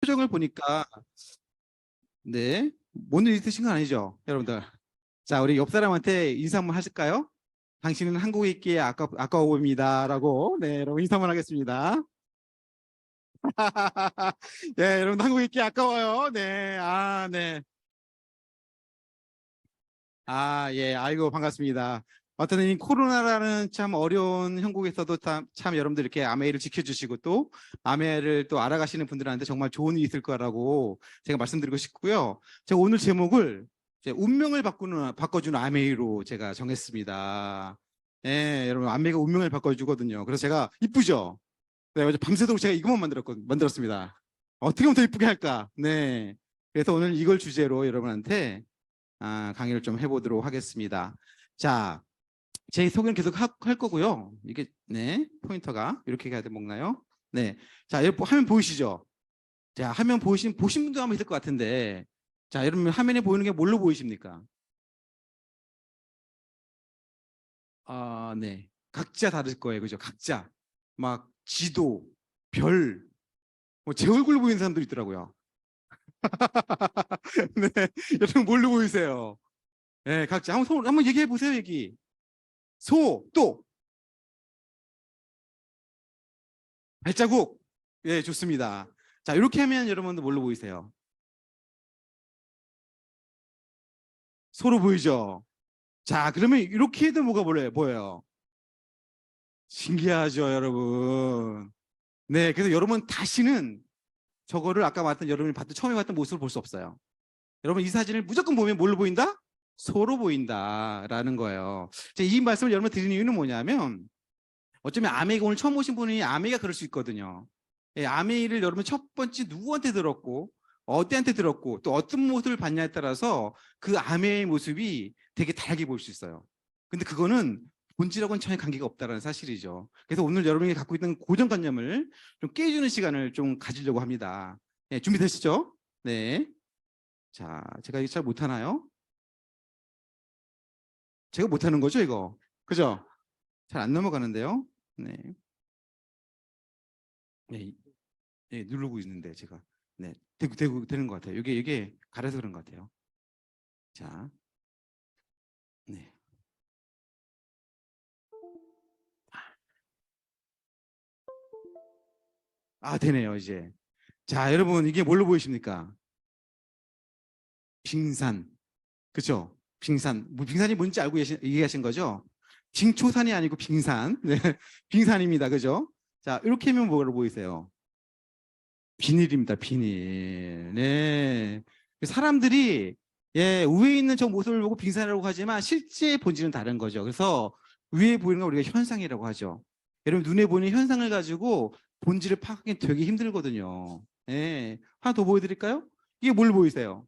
표정을 보니까 네, 뭔 일 있으신 건 아니죠, 여러분들? 자, 우리 옆 사람한테 인사 한번 하실까요? 당신은 한국에 있기에 아까워 보입니다라고. 네, 여러분 인사 한번 하겠습니다. 네, 여러분 한국에 있기에 아까워요. 네, 네. 예, 아이고 반갑습니다. 어떤 이 코로나라는 참 어려운 형국에서도 참 여러분들 이렇게 아메이를 지켜주시고 또 아메를 또 알아가시는 분들한테 정말 좋은 일이 있을 거라고 제가 말씀드리고 싶고요. 제가 오늘 제목을 이제 운명을 바꿔주는 아메이로 제가 정했습니다. 예, 여러분 아메이가 운명을 바꿔주거든요. 그래서 제가 이쁘죠? 네, 어제 밤새도록 제가 이것만 만들었습니다. 어떻게 하면 더 이쁘게 할까? 네. 그래서 오늘 이걸 주제로 여러분한테 강의를 좀 해보도록 하겠습니다. 자, 제 소개는 계속 할 거고요. 이게 네 포인터가 이렇게 가야 먹나요? 네, 자 여러분 화면 보이시죠? 자 화면 보신 분도 아마 있을 것 같은데, 자 여러분 화면에 보이는 게 뭘로 보이십니까? 네, 각자 다를 거예요, 그죠? 각자 막 지도, 별, 뭐 제 얼굴 보이는 사람도 있더라고요. 네, 여러분 뭘로 보이세요? 네, 각자 한번 얘기해 보세요. 얘기. 또 발자국. 예, 좋습니다. 자, 이렇게 하면 여러분들 뭘로 보이세요? 소로 보이죠? 자, 그러면 이렇게 해도 뭐가 보여요? 신기하죠, 여러분? 네, 그래서 여러분 다시는 저거를 아까 여러분이 처음에 봤던 모습을 볼 수 없어요. 여러분 이 사진을 무조건 보면 뭘로 보인다? 소로 보인다라는 거예요. 이 말씀을 여러분 드리는 이유는 뭐냐면, 어쩌면 아메이가 오늘 처음 오신 분이 아메이가 그럴 수 있거든요. 예, 아메이를 여러분 첫 번째 누구한테 들었고 어디한테 들었고 또 어떤 모습을 봤냐에 따라서 그 아메이의 모습이 되게 다르게 보일 수 있어요. 근데 그거는 본질하고는 전혀 관계가 없다는 사실이죠. 그래서 오늘 여러분이 갖고 있는 고정관념을 좀 깨주는 시간을 좀 가지려고 합니다. 예, 준비되시죠? 네. 자, 제가 이거 잘 못하나요? 제가 못하는 거죠, 이거? 그죠? 잘 안 넘어가는데요. 네. 네, 누르고 있는데 제가 네 되고 되는 것 같아요. 이게 가려서 그런 것 같아요. 자, 네. 되네요 이제. 자, 여러분 이게 뭘로 보이십니까? 빙산, 그렇죠? 빙산. 빙산이 뭔지 알고 얘기하신 거죠? 징초산이 아니고 빙산. 네, 빙산입니다, 그죠? 자, 이렇게 하면 뭐로 보이세요? 비닐입니다, 비닐. 네. 사람들이 위에 있는 저 모습을 보고 빙산이라고 하지만 실제 본질은 다른 거죠. 그래서 위에 보이는 걸 우리가 현상이라고 하죠. 여러분 눈에 보이는 현상을 가지고 본질을 파악하기 되게 힘들거든요. 네. 하나 더 보여드릴까요? 이게 뭘 보이세요?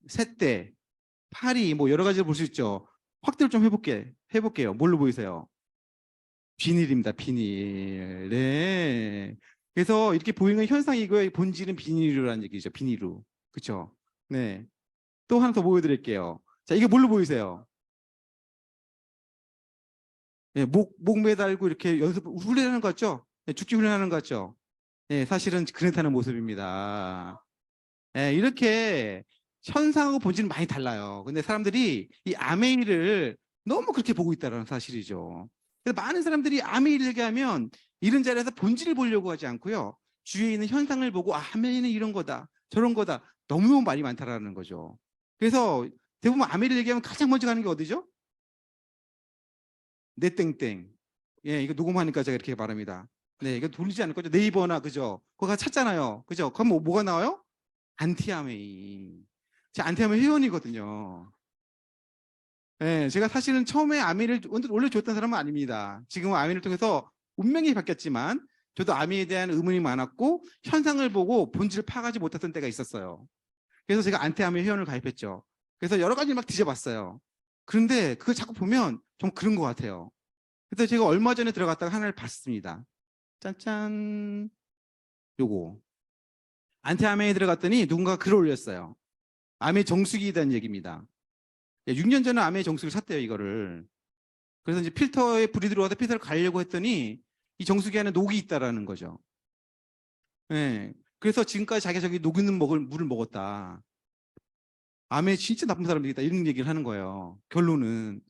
새떼, 파리, 뭐 여러 가지를 볼 수 있죠. 확대를 좀 해볼게요. 뭘로 보이세요? 비닐입니다, 비닐. 네. 그래서 이렇게 보이는 현상이고요. 본질은 비닐이라는 얘기죠. 비닐로. 그렇죠? 네. 또 하나 더 보여드릴게요. 자, 이게 뭘로 보이세요? 네, 목 매달고 이렇게 훈련하는 것 같죠? 네, 죽기 훈련하는 것 같죠? 네, 사실은 그렇다는 모습입니다. 네, 이렇게 현상하고 본질은 많이 달라요. 근데 사람들이 이 아메이를 너무 그렇게 보고 있다는 사실이죠. 그래서 많은 사람들이 아메이를 얘기하면 이런 자리에서 본질을 보려고 하지 않고요. 주위에 있는 현상을 보고 아메이는 이런 거다, 저런 거다. 너무너무 말이 많다라는 거죠. 그래서 대부분 아메이를 얘기하면 가장 먼저 가는 게 어디죠? 내 땡땡. 예, 이거 녹음하니까 제가 이렇게 말합니다. 네, 이거 돌리지 않을 거죠. 네이버나 그죠? 그거 찾잖아요. 그죠? 그럼 뭐가 나와요? 안티아메이. 제 안티아메이 회원이거든요. 네, 제가 사실은 처음에 아메이를 올려줬던 사람은 아닙니다. 지금은 아메이를 통해서 운명이 바뀌었지만 저도 아메이에 대한 의문이 많았고 현상을 보고 본질을 파악하지 못했던 때가 있었어요. 그래서 제가 안티아메이 회원을 가입했죠. 그래서 여러 가지 막 뒤져봤어요. 그런데 그걸 자꾸 보면 좀 그런 것 같아요. 그래서 제가 얼마 전에 들어갔다가 하나를 봤습니다. 짠짠. 요거. 안티아메이에 들어갔더니 누군가 글을 올렸어요. 암의 정수기에 대한 얘기입니다. 6년 전에 암의 정수기를 샀대요, 이거를. 그래서 이제 필터에 불이 들어와서 필터를 가려고 했더니 이 정수기 안에 녹이 있다라는 거죠. 예. 그래서 지금까지 자기가 저기 녹이는 물을 먹었다. 암에 진짜 나쁜 사람들이다. 이런 얘기를 하는 거예요. 결론은.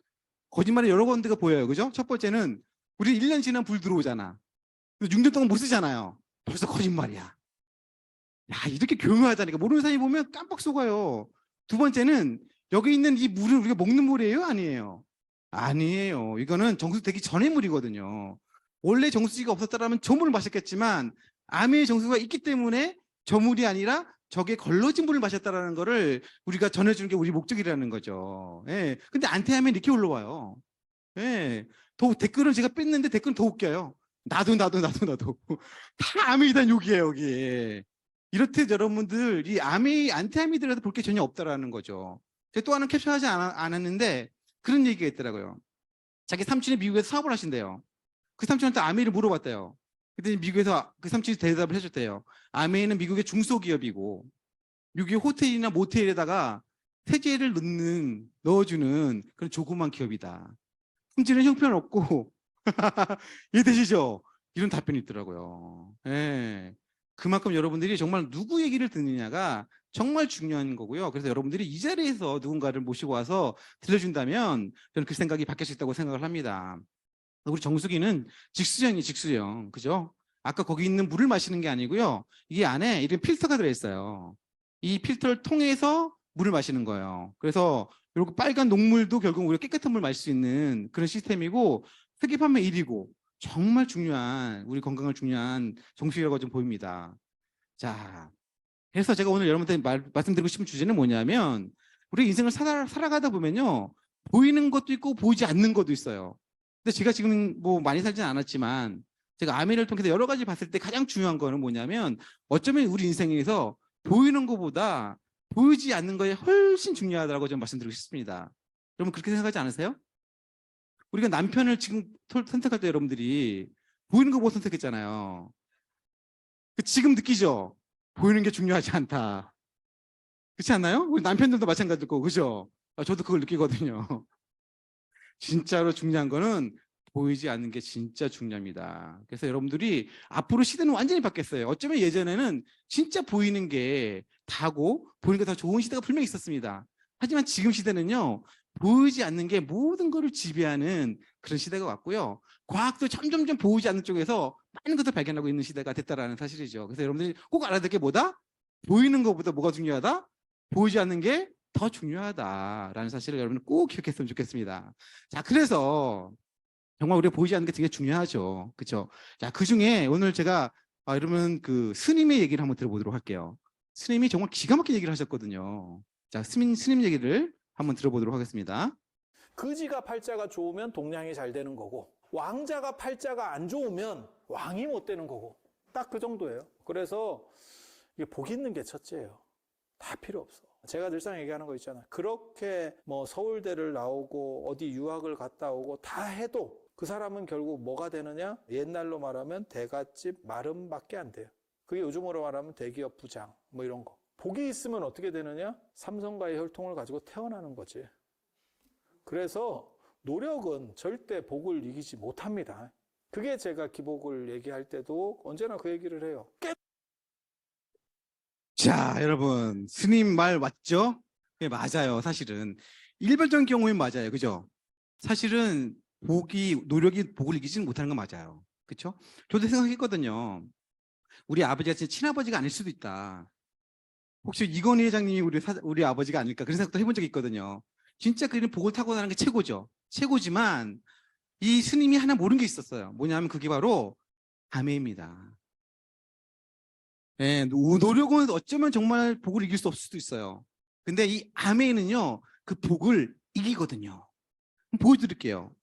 거짓말이 여러 군데가 보여요. 그죠? 첫 번째는 우리 1년 지나면 불 들어오잖아. 6년 동안 못 쓰잖아요. 벌써 거짓말이야. 야, 이렇게 교묘하다니까. 모르는 사람이 보면 깜빡 속아요. 두 번째는 여기 있는 이 물은 우리가 먹는 물이에요? 아니에요? 아니에요. 이거는 정수되기 전의 물이거든요. 원래 정수기가 없었다면 저 물을 마셨겠지만 암의 정수가 있기 때문에 저 물이 아니라 저게 걸러진 물을 마셨다라는 거를 우리가 전해주는 게 우리 목적이라는 거죠. 예. 근데 안태하면 이렇게 올라와요. 예. 더 댓글은 제가 뺐는데 댓글은 더 웃겨요. 나도. 다 암에 대한 욕이에요, 여기에. 이렇듯 여러분들 이 안티아미들에도 볼 게 전혀 없다라는 거죠. 제가 또 하나 캡처하지 않았는데 그런 얘기가 있더라고요. 자기 삼촌이 미국에서 사업을 하신대요. 그 삼촌한테 아메이를 물어봤대요. 그랬더니 미국에서 그 삼촌이 대답을 해줬대요. 아메이는 미국의 중소기업이고 미국의 호텔이나 모텔에다가 세제를 넣어주는 그런 조그만 기업이다. 품질은 형편없고 이해되시죠? 이런 답변이 있더라고요. 예. 그만큼 여러분들이 정말 누구 얘기를 듣느냐가 정말 중요한 거고요. 그래서 여러분들이 이 자리에서 누군가를 모시고 와서 들려준다면 저는 그 생각이 바뀔 수 있다고 생각을 합니다. 우리 정수기는 직수형. 그죠? 아까 거기 있는 물을 마시는 게 아니고요. 이게 안에 이런 필터가 들어있어요. 이 필터를 통해서 물을 마시는 거예요. 그래서 이렇게 빨간 녹물도 결국 우리가 깨끗한 물 마실 수 있는 그런 시스템이고 흡입하면 1이고 정말 중요한 우리 건강을 중요한 정수기라고 좀 보입니다. 자, 그래서 제가 오늘 여러분한테 말씀드리고 싶은 주제는 뭐냐면 우리 인생을 살아가다 보면요 보이는 것도 있고 보이지 않는 것도 있어요. 근데 제가 지금 뭐 많이 살진 않았지만 제가 아메를 통해서 여러 가지 봤을 때 가장 중요한 거는 뭐냐면 어쩌면 우리 인생에서 보이는 것보다 보이지 않는 거에 훨씬 중요하다고 좀 말씀드리고 싶습니다. 여러분 그렇게 생각하지 않으세요? 우리가 남편을 지금 선택할 때 여러분들이 보이는 거 보고 선택했잖아요. 지금 느끼죠? 보이는 게 중요하지 않다. 그렇지 않나요? 우리 남편들도 마찬가지고, 그죠? 저도 그걸 느끼거든요. 진짜로 중요한 거는 보이지 않는 게 진짜 중요합니다. 그래서 여러분들이 앞으로 시대는 완전히 바뀌었어요. 어쩌면 예전에는 진짜 보이는 게 다고 보이는 게 더 좋은 시대가 분명히 있었습니다. 하지만 지금 시대는요. 보이지 않는 게 모든 것을 지배하는 그런 시대가 왔고요. 과학도 점점점 보이지 않는 쪽에서 많은 것을 발견하고 있는 시대가 됐다라는 사실이죠. 그래서 여러분들이 꼭 알아야 될 게 뭐다? 보이는 것보다 뭐가 중요하다? 보이지 않는 게 더 중요하다라는 사실을 여러분 꼭 기억했으면 좋겠습니다. 자, 그래서 정말 우리가 보이지 않는 게 되게 중요하죠. 그렇죠? 자, 그중에 오늘 제가 여러분 그 스님의 얘기를 한번 들어보도록 할게요. 스님이 정말 기가 막힌 얘기를 하셨거든요. 자, 스님 얘기를 한번 들어보도록 하겠습니다. 거지가 팔자가 좋으면 동량이 잘 되는 거고 왕자가 팔자가 안 좋으면 왕이 못 되는 거고 딱 그 정도예요. 그래서 이게 복 있는 게 첫째예요. 다 필요 없어. 제가 늘상 얘기하는 거 있잖아요. 그렇게 뭐 서울대를 나오고 어디 유학을 갔다 오고 다 해도 그 사람은 결국 뭐가 되느냐? 옛날로 말하면 대갓집 마름밖에 안 돼요. 그게 요즘으로 말하면 대기업 부장 뭐 이런 거. 복이 있으면 어떻게 되느냐? 삼성과의 혈통을 가지고 태어나는 거지. 그래서 노력은 절대 복을 이기지 못합니다. 그게 제가 기복을 얘기할 때도 언제나 그 얘기를 해요. 자, 여러분 스님 말 맞죠? 네, 맞아요. 사실은 일반적인 경우엔 맞아요. 그죠? 사실은 노력이 복을 이기지는 못하는 건 맞아요. 그렇죠? 저도 생각했거든요. 우리 아버지가 진짜 친아버지가 아닐 수도 있다. 혹시 이건희 회장님이 우리 아버지가 아닐까 그런 생각도 해본 적이 있거든요. 진짜 그는 복을 타고나는 게 최고죠. 최고지만 이 스님이 하나 모르는 게 있었어요. 뭐냐면 그게 바로 감회입니다. 예, 노력은 어쩌면 정말 복을 이길 수 없을 수도 있어요. 근데 이 아메이는요, 그 복을 이기거든요. 보여드릴게요.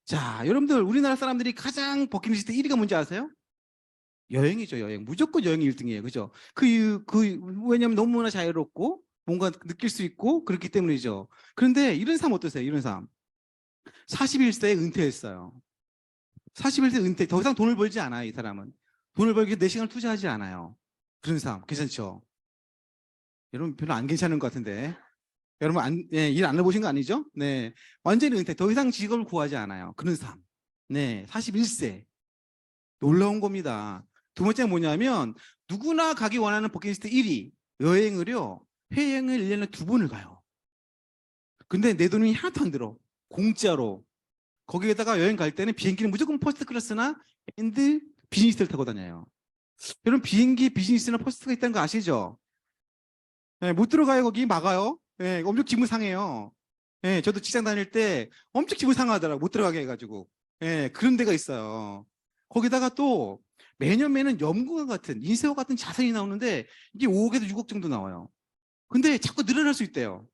자, 여러분들 우리나라 사람들이 가장 버킷리스트 1위가 뭔지 아세요? 여행이죠, 여행. 무조건 여행이 1등이에요. 그죠? 왜냐면 너무나 자유롭고 뭔가 느낄 수 있고 그렇기 때문이죠. 그런데 이런 삶 어떠세요? 이런 삶. 41세에 은퇴했어요. 41세 은퇴. 더 이상 돈을 벌지 않아요, 이 사람은. 돈을 벌기 위해 내 시간을 투자하지 않아요. 그런 삶. 괜찮죠? 여러분 별로 안 괜찮은 것 같은데. 여러분 일 안 해보신 거 아니죠? 네. 완전히 은퇴. 더 이상 직업을 구하지 않아요. 그런 삶. 네. 41세. 놀라운 겁니다. 두 번째는 뭐냐면 누구나 가기 원하는 버킷리스트 1위. 여행을요. 해외여행을 1년에 2번을 가요. 근데 내 돈이 하나도 안 들어. 공짜로. 거기에다가 여행 갈 때는 비행기는 무조건 퍼스트 클래스나 앤드 비즈니스를 타고 다녀요. 여러분 비행기 비즈니스나 퍼스트가 있다는 거 아시죠? 예, 못 들어가요. 거기 막아요. 예, 엄청 기분 상해요. 예, 저도 직장 다닐 때 엄청 기분 상하더라고요. 못 들어가게 해가지고. 예, 그런 데가 있어요. 거기다가 또 매년 연구와 같은 인쇄와 같은 자산이 나오는데 이게 5억에서 6억 정도 나와요. 근데 자꾸 늘어날 수 있대요.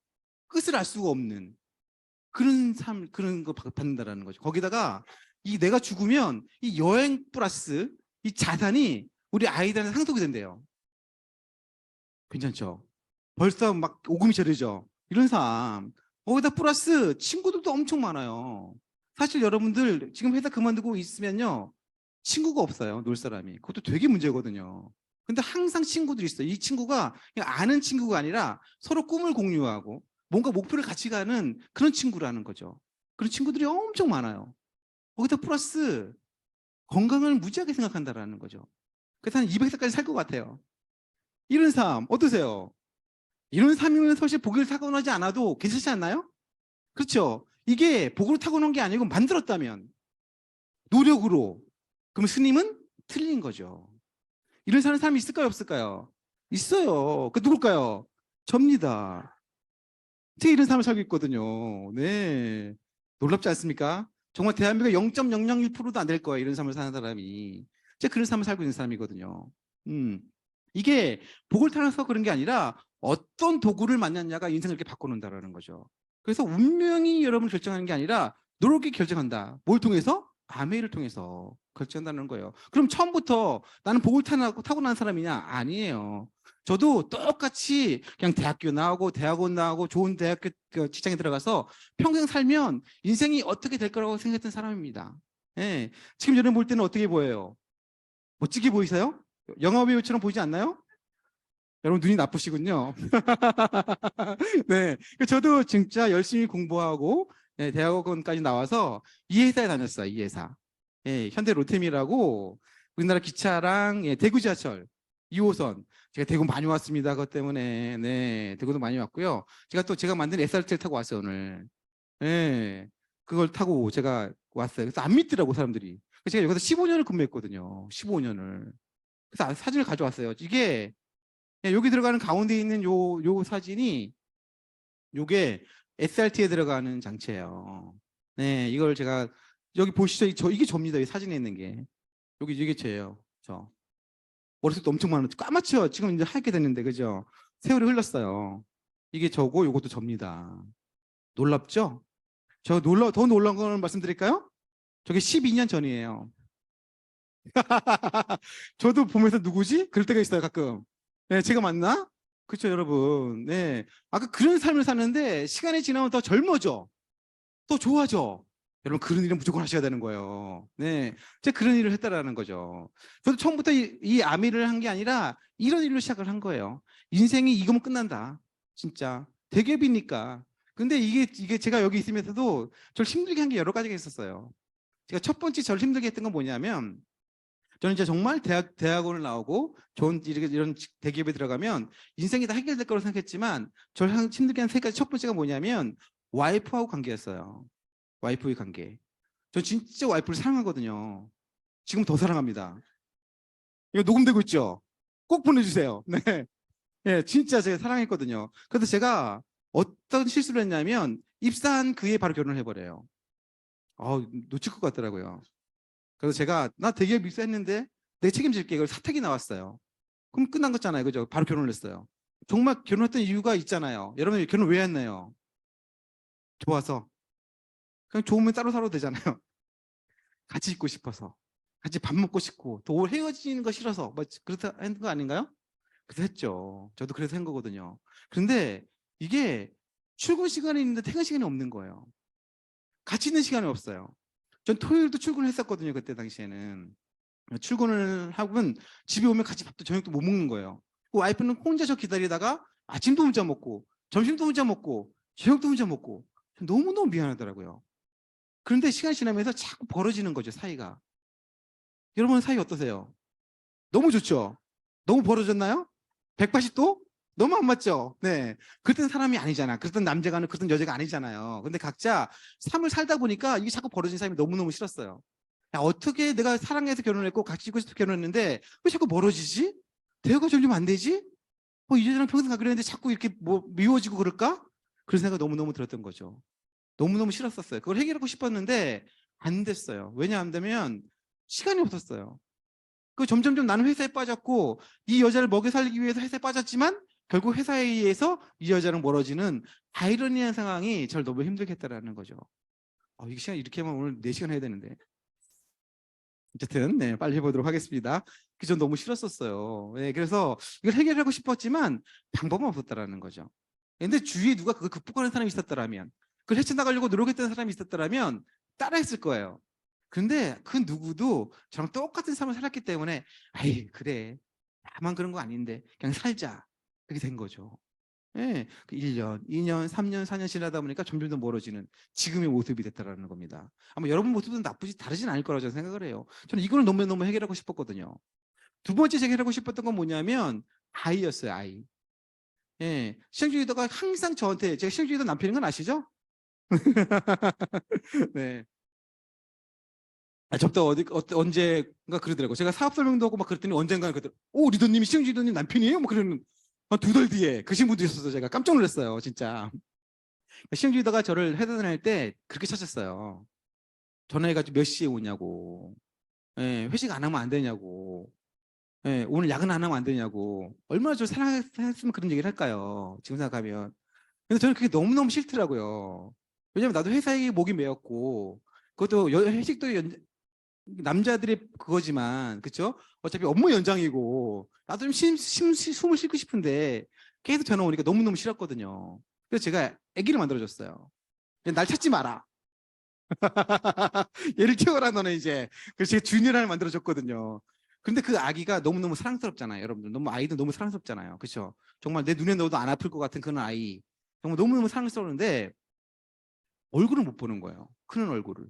끝을 알 수가 없는 그런 거 받는다라는 거죠. 거기다가 이 내가 죽으면 이 여행 플러스 이 자산이 우리 아이들한테 상속이 된대요. 괜찮죠? 벌써 막 오금이 저리죠. 이런 삶. 거기다 플러스 친구들도 엄청 많아요. 사실 여러분들 지금 회사 그만두고 있으면요. 친구가 없어요. 놀 사람이. 그것도 되게 문제거든요. 근데 항상 친구들이 있어요. 이 친구가 그냥 아는 친구가 아니라 서로 꿈을 공유하고 뭔가 목표를 같이 가는 그런 친구라는 거죠. 그런 친구들이 엄청 많아요. 거기다 플러스 건강을 무지하게 생각한다라는 거죠. 그래서 한 200살까지 살 것 같아요. 이런 삶 어떠세요? 이런 삶이면 사실 복을 타고나지 않아도 괜찮지 않나요? 그렇죠? 이게 복으로 타고난 게 아니고 만들었다면 노력으로 그럼 스님은 틀린 거죠. 이런 사는 사람이 있을까요? 없을까요? 있어요. 그 누굴까요? 접니다. 제가 이런 삶을 살고 있거든요. 네. 놀랍지 않습니까? 정말 대한민국 0.001%도 안 될 거예요. 이런 삶을 사는 사람이. 제가 그런 삶을 살고 있는 사람이거든요. 음. 이게 복을 타나서 그런 게 아니라 어떤 도구를 만났냐가 인생을 이렇게 바꿔놓는다라는 거죠. 그래서 운명이 여러분을 결정하는 게 아니라 노력이 결정한다. 뭘 통해서? 아메이를 통해서 결정한다는 거예요. 그럼 처음부터 나는 복을 타고난 사람이냐? 아니에요. 저도 똑같이 그냥 대학교 나오고 대학원 나오고 좋은 대학교 직장에 들어가서 평생 살면 인생이 어떻게 될 거라고 생각했던 사람입니다. 예. 지금 여러분 볼 때는 어떻게 보여요? 멋지게 보이세요? 영화 배우처럼 보이지 않나요? 여러분 눈이 나쁘시군요. 네. 저도 진짜 열심히 공부하고 예, 대학원까지 나와서 이 회사에 다녔어요. 이 회사. 예, 현대 로템이라고 우리나라 기차랑 예, 대구 지하철 2호선. 제가 대구 많이 왔습니다. 그것 때문에 네, 대구도 많이 왔고요. 제가 만든 SRT를 타고 왔어요 오늘. 예, 그걸 타고 제가 왔어요. 그래서 안 믿더라고 사람들이. 그래서 제가 여기서 15년을 근무했거든요. 15년을. 그래서 사진을 가져왔어요. 이게 예, 여기 들어가는 가운데 있는 요 사진이 요게 SRT에 들어가는 장치예요. 네, 이걸 제가 여기 보시죠. 이게 접니다. 이 사진에 있는 게. 이게 저예요. 저. 머릿속도 엄청 많았죠. 까맣죠. 지금 이제 하얗게 됐는데, 그죠? 세월이 흘렀어요. 이게 저고, 요것도 접니다. 놀랍죠? 더 놀라운 걸 말씀드릴까요? 저게 12년 전이에요. 저도 보면서 누구지? 그럴 때가 있어요, 가끔. 네, 제가 맞나? 그렇죠, 여러분. 네. 아까 그런 삶을 사는데 시간이 지나면 더 젊어져. 또 좋아져. 여러분, 그런 일은 무조건 하셔야 되는 거예요. 네. 제가 그런 일을 했다라는 거죠. 저도 처음부터 이 아미를 한 게 아니라 이런 일로 시작을 한 거예요. 인생이 이거면 끝난다. 진짜. 대기업이니까. 근데 이게 제가 여기 있으면서도 저를 힘들게 한 게 여러 가지가 있었어요. 제가 첫 번째 저를 힘들게 했던 건 뭐냐면 저는 이제 정말 대학원을 나오고 좋은 이런 대기업에 들어가면 인생이 다 해결될 거라고 생각했지만 저를 힘들게 한 세 가지 첫 번째가 뭐냐면 와이프하고 관계였어요. 와이프의 관계. 저 진짜 와이프를 사랑하거든요. 지금 더 사랑합니다. 이거 녹음되고 있죠? 꼭 보내주세요. 네. 네, 진짜 제가 사랑했거든요. 그래서 제가 어떤 실수를 했냐면 입사한 그해 바로 결혼을 해버려요. 놓칠 것 같더라고요. 그래서 제가 나 대기업 입사했는데 내 책임질게. 이걸 사택이 나왔어요. 그럼 끝난 거잖아요. 그죠? 바로 결혼을 했어요. 정말 결혼했던 이유가 있잖아요. 여러분 결혼 왜 했나요? 좋아서. 그냥 좋으면 따로 살아도 되잖아요. 같이 있고 싶어서. 같이 밥 먹고 싶고 또 헤어지는 거 싫어서 뭐 그렇다 했는 거 아닌가요? 그래서 했죠. 저도 그래서 한 거거든요. 그런데 이게 출근 시간이 있는데 퇴근 시간이 없는 거예요. 같이 있는 시간이 없어요. 전 토요일도 출근을 했었거든요. 그때 당시에는. 출근을 하고는 집에 오면 같이 밥도 저녁도 못 먹는 거예요. 그 와이프는 혼자 저 기다리다가 아침도 혼자 먹고 점심도 혼자 먹고 저녁도 혼자 먹고 너무너무 미안하더라고요. 그런데 시간이 지나면서 자꾸 벌어지는 거죠, 사이가. 여러분 사이 어떠세요? 너무 좋죠? 너무 벌어졌나요? 180도? 너무 안 맞죠? 네. 그랬던 사람이 아니잖아. 그랬던 남자가, 그랬던 여자가 아니잖아요. 근데 각자 삶을 살다 보니까 이게 자꾸 벌어진 삶이 너무너무 싫었어요. 야, 어떻게 내가 사랑해서 결혼했고 같이 있고 싶어서 결혼했는데 왜 자꾸 멀어지지? 대화가 점점 안 되지? 이 여자랑 평생 가기로 했는데 자꾸 이렇게 뭐 미워지고 그럴까? 그런 생각이 너무너무 들었던 거죠. 너무너무 싫었었어요. 그걸 해결하고 싶었는데 안 됐어요. 왜냐 하면 시간이 없었어요. 그 점점점 나는 회사에 빠졌고 이 여자를 먹여 살리기 위해서 회사에 빠졌지만 결국 회사에 의해서 이 여자랑 멀어지는 아이러니한 상황이 저를 너무 힘들게 했다라는 거죠. 이 시간 이렇게 하면 오늘 4시간 해야 되는데. 어쨌든 네, 빨리 해보도록 하겠습니다. 전 너무 싫었었어요. 네, 그래서 이걸 해결하고 싶었지만 방법은 없었다라는 거죠. 근데 주위에 누가 그걸 극복하는 사람이 있었더라면, 그걸 헤쳐나가려고 노력했던 사람이 있었더라면 따라했을 거예요. 근데 그 누구도 저랑 똑같은 삶을 살았기 때문에 아이 그래 나만 그런 거 아닌데 그냥 살자 그렇게 된 거죠. 예, 1년, 2년, 3년, 4년 지나다 보니까 점점 더 멀어지는 지금의 모습이 됐다라는 겁니다. 아마 여러분 모습은 다르진 않을 거라고 저는 생각을 해요. 저는 이걸 너무너무 해결하고 싶었거든요. 두 번째 해결하고 싶었던 건 뭐냐면 아이였어요, 아이. 예, 시행주의도가 항상 저한테, 제가 시행주의도 남편인 건 아시죠? 네. 저부터 언제가 그러더라고요. 제가 사업 설명도 하고 막 그랬더니 언젠가 그러더라고요. 리더님이 시행주의도님 남편이에요? 뭐 그러는 한 2달 뒤에 그신 분도 있어서 제가 깜짝 놀랐어요, 진짜. 시행주의도가 저를 회사 다닐 때 그렇게 찾았어요. 전화해가지고 몇 시에 오냐고. 예, 회식 안 하면 안 되냐고. 예, 오늘 야근 안 하면 안 되냐고. 얼마나 저 사랑했으면 그런 얘기를 할까요? 지금 생각하면. 근데 저는 그게 너무너무 싫더라고요. 왜냐면 나도 회사에 목이 메었고, 그것도 회식도 남자들의 그거지만, 그쵸? 어차피 업무 연장이고, 나도 좀 숨을 쉬고 싶은데, 계속 전화 오니까 너무너무 싫었거든요. 그래서 제가 아기를 만들어줬어요. 날 찾지 마라. 얘를 키워라, 너는 이제. 그래서 제가 주니어를 만들어줬거든요. 근데 그 아기가 너무너무 사랑스럽잖아요, 여러분들. 아이도 너무 사랑스럽잖아요. 그쵸? 정말 내 눈에 넣어도 안 아플 것 같은 그런 아이. 정말 너무너무 사랑스러운데, 얼굴을 못 보는 거예요. 크는 얼굴을.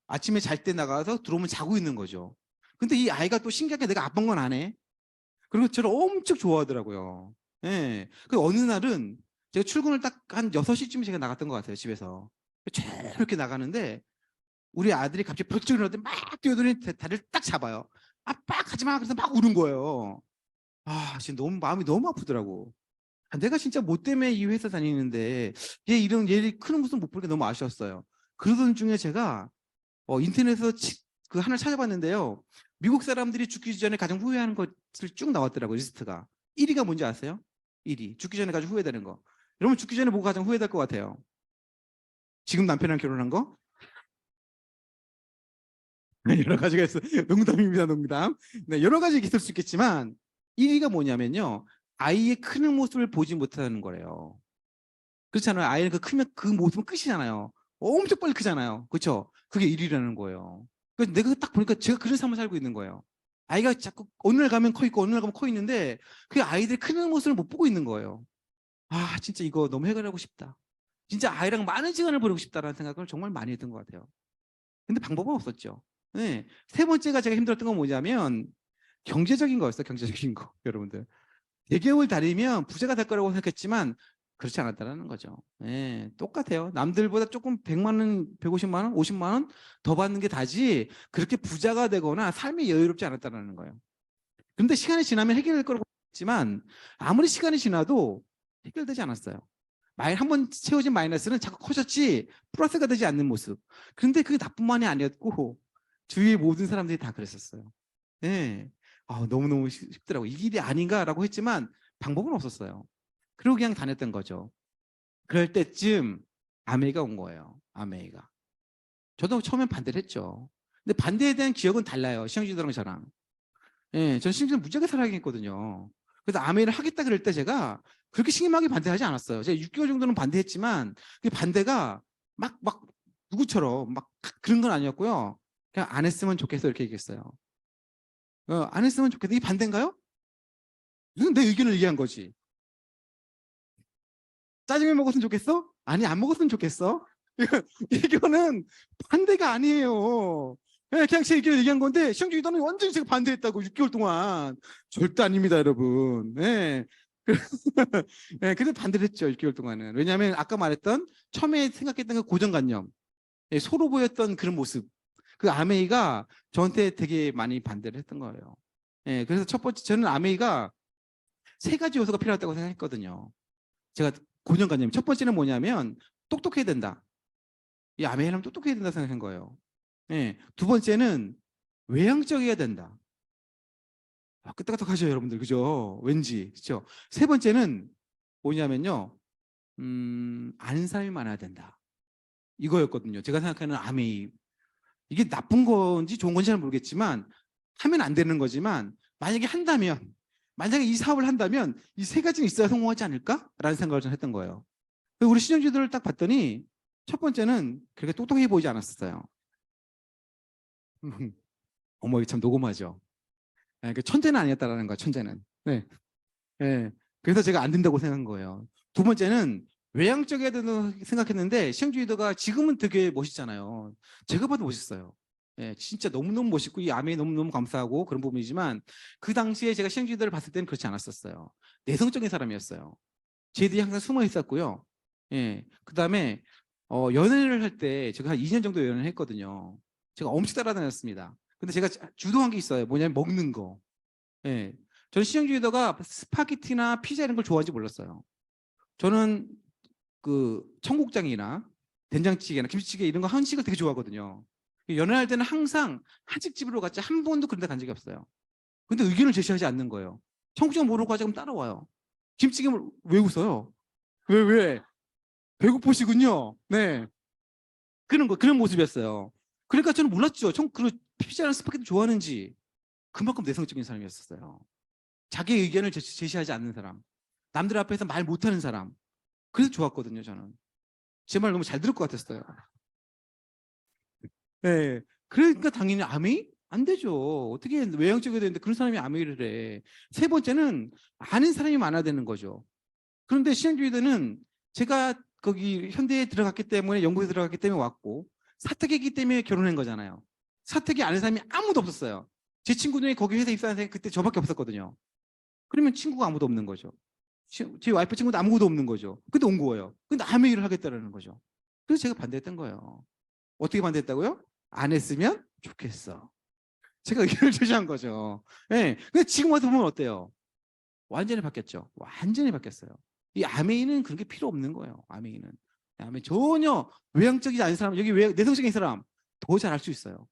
아침에 잘 때 나가서 들어오면 자고 있는 거죠. 근데 이 아이가 또 신기하게 내가 아픈 건 안 해. 그리고 저를 엄청 좋아하더라고요. 예. 그 어느 날은 제가 출근을 딱 한 6시쯤 제가 나갔던 것 같아요, 집에서. 이렇게 나가는데 우리 아들이 갑자기 벌쩍 일어나더니 막 뛰어들더니 다리를 딱 잡아요. 아빠 가지 마. 그래서 막 우는 거예요. 진짜 너무 마음이 너무 아프더라고. 내가 진짜 뭐 때문에 이 회사 다니는데 얘 크는 모습 못 보니까 너무 아쉬웠어요. 그러던 중에 제가 인터넷에서 그 하나를 찾아봤는데요. 미국 사람들이 죽기 전에 가장 후회하는 것을 쭉 나왔더라고요, 리스트가. 1위가 뭔지 아세요? 1위. 죽기 전에 가장 후회되는 거. 여러분 죽기 전에 뭐가 가장 후회될 것 같아요? 지금 남편이랑 결혼한 거? 여러 가지가 있어요. 농담입니다, 농담. 네, 여러 가지 있을 수 있겠지만 1위가 뭐냐면요. 아이의 크는 모습을 보지 못하는 거래요. 그렇잖아요. 아이는 크면 그 모습은 끝이잖아요. 엄청 빨리 크잖아요. 그렇죠? 그게 1위라는 거예요. 그래서 내가 딱 보니까 제가 그런 삶을 살고 있는 거예요. 아이가 자꾸 어느 날 가면 커 있고 어느 날 가면 커 있는데 그 아이들이 크는 모습을 못 보고 있는 거예요. 진짜 이거 너무 해결하고 싶다. 진짜 아이랑 많은 시간을 보내고 싶다라는 생각을 정말 많이 했던 것 같아요. 근데 방법은 없었죠. 네. 세 번째가 제가 힘들었던 건 뭐냐면 경제적인 거였어요. 경제적인 거. 여러분들. 대기업을 다니면 부자가 될 거라고 생각했지만 그렇지 않았다는 거죠. 예, 똑같아요. 남들보다 조금 100만 원, 150만 원, 50만 원 더 받는 게 다지 그렇게 부자가 되거나 삶이 여유롭지 않았다는 거예요. 그런데 시간이 지나면 해결될 거라고 했지만 아무리 시간이 지나도 해결되지 않았어요. 한번 채워진 마이너스는 자꾸 커졌지 플러스가 되지 않는 모습. 그런데 그게 나뿐만이 아니었고 주위의 모든 사람들이 다 그랬었어요. 예. 너무너무 쉽더라고요. 이 길이 아닌가라고 했지만 방법은 없었어요. 그리고 그냥 다녔던 거죠. 그럴 때쯤 아메이가 온 거예요. 아메이가. 저도 처음엔 반대를 했죠. 근데 반대에 대한 기억은 달라요. 시영주들랑 저랑. 예, 저는 심지어 무지하게 사랑했거든요. 그래서 아메이를 하겠다 그럴 때 제가 그렇게 심하게 반대하지 않았어요. 제가 6개월 정도는 반대했지만 그 반대가 막 누구처럼 막 그런 건 아니었고요. 그냥 안 했으면 좋겠어 이렇게 얘기했어요. 안 했으면 좋겠다. 이게 반대인가요? 이건 내 의견을 얘기한 거지. 짜장면 먹었으면 좋겠어? 아니 안 먹었으면 좋겠어? 이거는 반대가 아니에요. 예, 그냥 제 의견을 얘기한 건데 시행주의자는 완전히 제가 반대했다고 6개월 동안. 절대 아닙니다, 여러분. 예. 예, 그래서 반대를 했죠, 6개월 동안은. 왜냐하면 아까 말했던 처음에 생각했던 그 고정관념, 예, 소로 보였던 그런 모습, 그 아메이가 저한테 되게 많이 반대를 했던 거예요. 예, 그래서 첫 번째 저는 아메이가 세 가지 요소가 필요하다고 생각했거든요. 제가 고정관념. 첫 번째는 뭐냐면 똑똑해야 된다. 이 아메이라면 똑똑해야 된다 생각한 거예요. 예, 두 번째는 외향적이어야 된다. 아, 끄떡끄떡하죠, 여러분들. 그죠? 왠지. 그죠? 세 번째는 뭐냐면요. 아는 사람이 많아야 된다. 이거였거든요. 제가 생각하는 아메이. 이게 나쁜 건지 좋은 건지 잘 모르겠지만 하면 안 되는 거지만 만약에 한다면 만약에 이 사업을 한다면 이 세 가지는 있어야 성공하지 않을까라는 생각을 좀 했던 거예요. 그리고 우리 신영주들을 딱 봤더니 첫 번째는 그렇게 똑똑해 보이지 않았었어요. 어머, 이게 참 녹음하죠. 네, 그 천재는 아니었다라는 거야, 천재는. 네. 네. 그래서 제가 안 된다고 생각한 거예요. 두 번째는 외향적이어야 된다고 생각했는데 시행주의도가 지금은 되게 멋있잖아요. 제가 봐도 멋있어요. 예, 진짜 너무너무 멋있고 이 아메이 너무너무 감사하고 그런 부분이지만 그 당시에 제가 시행주의도를 봤을 때는 그렇지 않았었어요. 내성적인 사람이었어요. 쟤들이 항상 숨어 있었고요. 예, 그 다음에 연애를 할 때 제가 한 2년 정도 연애를 했거든요. 제가 엄청 따라다녔습니다. 근데 제가 주도한 게 있어요. 뭐냐면 먹는 거. 예, 저는 시행주의도가 스파게티나 피자 이런 걸 좋아하는지 몰랐어요. 저는 그 청국장이나 된장찌개나 김치찌개 이런 거 한식을 되게 좋아하거든요. 연애할 때는 항상 한식집으로 갔지 한 번도 그런 데 간 적이 없어요. 근데 의견을 제시하지 않는 거예요. 청국장 모르고 가자 그럼 따라와요. 김치찌개를 왜 웃어요? 왜? 배고프시군요. 네. 그런 모습이었어요. 그러니까 저는 몰랐죠. 그 피자랑 스파게티 좋아하는지. 그만큼 내성적인 사람이었어요. 자기 의견을 제시하지 않는 사람. 남들 앞에서 말 못하는 사람. 그래서 좋았거든요, 저는. 제 말 너무 잘 들을 것 같았어요. 네. 그러니까 당연히 아메이? 안 되죠. 어떻게 외향적이 되는데 그런 사람이 아메이를 해. 세 번째는 아는 사람이 많아야 되는 거죠. 그런데 시행주의자는 제가 거기 현대에 들어갔기 때문에 연구에 들어갔기 때문에 왔고 사택이기 때문에 결혼한 거잖아요. 사택이 아는 사람이 아무도 없었어요. 제 친구 중에 거기 회사 입사한 사람이 그때 저밖에 없었거든요. 그러면 친구가 아무도 없는 거죠. 제 와이프 친구도 아무도 없는 거죠. 근데 온 거예요. 근데 아메이를 하겠다라는 거죠. 그래서 제가 반대했던 거예요. 어떻게 반대했다고요? 안 했으면 좋겠어. 제가 의견을 제시한 거죠. 예. 네. 근데 지금 와서 보면 어때요? 완전히 바뀌었죠. 완전히 바뀌었어요. 이 아메이는 그런 게 필요 없는 거예요. 아메이는. 아메이 전혀 외향적이지 않은 사람, 여기 내성적인 사람 더 잘할 수 있어요.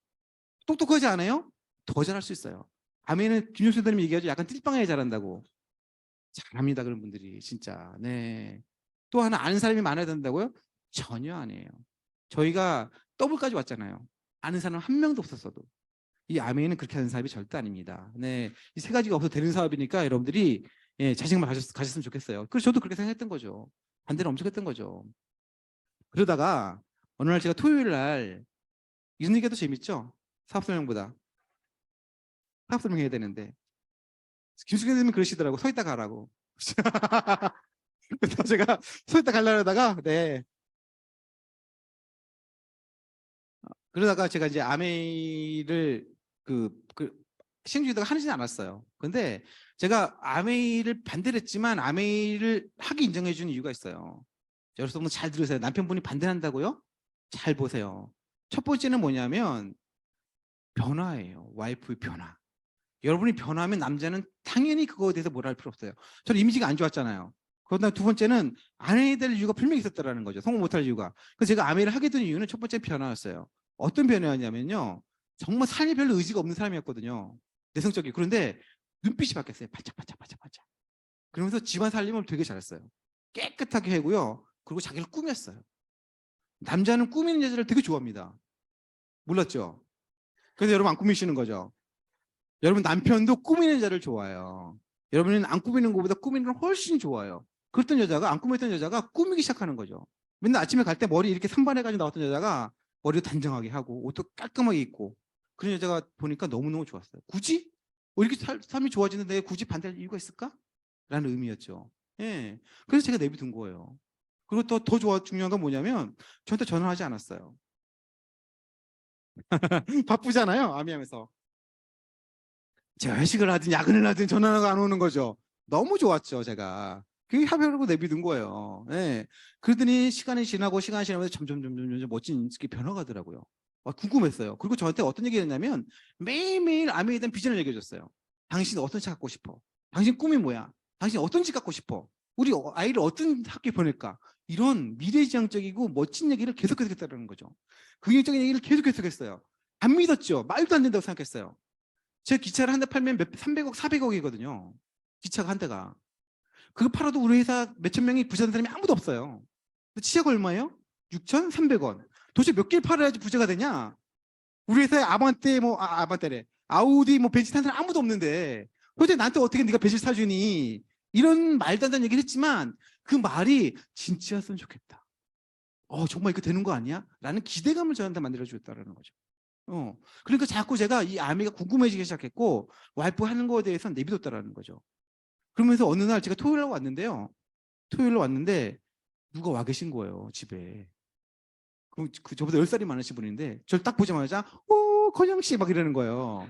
똑똑하지 않아요? 더 잘할 수 있어요. 아메이는 김용수 선생님이 얘기하죠. 약간 띨빵하게 잘한다고. 잘합니다. 그런 분들이 진짜. 네. 또 하나 아는 사람이 많아야 된다고요? 전혀 아니에요. 저희가 더블까지 왔잖아요. 아는 사람 한 명도 없었어도. 이 아메이는 그렇게 하는 사업이 절대 아닙니다. 네, 이 세 가지가 없어도 되는 사업이니까 여러분들이 예, 자신감을 가졌으면 좋겠어요. 그래서 저도 그렇게 생각했던 거죠. 반대를 엄청 했던 거죠. 그러다가 어느 날 제가 토요일 날 이런 얘기가 더 재밌죠? 사업 설명보다. 사업 설명해야 되는데 김숙현 선생님이 그러시더라고. 서 있다 가라고. 그래서 제가 서 있다 가려다가 네. 그러다가 제가 이제 아메이를 시행주의자가 하지는 않았어요. 근데 제가 아메이를 반대를 했지만 아메이를 하게 인정해 주는 이유가 있어요. 여러분 잘 들으세요. 남편분이 반대한다고요? 잘 보세요. 첫 번째는 뭐냐면 변화예요. 와이프의 변화. 여러분이 변화하면 남자는 당연히 그거에 대해서 뭐라 할 필요 없어요. 저는 이미지가 안 좋았잖아요. 그러다 두 번째는 안 해야 될 이유가 분명히 있었다라는 거죠. 성공 못할 이유가. 그래서 제가 아메이를 하게 된 이유는 첫 번째 변화였어요. 어떤 변화였냐면요. 정말 삶에 별로 의지가 없는 사람이었거든요. 내성적이고. 그런데 눈빛이 바뀌었어요. 반짝반짝반짝반짝. 그러면서 집안 살림을 되게 잘했어요. 깨끗하게 하고요. 그리고 자기를 꾸몄어요. 남자는 꾸미는 여자를 되게 좋아합니다. 몰랐죠? 그래서 여러분 안 꾸미시는 거죠? 여러분 남편도 꾸미는 여자를 좋아해요. 여러분은 안 꾸미는 것보다 꾸미는 걸 훨씬 좋아요. 그랬던 여자가 안 꾸몄던 여자가 꾸미기 시작하는 거죠. 맨날 아침에 갈 때 머리 이렇게 산발해가지고 나왔던 여자가 머리도 단정하게 하고 옷도 깔끔하게 입고 그런 여자가 보니까 너무너무 좋았어요. 굳이? 이렇게 삶이 좋아지는데 굳이 반대할 이유가 있을까? 라는 의미였죠. 예. 그래서 제가 내비둔 거예요. 그리고 더 중요한 건 뭐냐면 저한테 전화하지 않았어요. 바쁘잖아요. 아미하면서. 제가 회식을 하든 야근을 하든 전화가 안 오는 거죠. 너무 좋았죠, 제가. 그게 협약하고 내비둔 거예요. 예. 그러더니 시간이 지나면서 점점 멋진 인식이 변화가더라고요. 궁금했어요. 그리고 저한테 어떤 얘기를 했냐면 매일매일 아미에 대한 비전을 얘기해줬어요. 당신 어떤 차 갖고 싶어? 당신 꿈이 뭐야? 당신 어떤 집 갖고 싶어? 우리 아이를 어떤 학교에 보낼까? 이런 미래지향적이고 멋진 얘기를 계속해서 했다는 거죠. 긍정적인 얘기를 계속해서 했어요. 안 믿었죠. 말도 안 된다고 생각했어요. 제 기차를 한 대 팔면 300억, 400억이거든요. 기차가 한 대가. 그거 팔아도 우리 회사 몇천 명이 부자 된 사람이 아무도 없어요. 시세가 얼마예요? 6,300원. 도대체 몇 개를 팔아야지 부자가 되냐? 우리 회사에 아반떼, 아반떼래. 아우디, 벤츠 탄 사람 아무도 없는데 도대체 나한테 어떻게 네가 벤츠 사주니? 이런 말도 안 되는 얘기를 했지만 그 말이 진짜였으면 좋겠다. 정말 이거 되는 거 아니야? 라는 기대감을 저한테 만들어주었다는 거죠. 그러니까 자꾸 제가 이 아미가 궁금해지기 시작했고 와이프 하는 거에 대해서 내비뒀다라는 거죠. 그러면서 어느 날 제가 토요일에 왔는데요. 토요일에 왔는데 누가 와 계신 거예요, 집에. 그 저보다 10살이 많으신 분인데 저를 딱 보자마자 건영 씨 막 이러는 거예요.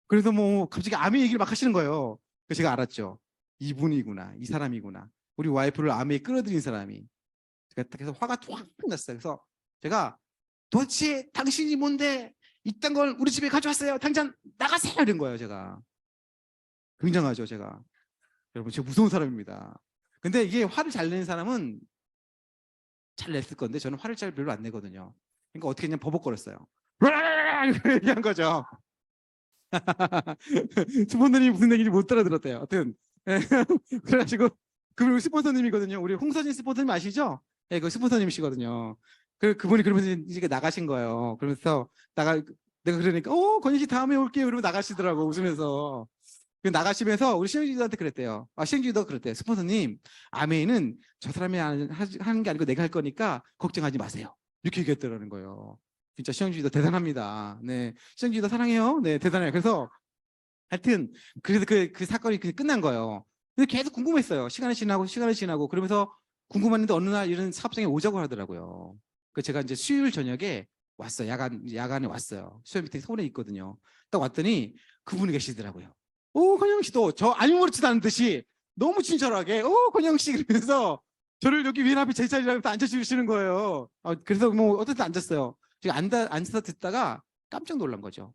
그래서 갑자기 아미 얘기를 막 하시는 거예요. 그래서 제가 알았죠. 이분이구나. 이 사람이구나. 우리 와이프를 아미에 끌어들인 사람이. 제가 딱 해서 화가 확 났어요. 그래서 제가 도대체 당신이 뭔데 이딴 걸 우리 집에 가져왔어요. 당장 나가세요. 이런 거예요, 제가. 굉장하죠, 제가. 여러분, 제가 무서운 사람입니다. 근데 이게 화를 잘 내는 사람은 잘 냈을 건데 저는 화를 잘 별로 안 내거든요. 그러니까 어떻게 그냥 버벅거렸어요. 이렇게 얘기한 거죠. 스폰서님이 무슨 얘기인지 못 알아들었대요. 하여튼 그래가지고 그리고 스폰서님이거든요. 우리 홍서진 스폰서님 아시죠? 네, 그 스폰서님이시거든요. 그분이 그러면서 이제 나가신 거예요. 그러면서 내가 그러니까 건희 씨 다음에 올게요. 그러면 나가시더라고 웃으면서. 나가시면서 우리 시행주의도한테 그랬대요. 시행주의도가 그랬대요. 스폰서님, 아메이는 저 사람이 하는 게 아니고 내가 할 거니까 걱정하지 마세요. 이렇게 얘기했더라는 거예요. 진짜 시행주의도 대단합니다. 네, 시행주의도 사랑해요. 네, 대단해요. 그래서 하여튼 그래서 그 사건이 끝난 거예요. 근데 계속 궁금했어요. 시간이 지나고 그러면서 궁금했는데 어느 날 이런 사업장에 오자고 하더라고요. 제가 이제 수요일 저녁에 왔어요. 야간에 왔어요. 수요일 밑에 서울에 있거든요. 딱 왔더니 그분이 계시더라고요. 건영 씨도 저 아무렇지도 않은 듯이 너무 친절하게 건영 씨 그러면서 저를 여기 왼 앞에 제 자리랑 앉아주시는 거예요. 그래서 어쨌든 앉았어요. 제가 앉아서 듣다가 깜짝 놀란 거죠.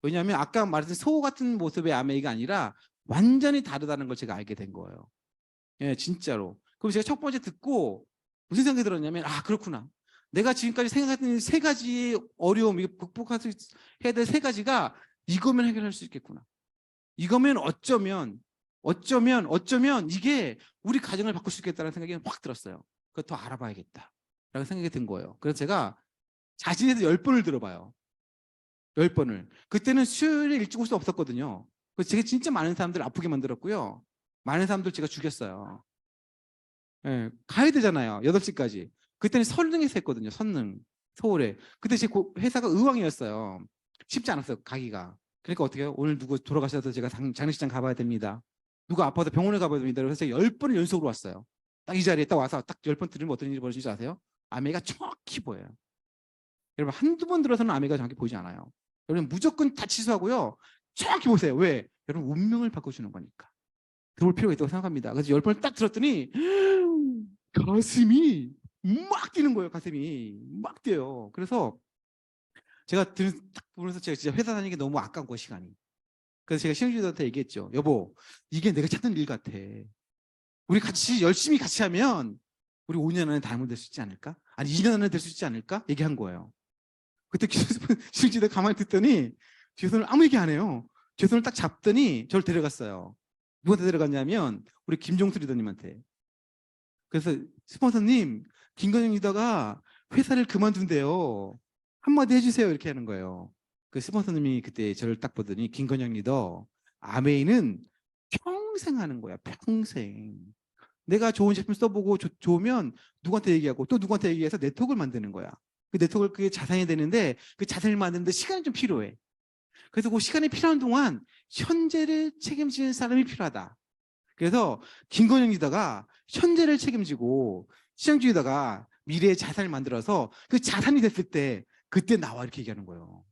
왜냐하면 아까 말했던 소 같은 모습의 아메이가 아니라 완전히 다르다는 걸 제가 알게 된 거예요. 예, 진짜로. 그럼 제가 첫 번째 듣고 무슨 생각이 들었냐면 그렇구나. 내가 지금까지 생각했던 세 가지 어려움, 해야 될 세 가지가 이거면 해결할 수 있겠구나. 이거면 어쩌면 이게 우리 가정을 바꿀 수 있겠다는 생각이 확 들었어요. 그거 더 알아봐야겠다. 라는 생각이 든 거예요. 그래서 제가 자신에서 10번을 들어봐요. 10번을. 그때는 수요일에 일찍 올 수 없었거든요. 그래서 제가 진짜 많은 사람들 아프게 만들었고요. 많은 사람들 제가 죽였어요. 예, 가야 되잖아요. 8시까지. 그때는 선릉에서 했거든요. 선릉. 서울에. 그때 제 회사가 의왕이었어요. 쉽지 않았어요. 가기가. 그러니까 어떻게 해요? 오늘 누구 돌아가셔서 제가 장례식장 가봐야 됩니다. 누가 아파서 병원에 가봐야 됩니다. 그래서 제가 10번을 연속으로 왔어요. 딱 이 자리에 딱 와서 딱 10번 들으면 어떤 일이 벌어지는지 아세요? 아메가 정확히 보여요. 여러분 한두 번 들어서는 아메가 정확히 보이지 않아요. 여러분 무조건 다 취소하고요. 정확히 보세요. 왜? 여러분 운명을 바꿔주는 거니까. 들어올 필요가 있다고 생각합니다. 그래서 10번을 딱 들었더니 가슴이 막 뛰는 거예요. 가슴이 막 뛰어요. 그래서 제가 딱 보면서 제가 진짜 회사 다니는 게 너무 아까운 거 시간이. 그래서 제가 시행주의한테 얘기했죠. 여보, 이게 내가 찾는 일 같아. 우리 같이 열심히 같이 하면 우리 5년 안에 다이아몬드 될 수 있지 않을까? 아니 2년 안에 될 수 있지 않을까? 얘기한 거예요. 그때 시행주의가 가만히 듣더니 제 손을 아무 얘기 안 해요. 제 손을 딱 잡더니 저를 데려갔어요. 누구한테 데려갔냐면 우리 김종수 리더님한테. 그래서 스폰서님, 김건영 리더가 회사를 그만둔대요. 한마디 해주세요. 이렇게 하는 거예요. 그 스폰서님이 그때 저를 딱 보더니 김건영 리더, 아메이는 평생 하는 거야. 평생. 내가 좋은 제품 써보고 좋으면 누구한테 얘기하고 또 누구한테 얘기해서 네트워크를 만드는 거야. 그 네트워크를 그게 자산이 되는데 그 자산을 만드는데 시간이 좀 필요해. 그래서 그 시간이 필요한 동안 현재를 책임지는 사람이 필요하다. 그래서 김건영 리더가 현재를 책임지고 시장주의다가 미래의 자산을 만들어서 그 자산이 됐을 때 그때 나와 이렇게 얘기하는 거예요.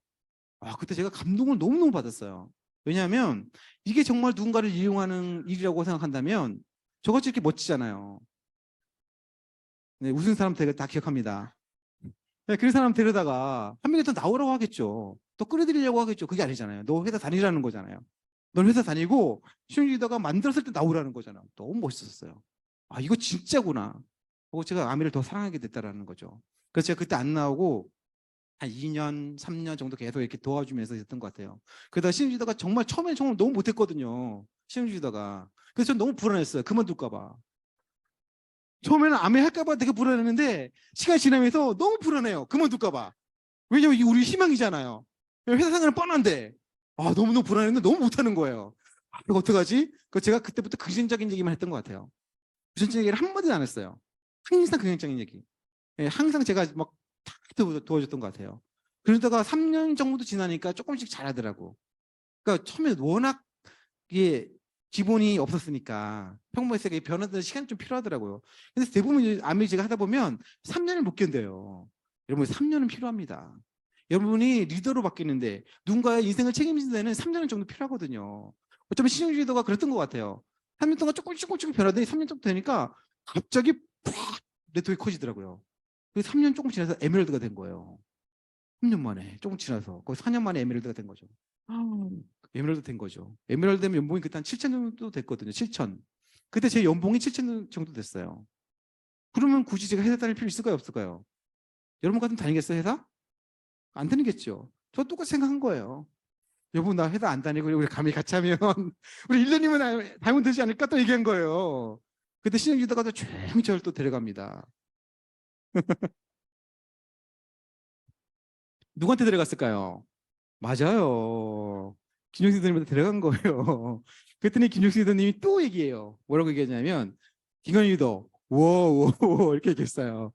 그때 제가 감동을 너무너무 받았어요. 왜냐하면 이게 정말 누군가를 이용하는 일이라고 생각한다면 저같이 이렇게 멋지잖아요. 네, 웃은 사람 되게 다 기억합니다. 네, 그런 사람 데려다가 한 명이 더 나오라고 하겠죠. 또 끌어들이려고 하겠죠. 그게 아니잖아요. 너 회사 다니라는 거잖아요. 넌 회사 다니고 시행리더가 만들었을 때 나오라는 거잖아. 너무 멋있었어요. 이거 진짜구나. 제가 아미를 더 사랑하게 됐다라는 거죠. 그래서 제가 그때 안 나오고 한 2년, 3년 정도 계속 이렇게 도와주면서 했던 것 같아요. 그러다가 시행리더가 정말 처음에는 정말 너무 못했거든요. 시행리더가. 그래서 전 너무 불안했어요. 그만둘까 봐. 처음에는 아메 할까봐 되게 불안했는데 시간이 지나면서 너무 불안해요. 그만둘까 봐. 왜냐면 이게 우리 희망이잖아요. 회사 생활은 뻔한데 너무너무 불안했는데 너무 못하는 거예요. 이거 어떡하지? 제가 그때부터 긍정적인 얘기만 했던 것 같아요. 부정적인 얘기를 한마디도 안 했어요. 항상 긍정적인 얘기. 항상 제가 막 다 도와줬던 것 같아요. 그러다가 3년 정도 지나니까 조금씩 잘하더라고. 그러니까 처음에 워낙 이게 기본이 없었으니까 평범했으니까 변화되는 시간이 좀 필요하더라고요. 근데 대부분 아미 제가 하다 보면 3년을 못 견뎌요. 여러분 3년은 필요합니다. 여러분이 리더로 바뀌는데 누군가의 인생을 책임지는 데는 3년 정도 필요하거든요. 어쩌면 신영 리더가 그랬던 것 같아요. 3년 동안 조금 변하더니 3년 정도 되니까 갑자기 팍 네트워크가 커지더라고요. 그래서 3년 조금 지나서 에메랄드가 된 거예요. 3년 만에 조금 지나서 거의 4년 만에 에메랄드가 된 거죠. 에메랄드 된 거죠. 에메랄드 되면 연봉이 그때 한 7천 정도 됐거든요. 7천. 그때 제 연봉이 7천 정도 됐어요. 그러면 굳이 제가 회사 다닐 필요 있을까요? 없을까요? 여러분 같으면 다니겠어요? 회사? 안 다니겠죠. 저 똑같이 생각한 거예요. 여보 나 회사 안 다니고 우리 감히 같이 하면 우리 1년이면 다니면 되지 않을까 또 얘기한 거예요. 그때 신영 리더가 조용히 저를 또 데려갑니다. 누구한테 데려갔을까요? 맞아요. 김용수 리더님한테 데려간 거예요. 그랬더니 김용수 리더님이 또 얘기해요. 뭐라고 얘기하냐면 김건희 리더 워 이렇게 얘기했어요.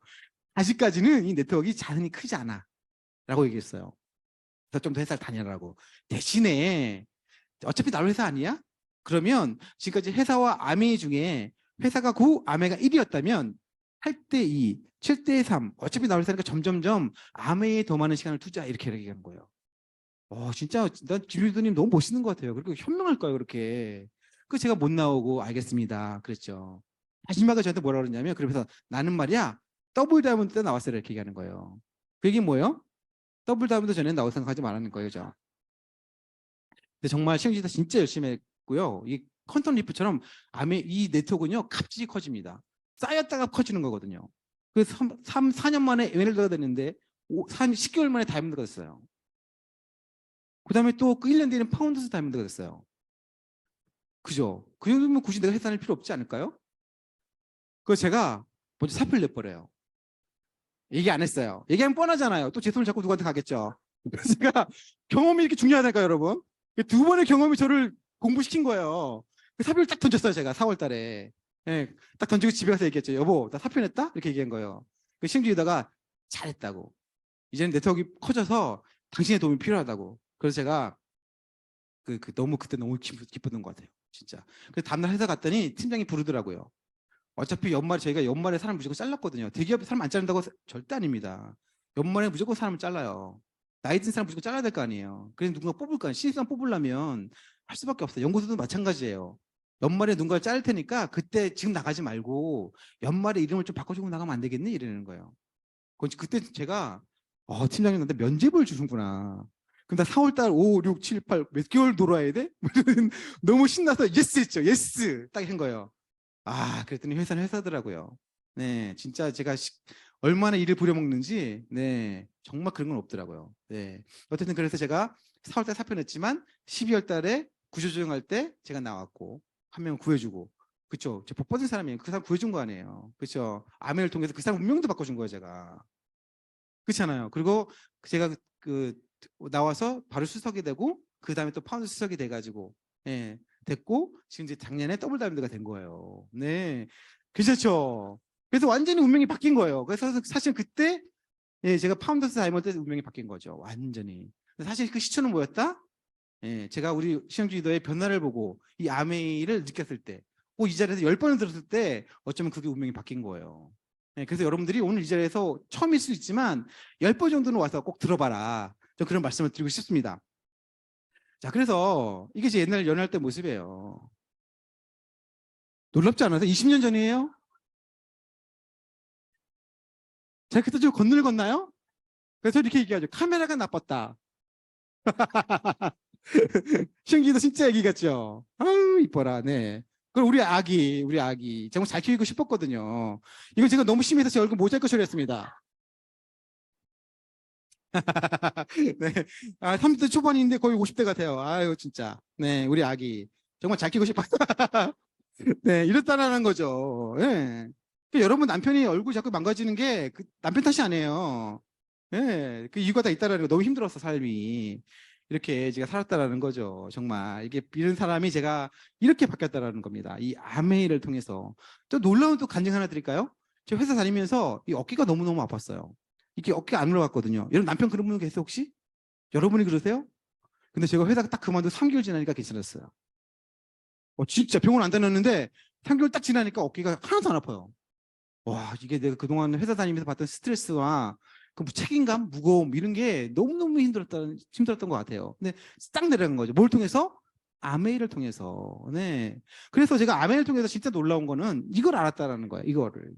아직까지는 이 네트워크가 자산이 크지 않아 라고 얘기했어요. 그래서 좀 더 회사를 다니라고. 대신에 어차피 나올 회사 아니야? 그러면 지금까지 회사와 아메 중에 회사가 9, 아메가 1이었다면 8대 2, 7대 3 어차피 나올 회사니까 점점점 아메에 더 많은 시간을 투자 이렇게 얘기하는 거예요. 진짜 난 김유도님 너무 멋있는 것 같아요. 그렇게 현명할 거예요 그렇게. 제가 못 나오고 알겠습니다 그랬죠. 마지막에 저한테 뭐라 그러냐면 그러면서 나는 말이야 더블 다이아몬드 때 나왔어요 이렇게 얘기하는 거예요. 그 얘기 뭐예요? 더블 다이아몬드 전에 나올 생각하지 말라는 거예요. 그죠? 근데 정말 시행지도 진짜 열심히 했고요. 이 컨텀 리프처럼 이 네트워크는요 갑자기 커집니다. 쌓였다가 커지는 거거든요. 그래서 4년 만에 에메랄드가 됐는데 10개월 만에 다이아몬드가 됐어요. 그 다음에 또 그 1년 뒤에는 파운드스 다이아몬드가 됐어요. 그죠? 그 정도면 굳이 내가 회사 다닐 필요 없지 않을까요? 그래서 제가 먼저 사표를 내버려요. 얘기 안 했어요. 얘기하면 뻔하잖아요. 또 제 손을 잡고 누구한테 가겠죠. 그래서 제가 경험이 이렇게 중요하다니까요, 여러분. 2번의 경험이 저를 공부시킨 거예요. 사표를 딱 던졌어요, 제가 4월 달에. 예, 딱 던지고 집에 가서 얘기했죠. 여보, 나 사표 냈다? 이렇게 얘기한 거예요. 심지어다가 잘했다고. 이제는 네트워크가 커져서 당신의 도움이 필요하다고. 그래서 제가 너무 그때 너무 기뻤던 것 같아요. 진짜. 그래서 다음날 회사 갔더니 팀장이 부르더라고요. 어차피 저희가 연말에 사람 무조건 잘랐거든요. 대기업에 사람 안 자른다고 절대 아닙니다. 연말에 무조건 사람을 잘라요. 나이 든 사람 무조건 잘라야 될 거 아니에요. 그래서 누군가 뽑을 거 아니에요. 신입사원 뽑으려면 할 수밖에 없어요. 연구소도 마찬가지예요. 연말에 누군가를 자를 테니까 그때 지금 나가지 말고 연말에 이름을 좀 바꿔주고 나가면 안 되겠니? 이러는 거예요. 그때 제가 팀장님 나한테 면접을 주는구나. 그럼 나 4월달 5, 6, 7, 8 몇 개월 놀아야 돼? 너무 신나서 예스 했죠. 예스 딱 한 거예요. 그랬더니 회사는 회사더라고요. 네, 진짜 제가 얼마나 일을 부려먹는지, 네, 정말 그런 건 없더라고요. 네, 어쨌든 그래서 제가 4월달 사표 냈지만 12월 달에 구조조정할 때 제가 나왔고 한 명 구해주고, 그렇죠? 복 받은 사람이에요. 그 사람 구해준 거 아니에요, 그렇죠? 아멘을 통해서 그 사람 운명도 바꿔준 거예요, 제가. 그렇잖아요. 그리고 제가 나와서 바로 수석이 되고 그 다음에 또 파운드 수석이 돼가지고, 예. 됐고 지금 이제 작년에 더블 다이아몬드가 된 거예요. 네, 괜찮죠? 그래서 완전히 운명이 바뀐 거예요. 그래서 사실 그때 제가 파운더스 다이아몬드 때 운명이 바뀐 거죠. 완전히. 사실 그 시초는 뭐였다? 제가 우리 시영주 리더의 변화를 보고 이 아메이를 느꼈을 때, 이 자리에서 10번을 들었을 때 어쩌면 그게 운명이 바뀐 거예요. 네, 그래서 여러분들이 오늘 이 자리에서 처음일 수 있지만 10번 정도는 와서 꼭 들어봐라. 저 그런 말씀을 드리고 싶습니다. 자, 그래서 이게 제 옛날 연애할 때 모습이에요. 놀랍지 않아서 20년 전이에요? 제가 그때 좀 건너를 건나요? 그래서 이렇게 얘기하죠. 카메라가 나빴다. 시험기도 진짜 애기 같죠? 아유, 이뻐라. 네. 그리고 우리 아기. 정말 잘 키우고 싶었거든요. 이거 제가 너무 심해서 제 얼굴 모자이크 처리했습니다. 네. 아, 30대 초반인데 거의 50대 같아요. 아유, 진짜. 네, 우리 아기. 정말 잘 키우고 싶어. 네, 이렇다라는 거죠. 예. 그 여러분 남편이 얼굴 자꾸 망가지는 게 그 남편 탓이 아니에요. 예, 그 이유가 다 있다라는 거. 너무 힘들었어, 삶이. 이렇게 제가 살았다라는 거죠. 정말. 이게 이런 사람이 제가 이렇게 바뀌었다라는 겁니다. 이 아메이를 통해서. 또 놀라운 또 간증 하나 드릴까요? 저 회사 다니면서 이 어깨가 너무너무 아팠어요. 이게 어깨가 안 올라갔거든요. 여러분 남편 그런 분 계세요, 혹시? 여러분이 그러세요? 근데 제가 회사 딱 그만두고 3개월 지나니까 괜찮았어요. 진짜 병원 안 다녔는데 3개월 딱 지나니까 어깨가 하나도 안 아파요. 와, 이게 내가 그동안 회사 다니면서 받던 스트레스와 그 책임감, 무거움 이런 게 너무너무 힘들었던 것 같아요. 근데 딱 내려간 거죠. 뭘 통해서? 아메이를 통해서. 네. 그래서 제가 아메이를 통해서 진짜 놀라운 거는 이걸 알았다라는 거예요. 이거를.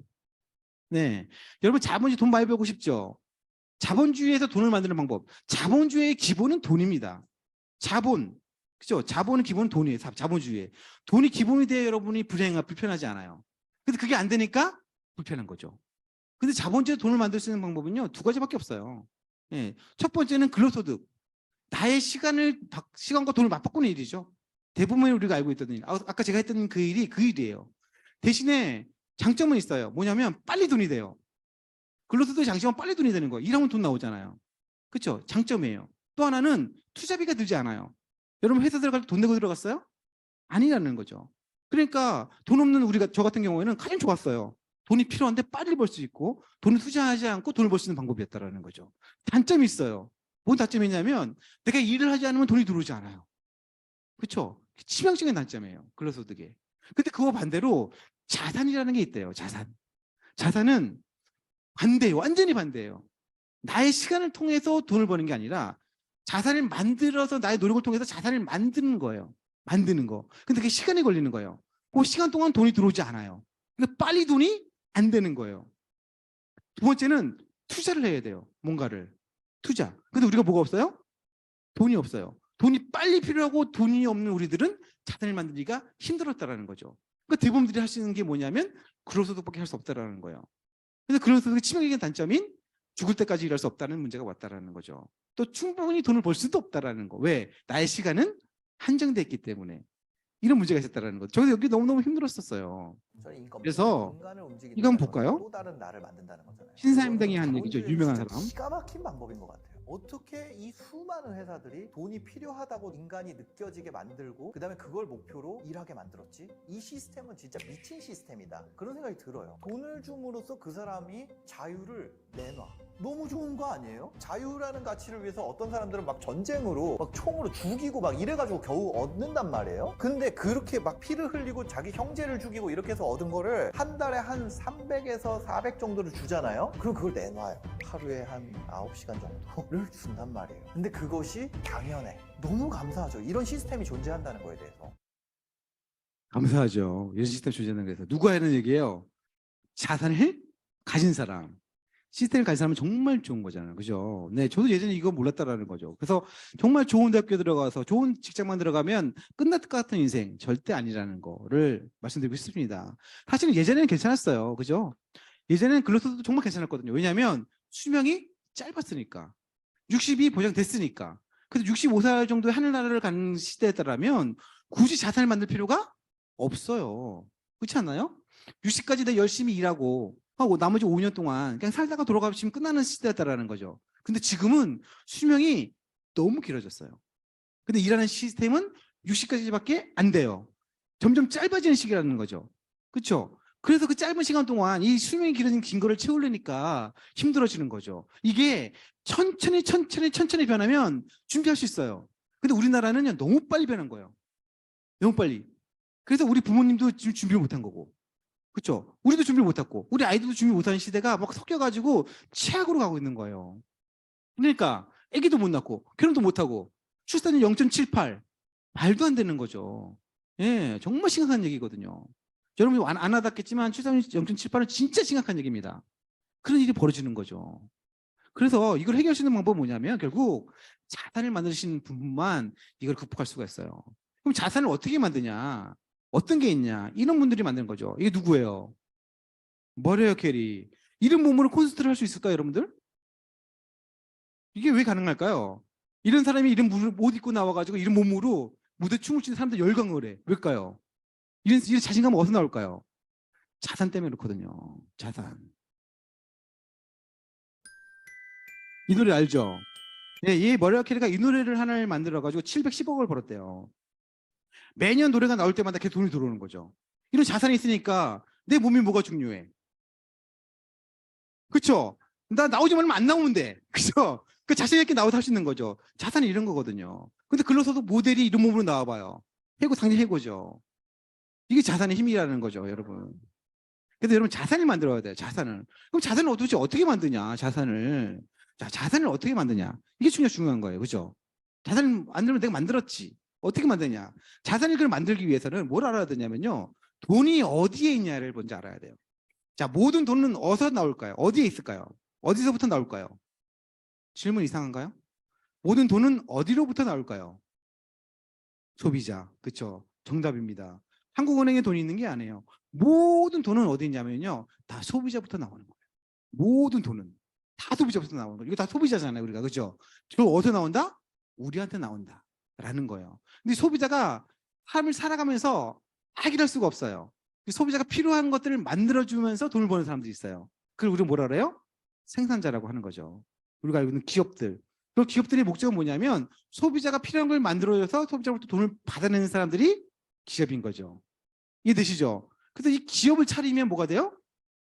네. 여러분 자본주의 돈 많이 벌고 싶죠? 자본주의에서 돈을 만드는 방법. 자본주의의 기본은 돈입니다. 자본. 그죠? 자본의 기본은 돈이에요. 자본주의에. 돈이 기본이 돼야 여러분이 불편하지 않아요. 근데 그게 안 되니까 불편한 거죠. 근데 자본주의 돈을 만들 수 있는 방법은요, 두 가지밖에 없어요. 예. 첫 번째는 근로소득. 나의 시간과 돈을 맞바꾸는 일이죠. 대부분의 우리가 알고 있던 일. 아까 제가 했던 그 일이 그 일이에요. 대신에 장점은 있어요. 뭐냐면 빨리 돈이 돼요. 근로소득의 장점은 빨리 돈이 되는 거예요. 일하면 돈 나오잖아요. 그렇죠? 장점이에요. 또 하나는 투자비가 들지 않아요. 여러분 회사 들어갈 때 돈 내고 들어갔어요? 아니라는 거죠. 그러니까 돈 없는 저 같은 경우에는 가장 좋았어요. 돈이 필요한데 빨리 벌 수 있고 돈을 투자하지 않고 돈을 벌 수 있는 방법이었다라는 거죠. 단점이 있어요. 뭔 단점이냐면 내가 일을 하지 않으면 돈이 들어오지 않아요. 그렇죠? 치명적인 단점이에요. 근로소득에. 근데 그거 반대로 자산이라는 게 있대요. 자산은 반대예요. 완전히 반대예요. 나의 시간을 통해서 돈을 버는 게 아니라 자산을 만들어서 나의 노력을 통해서 자산을 만드는 거예요. 만드는 거. 근데 그게 시간이 걸리는 거예요. 그 시간 동안 돈이 들어오지 않아요. 근데 빨리 돈이 안 되는 거예요. 두 번째는 투자를 해야 돼요. 뭔가를. 투자. 근데 우리가 뭐가 없어요? 돈이 없어요. 돈이 빨리 필요하고 돈이 없는 우리들은 자산을 만들기가 힘들었다라는 거죠. 그러니까 대부분들이 할 수 있는 게 뭐냐면 근로소득밖에 할 수 없다라는 거예요. 근데 근로소득의 치명적인 단점인 죽을 때까지 일할 수 없다는 문제가 왔다라는 거죠. 또 충분히 돈을 벌 수도 없다라는 거. 왜? 나의 시간은 한정돼 있기 때문에. 이런 문제가 있었다라는 거죠. 저도 여기 너무너무 힘들었었어요. 그래서 이거 한번 볼까요? 또 다른 나를 만든다는 거잖아요. 신사임당이 한 얘기죠. 자본주의의 유명한 진짜 사람. 기가 막힌 방법인 것 같아요. 어떻게 이 수많은 회사들이 돈이 필요하다고 인간이 느껴지게 만들고 그다음에 그걸 목표로 일하게 만들었지? 이 시스템은 진짜 미친 시스템이다. 그런 생각이 들어요. 돈을 줌으로써 그 사람이 자유를 내놔. 너무 좋은 거 아니에요? 자유라는 가치를 위해서 어떤 사람들은 막 전쟁으로 막 총으로 죽이고 막 이래가지고 겨우 얻는단 말이에요. 근데 그렇게 막 피를 흘리고 자기 형제를 죽이고 이렇게 해서 얻은 거를 한 달에 한 300에서 400 정도를 주잖아요. 그럼 그걸 내놔요. 하루에 한 9시간 정도를 준단 말이에요. 근데 그것이 당연해. 너무 감사하죠. 이런 시스템이 존재한다는 거에 대해서. 감사하죠. 이런 시스템 존재하는 거에서. 누가 하는 얘기예요? 자산을 가진 사람. 시스템을 가진 사람은 정말 좋은 거잖아요. 그죠? 네, 저도 예전에 이거 몰랐다라는 거죠. 그래서 정말 좋은 대학교 들어가서 좋은 직장만 들어가면 끝날 것 같은 인생 절대 아니라는 거를 말씀드리고 싶습니다. 사실은 예전에는 괜찮았어요. 그죠? 예전에는 근로소득도 정말 괜찮았거든요. 왜냐하면 수명이 짧았으니까. 60이 보장됐으니까. 그래서 65살 정도의 하늘나라를 가는 시대에 따르면 굳이 자산을 만들 필요가 없어요. 그렇지 않나요? 60까지 내 열심히 일하고 하고 나머지 5년 동안 그냥 살다가 돌아가시면 끝나는 시대였다라는 거죠. 근데 지금은 수명이 너무 길어졌어요. 근데 일하는 시스템은 60까지밖에 안 돼요. 점점 짧아지는 시기라는 거죠. 그렇죠? 그래서 그 짧은 시간 동안 이 수명이 길어진 긴 거를 채우려니까 힘들어지는 거죠. 이게 천천히 변하면 준비할 수 있어요. 근데 우리나라는 너무 빨리 변한 거예요. 너무 빨리. 그래서 우리 부모님도 지금 준비를 못한 거고. 그렇죠? 우리도 준비 못했고 우리 아이들도 준비 못하는 시대가 막 섞여가지고 최악으로 가고 있는 거예요. 그러니까 아기도 못 낳고 결혼도 못하고 출산율 0.78 말도 안 되는 거죠. 예, 정말 심각한 얘기거든요. 여러분이 안 와닿겠지만 출산율 0.78은 진짜 심각한 얘기입니다. 그런 일이 벌어지는 거죠. 그래서 이걸 해결할 수 있는 방법은 뭐냐면 결국 자산을 만드시는 분만 이걸 극복할 수가 있어요. 그럼 자산을 어떻게 만드냐? 어떤 게 있냐? 이런 분들이 만드는 거죠. 이게 누구예요? 머레어 캐리. 이런 몸으로 콘서트를 할 수 있을까요, 여러분들? 이게 왜 가능할까요? 이런 사람이 이런 옷 입고 나와가지고 이런 몸으로 무대 춤을 추는 사람들 열광을 해. 왜일까요? 이런 자신감은 어디서 나올까요? 자산 때문에 그렇거든요. 자산. 이 노래 알죠? 예, 이 머레어 캐리가 이 노래를 하나를 만들어가지고 710억을 벌었대요. 매년 노래가 나올 때마다 계속 돈이 들어오는 거죠. 이런 자산이 있으니까 내 몸이 뭐가 중요해? 그쵸? 나 나오지 말면 안 나오면 돼. 그죠? 그 자신있게 나와서 할 수 있는 거죠. 자산이 이런 거거든요. 근데 글로서도 모델이 이런 몸으로 나와봐요. 해고, 당연히 해고죠. 이게 자산의 힘이라는 거죠, 여러분. 그래서 여러분 자산을 만들어야 돼요, 자산을. 그럼 자산을 도대체 어떻게 만드냐, 자산을. 자, 자산을 어떻게 만드냐. 이게 중요한 거예요. 그죠? 자산을 만들면 내가 만들었지. 어떻게 만드냐. 자산을 그걸 만들기 위해서는 뭘 알아야 되냐면요. 돈이 어디에 있냐를 먼저 알아야 돼요. 자, 모든 돈은 어디서 나올까요? 어디에 있을까요? 어디서부터 나올까요? 질문 이상한가요? 모든 돈은 어디로부터 나올까요? 소비자. 그렇죠? 정답입니다. 한국은행에 돈이 있는 게 아니에요. 모든 돈은 어디 있냐면요. 다 소비자부터 나오는 거예요. 모든 돈은 다 소비자부터 나오는 거예요. 이거 다 소비자잖아요, 우리가. 그렇죠? 저 어디서 나온다? 우리한테 나온다. 라는 거예요. 근데 소비자가 삶을 살아가면서 해결할 수가 없어요. 소비자가 필요한 것들을 만들어주면서 돈을 버는 사람들이 있어요. 그걸 우리가 뭐라 그래요? 생산자라고 하는 거죠. 우리가 알고 있는 기업들. 그 기업들의 목적은 뭐냐면 소비자가 필요한 걸 만들어줘서 소비자로부터 돈을 받아내는 사람들이 기업인 거죠. 이해되시죠? 그래서 이 기업을 차리면 뭐가 돼요?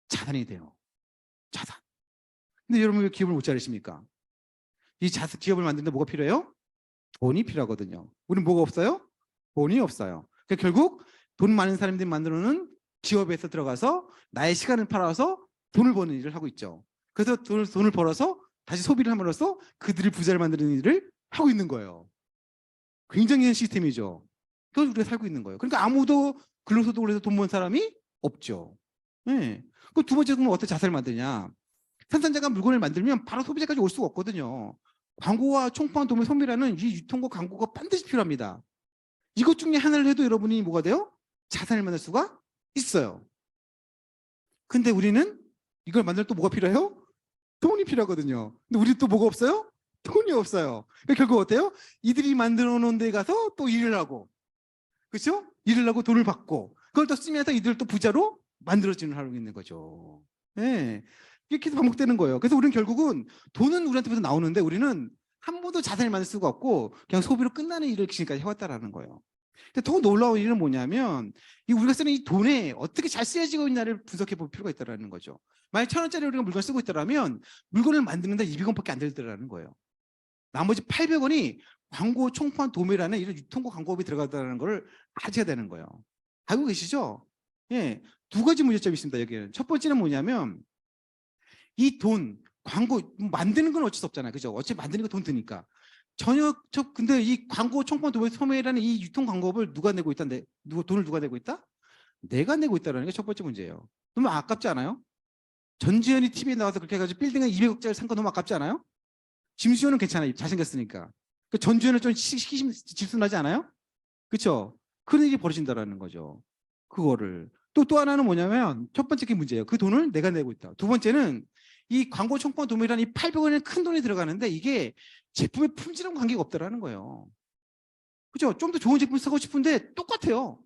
자산이 돼요. 자산. 근데 여러분 왜 기업을 못 차리십니까? 이 기업을 만드는데 뭐가 필요해요? 돈이 필요하거든요. 우리는 뭐가 없어요? 돈이 없어요. 그러니까 결국 돈 많은 사람들이 만들어놓은 기업에서 들어가서 나의 시간을 팔아서 돈을 버는 일을 하고 있죠. 그래서 돈을 벌어서 다시 소비를 함으로써 그들이 부자를 만드는 일을 하고 있는 거예요. 굉장히 시스템이죠. 그걸 우리가 살고 있는 거예요. 그러니까 아무도 근로소득을 해서 돈 버는 사람이 없죠. 네. 그 두 번째 그러면 어떻게 자산을 만드냐. 생산자가 물건을 만들면 바로 소비자까지 올 수가 없거든요. 광고와 총포함 도매 소비라는 이 유통과 광고가 반드시 필요합니다. 이것 중에 하나를 해도 여러분이 뭐가 돼요? 자산을 만들 수가 있어요. 근데 우리는 이걸 만들 또 뭐가 필요해요? 돈이 필요하거든요. 근데 우리 또 뭐가 없어요? 돈이 없어요. 그러니까 결국 어때요? 이들이 만들어 놓은 데 가서 또 일을 하고, 그렇죠? 일을 하고 돈을 받고, 그걸 또 쓰면서 이들 또 부자로 만들어지는 하고 있는 거죠. 네. 이렇게 반복되는 거예요. 그래서 우리는 결국은 돈은 우리한테부터 나오는데 우리는 한 번도 자산을 만들 수가 없고 그냥 소비로 끝나는 일을 지금까지 해왔다라는 거예요. 근데 더 놀라운 일은 뭐냐면 우리가 쓰는 이 돈에 어떻게 잘 쓰여지고 있냐를 분석해 볼 필요가 있다는 거죠. 만약 1,000원짜리 우리가 물건을 쓰고 있다면 물건을 만드는데 200원밖에 안 들더라는 거예요. 나머지 800원이 광고 총포함 도매라는 이런 유통과 광고업이 들어가다는 걸 아셔야 되는 거예요. 알고 계시죠? 예, 두 가지 문제점이 있습니다. 여기는 첫 번째는 뭐냐면 이 돈, 광고 만드는 건 어쩔 수 없잖아요. 그죠? 어차피 만드는 거 돈 드니까. 근데 이 광고 총포함 도매 소매라는 이 유통 광고업을 누가 내고 있다는데 돈을 누가 내고 있다? 내가 내고 있다는 게 첫 번째 문제예요. 너무 아깝지 않아요? 전지현이 TV에 나와서 그렇게 해가지고 빌딩에 200억짜리 산 거 너무 아깝지 않아요? 짐수현은 괜찮아요. 잘생겼으니까. 그 전지현을 좀 질순하지 않아요? 그렇죠? 그런 일이 벌어진다라는 거죠. 그거를. 또 하나는 뭐냐면 첫 번째 게 문제예요. 그 돈을 내가 내고 있다. 두 번째는 이 광고 총포함 도매라는 이 800원의 큰 돈이 들어가는데 이게 제품의 품질하고 관계가 없다라는 거예요. 그죠? 좀 더 좋은 제품 사고 싶은데 똑같아요.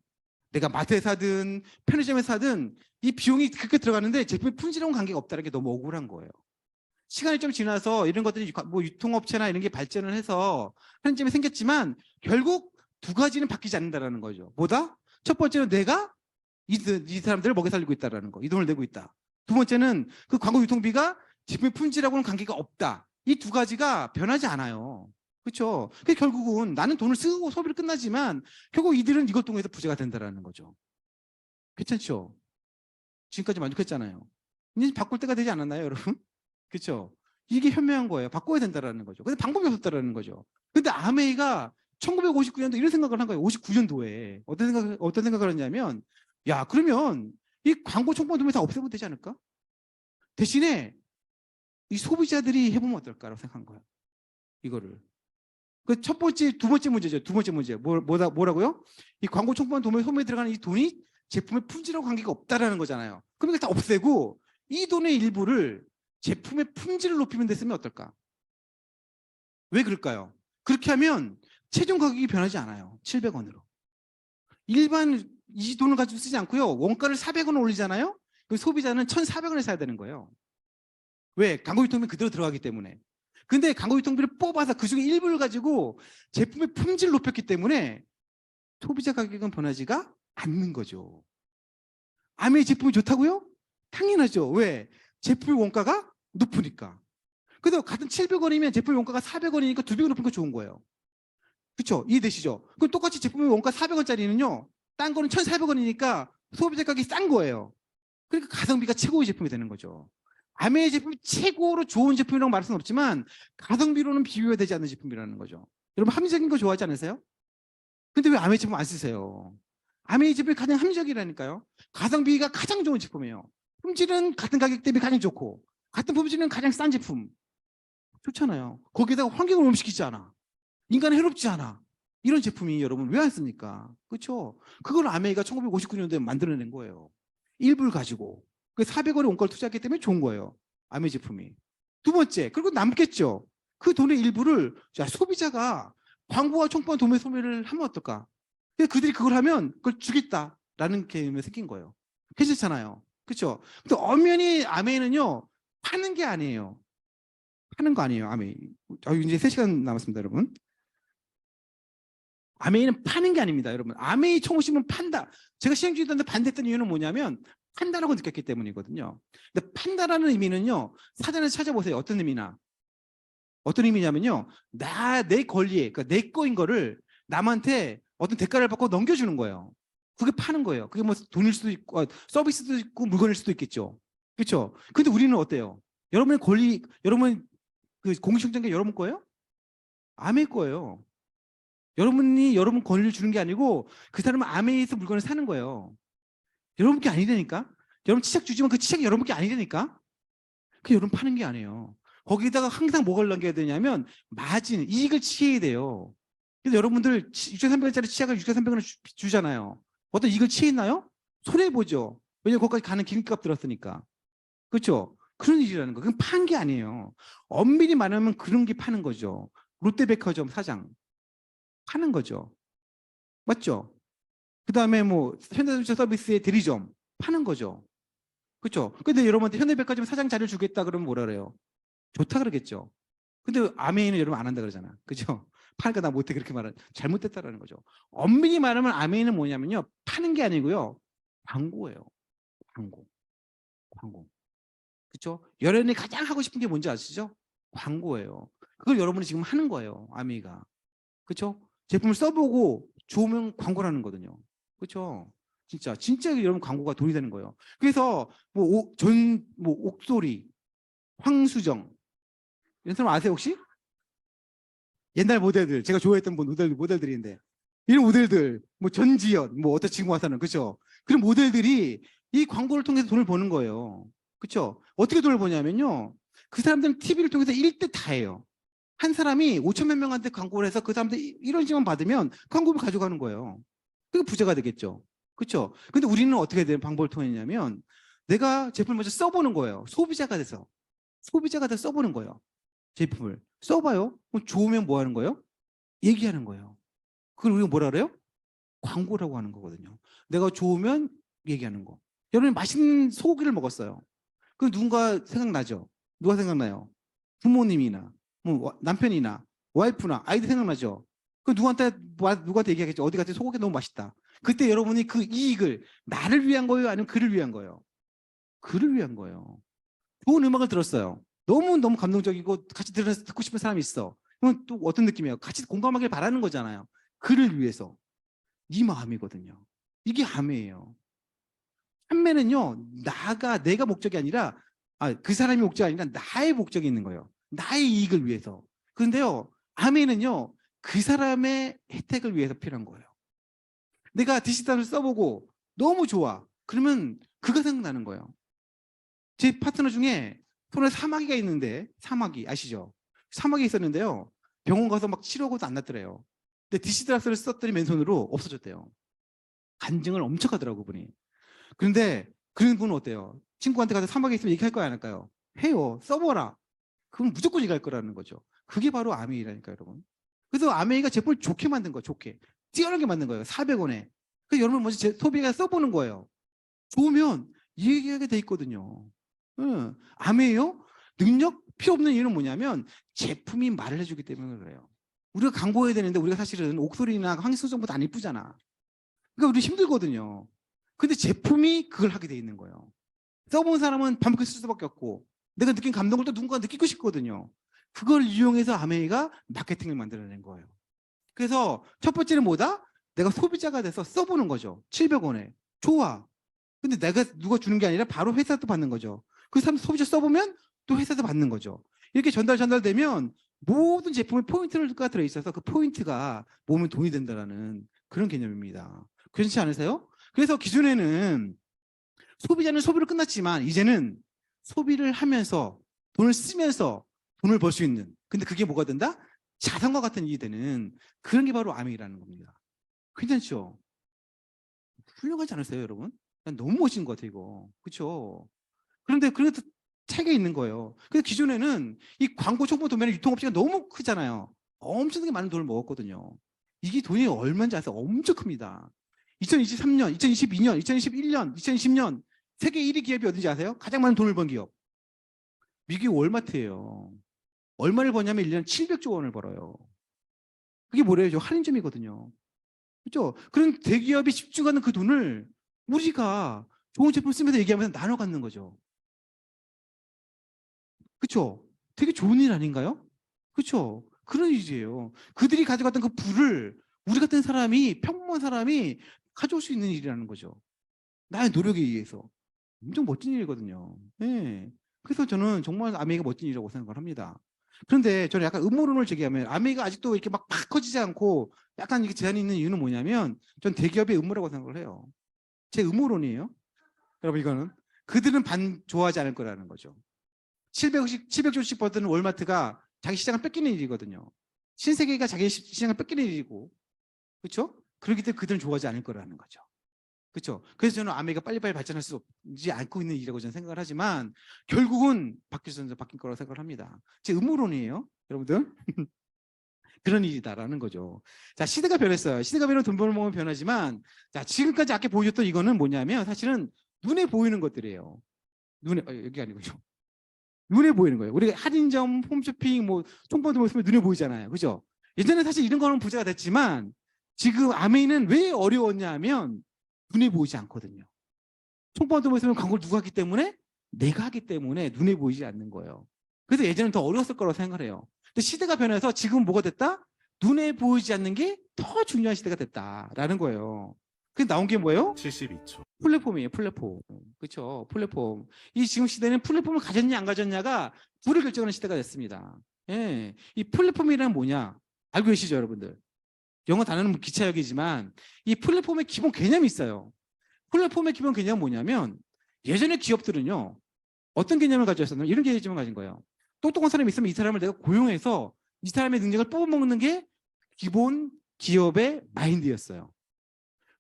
내가 마트에 사든 편의점에 사든 이 비용이 그렇게 들어가는데 제품의 품질하고 관계가 없다는 게 너무 억울한 거예요. 시간이 좀 지나서 이런 것들이 뭐 유통업체나 이런 게 발전을 해서 편의점이 생겼지만 결국 두 가지는 바뀌지 않는다라는 거죠. 뭐다? 첫 번째는 내가 이 사람들을 먹여 살리고 있다라는 거. 이 돈을 내고 있다. 두 번째는 그 광고 유통비가 제품의 품질하고는 관계가 없다. 이 두 가지가 변하지 않아요. 그렇죠? 결국은 나는 돈을 쓰고 소비를 끝나지만 결국 이들은 이걸 통해서 부자가 된다라는 거죠. 괜찮죠? 지금까지 만족했잖아요. 이제 바꿀 때가 되지 않았나요, 여러분? 그렇죠? 이게 현명한 거예요. 바꿔야 된다라는 거죠. 근데 방법이 없었다라는 거죠. 근데 아메이가 1959년도 이런 생각을 한 거예요. 59년도에 어떤 생각을 했냐면, 야, 그러면 이 광고 총판 도면 다 없애면 되지 않을까? 대신에 이 소비자들이 해보면 어떨까라고 생각한 거예요. 이거를. 그 첫 번째, 두 번째 문제죠. 두 번째 문제. 뭐라고요? 이 광고 총판 도면 소매에 들어가는 이 돈이 제품의 품질하고 관계가 없다라는 거잖아요. 그럼 이거 다 없애고 이 돈의 일부를 제품의 품질을 높이는 데 쓰면 어떨까? 왜 그럴까요? 그렇게 하면 최종 가격이 변하지 않아요. 700원으로. 일반 이 돈을 가지고 쓰지 않고요. 원가를 400원 올리잖아요. 그 소비자는 1,400원에 사야 되는 거예요. 왜? 광고 유통비 그대로 들어가기 때문에. 근데 광고 유통비를 뽑아서 그중에 일부를 가지고 제품의 품질을 높였기 때문에 소비자 가격은 변하지가 않는 거죠. 아메이 제품이 좋다고요? 당연하죠. 왜? 제품의 원가가 높으니까. 그래서 같은 700원이면 제품의 원가가 400원이니까 2배가 높은 거 좋은 거예요. 그렇죠? 이해되시죠? 그럼 똑같이 제품의 원가 400원짜리는요. 딴 거는 1,400원이니까 소비자 가격이 싼 거예요. 그러니까 가성비가 최고의 제품이 되는 거죠. 아메이 제품이 최고로 좋은 제품이라고 말할 수는 없지만 가성비로는 비교가 되지 않는 제품이라는 거죠. 여러분 합리적인 거 좋아하지 않으세요? 근데 왜 아메이 제품 안 쓰세요? 아메이 제품이 가장 합리적이라니까요. 가성비가 가장 좋은 제품이에요. 품질은 같은 가격 대비 가장 좋고 같은 품질은 가장 싼 제품. 좋잖아요. 거기에다가 환경을 오염시키지 않아. 인간을 해롭지 않아. 이런 제품이 여러분 왜 안 씁니까? 그렇죠? 그걸 아메이가 1959년도에 만들어낸 거예요. 일부를 가지고. 그 400원의 원가를 투자했기 때문에 좋은 거예요. 아메이 제품이. 두 번째, 그리고 남겠죠. 그 돈의 일부를 소비자가 광고와 총판 도매 소매를 하면 어떨까? 그들이 그걸 하면 그걸 주겠다라는 개념이 생긴 거예요. 괜찮잖아요. 그렇죠? 근데 엄연히 아메이는요. 파는 게 아니에요. 파는 거 아니에요. 아메이. 이제 3시간 남았습니다, 여러분. 아메이는 파는 게 아닙니다, 여러분. 아메이 청호심은 판다. 제가 시행주의단한테 반대했던 이유는 뭐냐면 판다라고 느꼈기 때문이거든요. 근데 판다라는 의미는요. 사전에서 찾아보세요. 어떤 의미나. 어떤 의미냐면요. 내 권리에, 그러니까 내 거인 거를 남한테 어떤 대가를 받고 넘겨주는 거예요. 그게 파는 거예요. 그게 뭐 돈일 수도 있고, 서비스도 있고, 물건일 수도 있겠죠. 그렇죠? 근데 우리는 어때요? 여러분의 권리, 여러분 그 공시청정기 여러분 거예요? 아메이 거예요. 여러분이 여러분 권리를 주는 게 아니고 그 사람은 아메이에서 물건을 사는 거예요. 여러분 게 아니라니까. 여러분 치약 주지만 그 치약이 여러분 게 아니라니까. 그게 여러분 파는 게 아니에요. 거기다가 항상 뭐를 남겨야 되냐면 마진, 이익을 취해야 돼요. 그래서 여러분들 6,300원짜리 치약을 6,300원을 주잖아요. 어떤 이익을 취했나요? 손해보죠. 왜냐면 거기까지 가는 기름값 들었으니까. 그렇죠? 그런 일이라는 거. 그건 판 게 아니에요. 엄밀히 말하면 그런 게 파는 거죠. 롯데백화점 사장. 파는 거죠. 맞죠? 그 다음에 뭐 현대자동차 서비스의 대리점 파는 거죠. 그렇죠? 근데 여러분한테 현대백화점 사장 자리를 주겠다 그러면 뭐라 그래요? 좋다 그러겠죠. 근데 아메이는 여러분 안 한다 그러잖아. 그죠? 파니까 나 못해 그렇게 말은 잘못됐다라는 거죠. 엄밀히 말하면 아메이는 뭐냐면요. 파는 게 아니고요. 광고예요. 광고. 광고. 그렇죠? 여러분이 가장 하고 싶은 게 뭔지 아시죠? 광고예요. 그걸 여러분이 지금 하는 거예요. 아메이가. 그렇죠? 제품을 써보고 좋으면 광고라는 거거든요. 그렇죠? 진짜 여러분 광고가 돈이 되는 거예요. 그래서 뭐 옥소리, 황수정 이런 사람 아세요 혹시? 옛날 모델들 제가 좋아했던 모델들인데 이런 모델들 뭐 전지현 뭐 어떤 지금 와서는 그렇죠? 그런 모델들이 이 광고를 통해서 돈을 버는 거예요. 그렇죠? 어떻게 돈을 버냐면요. 그 사람들은 TV를 통해서 1대 다 해요. 한 사람이 5천만 명한테 광고를 해서 그 사람들 이런 식만 받으면 광고를 가져가는 거예요. 그게 부자가 되겠죠. 그렇죠? 근데 우리는 어떻게 되는 방법을 통했냐면 내가 제품을 먼저 써보는 거예요. 소비자가 돼서 써보는 거예요. 제품을 써봐요. 그럼 좋으면 뭐 하는 거예요? 얘기하는 거예요. 그걸 우리가 뭐라 그래요? 광고라고 하는 거거든요. 내가 좋으면 얘기하는 거. 여러분이 맛있는 소고기를 먹었어요. 그 누군가 생각나죠? 누가 생각나요? 부모님이나 뭐 남편이나 와이프나 아이들 생각나죠? 그 누구한테 얘기하겠죠? 어디 갔더니 소고기 너무 맛있다. 그때 여러분이 그 이익을 나를 위한 거예요? 아니면 그를 위한 거예요? 그를 위한 거예요. 좋은 음악을 들었어요. 너무 감동적이고 같이 듣고 싶은 사람이 있어. 그럼 또 어떤 느낌이에요? 같이 공감하길 바라는 거잖아요. 그를 위해서. 이 마음이거든요. 이게 아메예요. 판매는요. 내가 목적이 아니라 그 사람이 목적이 아니라 나의 목적이 있는 거예요. 나의 이익을 위해서. 그런데요, 아멘은요, 그 사람의 혜택을 위해서 필요한 거예요. 내가 디지털을 써보고 너무 좋아. 그러면 그가 생각나는 거예요. 제 파트너 중에 손에 사마귀가 있는데, 사마귀 아시죠? 사마귀 있었는데요. 병원 가서 막 치료하고도 안 낫더래요. 근데 디시드락스를 썼더니 맨손으로 없어졌대요. 간증을 엄청 하더라고, 그분이. 그런데 그런 분은 어때요? 친구한테 가서 사마귀 있으면 얘기할 거야, 안 할까요? 해요. 써보라. 그럼 무조건 얘기할 거라는 거죠. 그게 바로 아메이라니까요, 여러분. 그래서 아메이가 제품을 좋게 만든 거예요, 좋게. 뛰어나게 만든 거예요, 400원에. 그래서 여러분 먼저 소비가 써보는 거예요. 좋으면 얘기하게 돼 있거든요. 아메이요? 능력 필요 없는 이유는 뭐냐면 제품이 말을 해주기 때문에 그래요. 우리가 광고해야 되는데 우리가 사실은 옥소리나 황수정보다 안 이쁘잖아. 그러니까 우리 힘들거든요. 근데 제품이 그걸 하게 돼 있는 거예요. 써본 사람은 반복해 쓸 수밖에 없고 내가 느낀 감동을 또 누군가 느끼고 싶거든요. 그걸 이용해서 아메이가 마케팅을 만들어낸 거예요. 그래서 첫 번째는 뭐다? 내가 소비자가 돼서 써보는 거죠. 700원에. 좋아. 근데 내가 누가 주는 게 아니라 바로 회사도 받는 거죠. 그 사람 소비자 써보면 또 회사도 받는 거죠. 이렇게 전달되면 모든 제품에 포인트가 들어있어서 그 포인트가 모으면 돈이 된다는 그런 개념입니다. 그렇지 않으세요? 그래서 기존에는 소비자는 소비로 끝났지만 이제는 소비를 하면서 돈을 쓰면서 돈을 벌 수 있는, 근데 그게 뭐가 된다? 자산과 같은 일이 되는 그런 게 바로 아메이라는 겁니다. 괜찮죠? 훌륭하지 않으세요, 여러분? 너무 멋진 것 같아요, 이거. 그렇죠? 그런데 그래도 차이가 있는 거예요. 그래서 기존에는 이 광고 정보 도면의 유통업체가 너무 크잖아요. 엄청나게 많은 돈을 먹었거든요. 이게 돈이 얼마인지 아세요? 엄청 큽니다. 2023년, 2022년, 2021년, 2020년 세계 1위 기업이 어딘지 아세요? 가장 많은 돈을 번 기업. 미국의 월마트예요. 얼마를 버냐면 1년 700조 원을 벌어요. 그게 뭐래요? 할인점이거든요. 그렇죠? 그런 대기업이 집중하는 그 돈을 우리가 좋은 제품 쓰면서 얘기하면서 나눠 갖는 거죠. 그렇죠? 되게 좋은 일 아닌가요? 그렇죠? 그런 일이에요. 그들이 가져갔던 그 부를 우리 같은 사람이, 평범한 사람이 가져올 수 있는 일이라는 거죠. 나의 노력에 의해서. 엄청 멋진 일이거든요. 네. 그래서 저는 정말 아메이가 멋진 일이라고 생각을 합니다. 그런데 저는 약간 음모론을 제기하면 아메이가 아직도 이렇게 막 커지지 않고 약간 이렇게 제한이 있는 이유는 뭐냐면 전 대기업의 음모라고 생각을 해요. 제 음모론이에요. 여러분 이거는 그들은 좋아하지 않을 거라는 거죠. 700조씩 벌던 월마트가 자기 시장을 뺏기는 일이거든요. 신세계가 자기 시장을 뺏기는 일이고, 그렇죠? 그렇기 때문에 그들은 좋아하지 않을 거라는 거죠. 그렇죠? 그래서 저는 아메이가 빨리빨리 발전할 수 없지 않고 있는 일이라고 저는 생각을 하지만 결국은 바뀔 거라고 생각을 합니다. 제 음모론이에요, 여러분들. 그런 일이다라는 거죠. 자, 시대가 변했어요. 시대가 변하면 돈 벌는 법은 변하지만, 자, 지금까지 아까 보여줬던 이거는 뭐냐면 사실은 눈에 보이는 것들이에요. 여기 아니고요. 눈에 보이는 거예요. 우리가 할인점, 홈쇼핑, 뭐 총판도 보시면 눈에 보이잖아요. 그죠? 예전에 사실 이런 거는 부자가 됐지만 지금 아메이는 왜 어려웠냐면 눈에 보이지 않거든요. 총판도 보시면 광고를 누가 하기 때문에? 내가 하기 때문에 눈에 보이지 않는 거예요. 그래서 예전에는 더 어려웠을 거라고 생각을 해요. 근데 시대가 변해서 지금 뭐가 됐다? 눈에 보이지 않는 게 더 중요한 시대가 됐다라는 거예요. 그래서 나온 게 뭐예요? 72초. 플랫폼이에요, 플랫폼. 그렇죠? 플랫폼. 이 지금 시대는 플랫폼을 가졌냐 안 가졌냐가 불을 결정하는 시대가 됐습니다. 예. 이 플랫폼이란 뭐냐? 알고 계시죠, 여러분들? 영어 단어는 기차역이지만 이 플랫폼의 기본 개념이 있어요. 플랫폼의 기본 개념은 뭐냐면 예전에 기업들은요. 어떤 개념을 가지고 있었냐면 이런 개념을 가진 거예요. 똑똑한 사람이 있으면 이 사람을 내가 고용해서 이 사람의 능력을 뽑아먹는 게 기본 기업의 마인드였어요.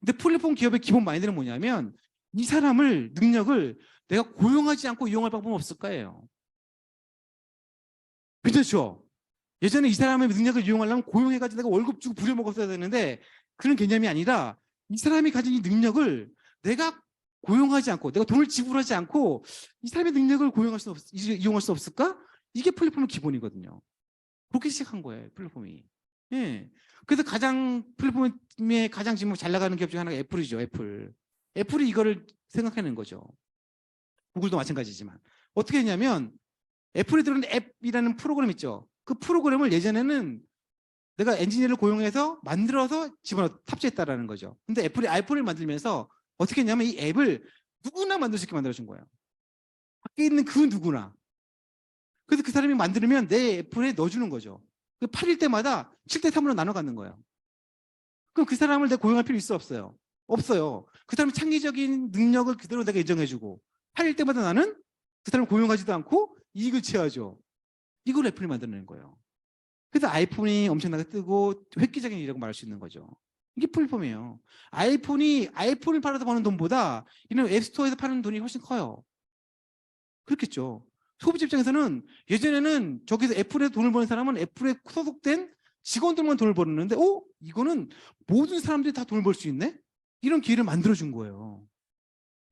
근데 플랫폼 기업의 기본 마인드는 뭐냐면 이 사람을, 능력을 내가 고용하지 않고 이용할 방법은 없을까예요. 괜찮죠? 예전에 이 사람의 능력을 이용하려면 고용해가지고 내가 월급 주고 부려먹었어야 되는데 그런 개념이 아니라 이 사람이 가진 이 능력을 내가 고용하지 않고 내가 돈을 지불하지 않고 이 사람의 능력을 이용할 수 없을까? 이게 플랫폼의 기본이거든요. 그렇게 시작한 거예요, 플랫폼이. 예. 그래서 플랫폼의 가장 지금 잘 나가는 기업 중에 하나가 애플이죠, 애플. 애플이 이거를 생각하는 거죠. 구글도 마찬가지지만. 어떻게 했냐면 애플에 들어오는 앱이라는 프로그램 있죠. 그 프로그램을 예전에는 내가 엔지니어를 고용해서 만들어서 탑재했다라는 거죠. 근데 애플이 아이폰을 만들면서 어떻게 했냐면 이 앱을 누구나 만들 수 있게 만들어준 거예요. 밖에 있는 그 누구나. 그래서 그 사람이 만들면 내 애플에 넣어주는 거죠. 8일 때마다 7대 3으로 나눠 갖는 거예요. 그럼 그 사람을 내가 고용할 필요 있어 없어요? 없어요. 그 사람의 창의적인 능력을 그대로 내가 인정해주고 8일 때마다 나는 그 사람을 고용하지도 않고 이익을 취하죠. 이걸 애플이 만들어낸 거예요. 그래서 아이폰이 엄청나게 뜨고 획기적인 일이라고 말할 수 있는 거죠. 이게 플랫폼이에요. 아이폰을 팔아서 버는 돈보다 이런 앱스토어에서 파는 돈이 훨씬 커요. 그렇겠죠. 소비자 입장에서는 예전에는 저기서 애플에 돈을 버는 사람은 애플에 소속된 직원들만 돈을 벌었는데 이거는 모든 사람들이 다 돈을 벌 수 있네? 이런 기회를 만들어준 거예요.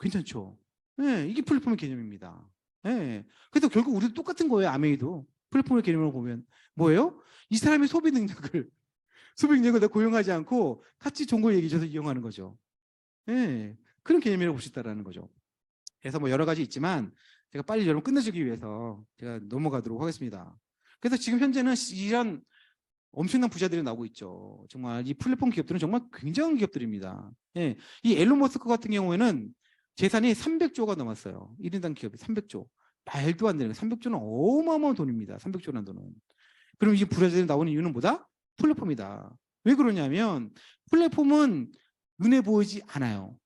괜찮죠? 네, 이게 플랫폼의 개념입니다. 네. 그래서 결국 우리도 똑같은 거예요. 아메이도. 플랫폼의 개념으로 보면 뭐예요? 이 사람의 소비 능력을 내가 고용하지 않고 같이 좋은 걸 얘기해 줘서 이용하는 거죠. 네. 그런 개념이라고 볼 수 있다는 거죠. 그래서 뭐 여러 가지 있지만 제가 빨리 여러분 끝내주기 위해서 제가 넘어가도록 하겠습니다. 그래서 지금 현재는 이런 엄청난 부자들이 나오고 있죠. 정말 이 플랫폼 기업들은 정말 굉장한 기업들입니다. 예, 이 앨런 머스크 같은 경우에는 재산이 300조가 넘었어요. 1인당 기업이 300조. 말도 안 되는 300조는 어마어마한 돈입니다. 300조라는 돈은. 그럼 이 부자들이 나오는 이유는 뭐다? 플랫폼이다. 왜 그러냐면 플랫폼은 눈에 보이지 않아요.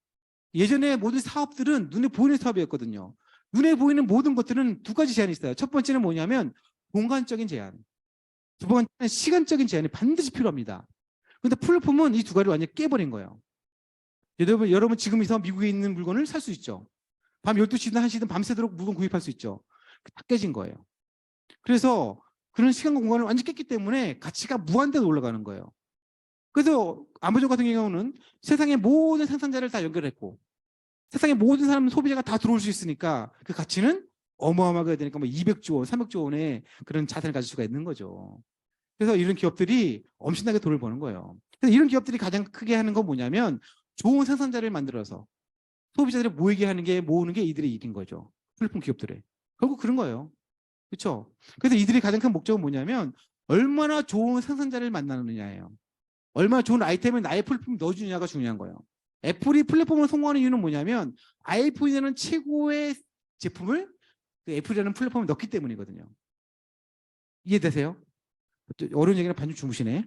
예전에 모든 사업들은 눈에 보이는 사업이었거든요. 눈에 보이는 모든 것들은 두 가지 제한이 있어요. 첫 번째는 뭐냐면 공간적인 제한. 두 번째는 시간적인 제한이 반드시 필요합니다. 그런데 플랫폼은 이 두 가지를 완전히 깨버린 거예요. 여러분 지금에서 미국에 있는 물건을 살 수 있죠. 밤 12시든 1시든 밤새도록 물건 구입할 수 있죠. 다 깨진 거예요. 그래서 그런 시간과 공간을 완전히 깼기 때문에 가치가 무한대로 올라가는 거예요. 그래서 아마존 같은 경우는 세상의 모든 생산자를 다 연결했고 세상의 모든 사람 소비자가 다 들어올 수 있으니까 그 가치는 어마어마하게 되니까 뭐 200조 원, 300조 원의 그런 자산을 가질 수가 있는 거죠. 그래서 이런 기업들이 엄청나게 돈을 버는 거예요. 그래서 이런 기업들이 가장 크게 하는 건 뭐냐면 좋은 생산자를 만들어서 소비자들을 모으는 게 이들의 일인 거죠. 플랫폼 기업들의. 결국 그런 거예요. 그렇죠? 그래서 이들의 가장 큰 목적은 뭐냐면 얼마나 좋은 생산자를 만나느냐예요. 얼마나 좋은 아이템을 나의 플랫폼에 넣어주느냐가 중요한 거예요. 애플이 플랫폼을 성공하는 이유는 뭐냐면 아이폰이라는 최고의 제품을 그 애플이라는 플랫폼에 넣기 때문이거든요. 이해되세요? 어려운 얘기는 반쯤 주무시네.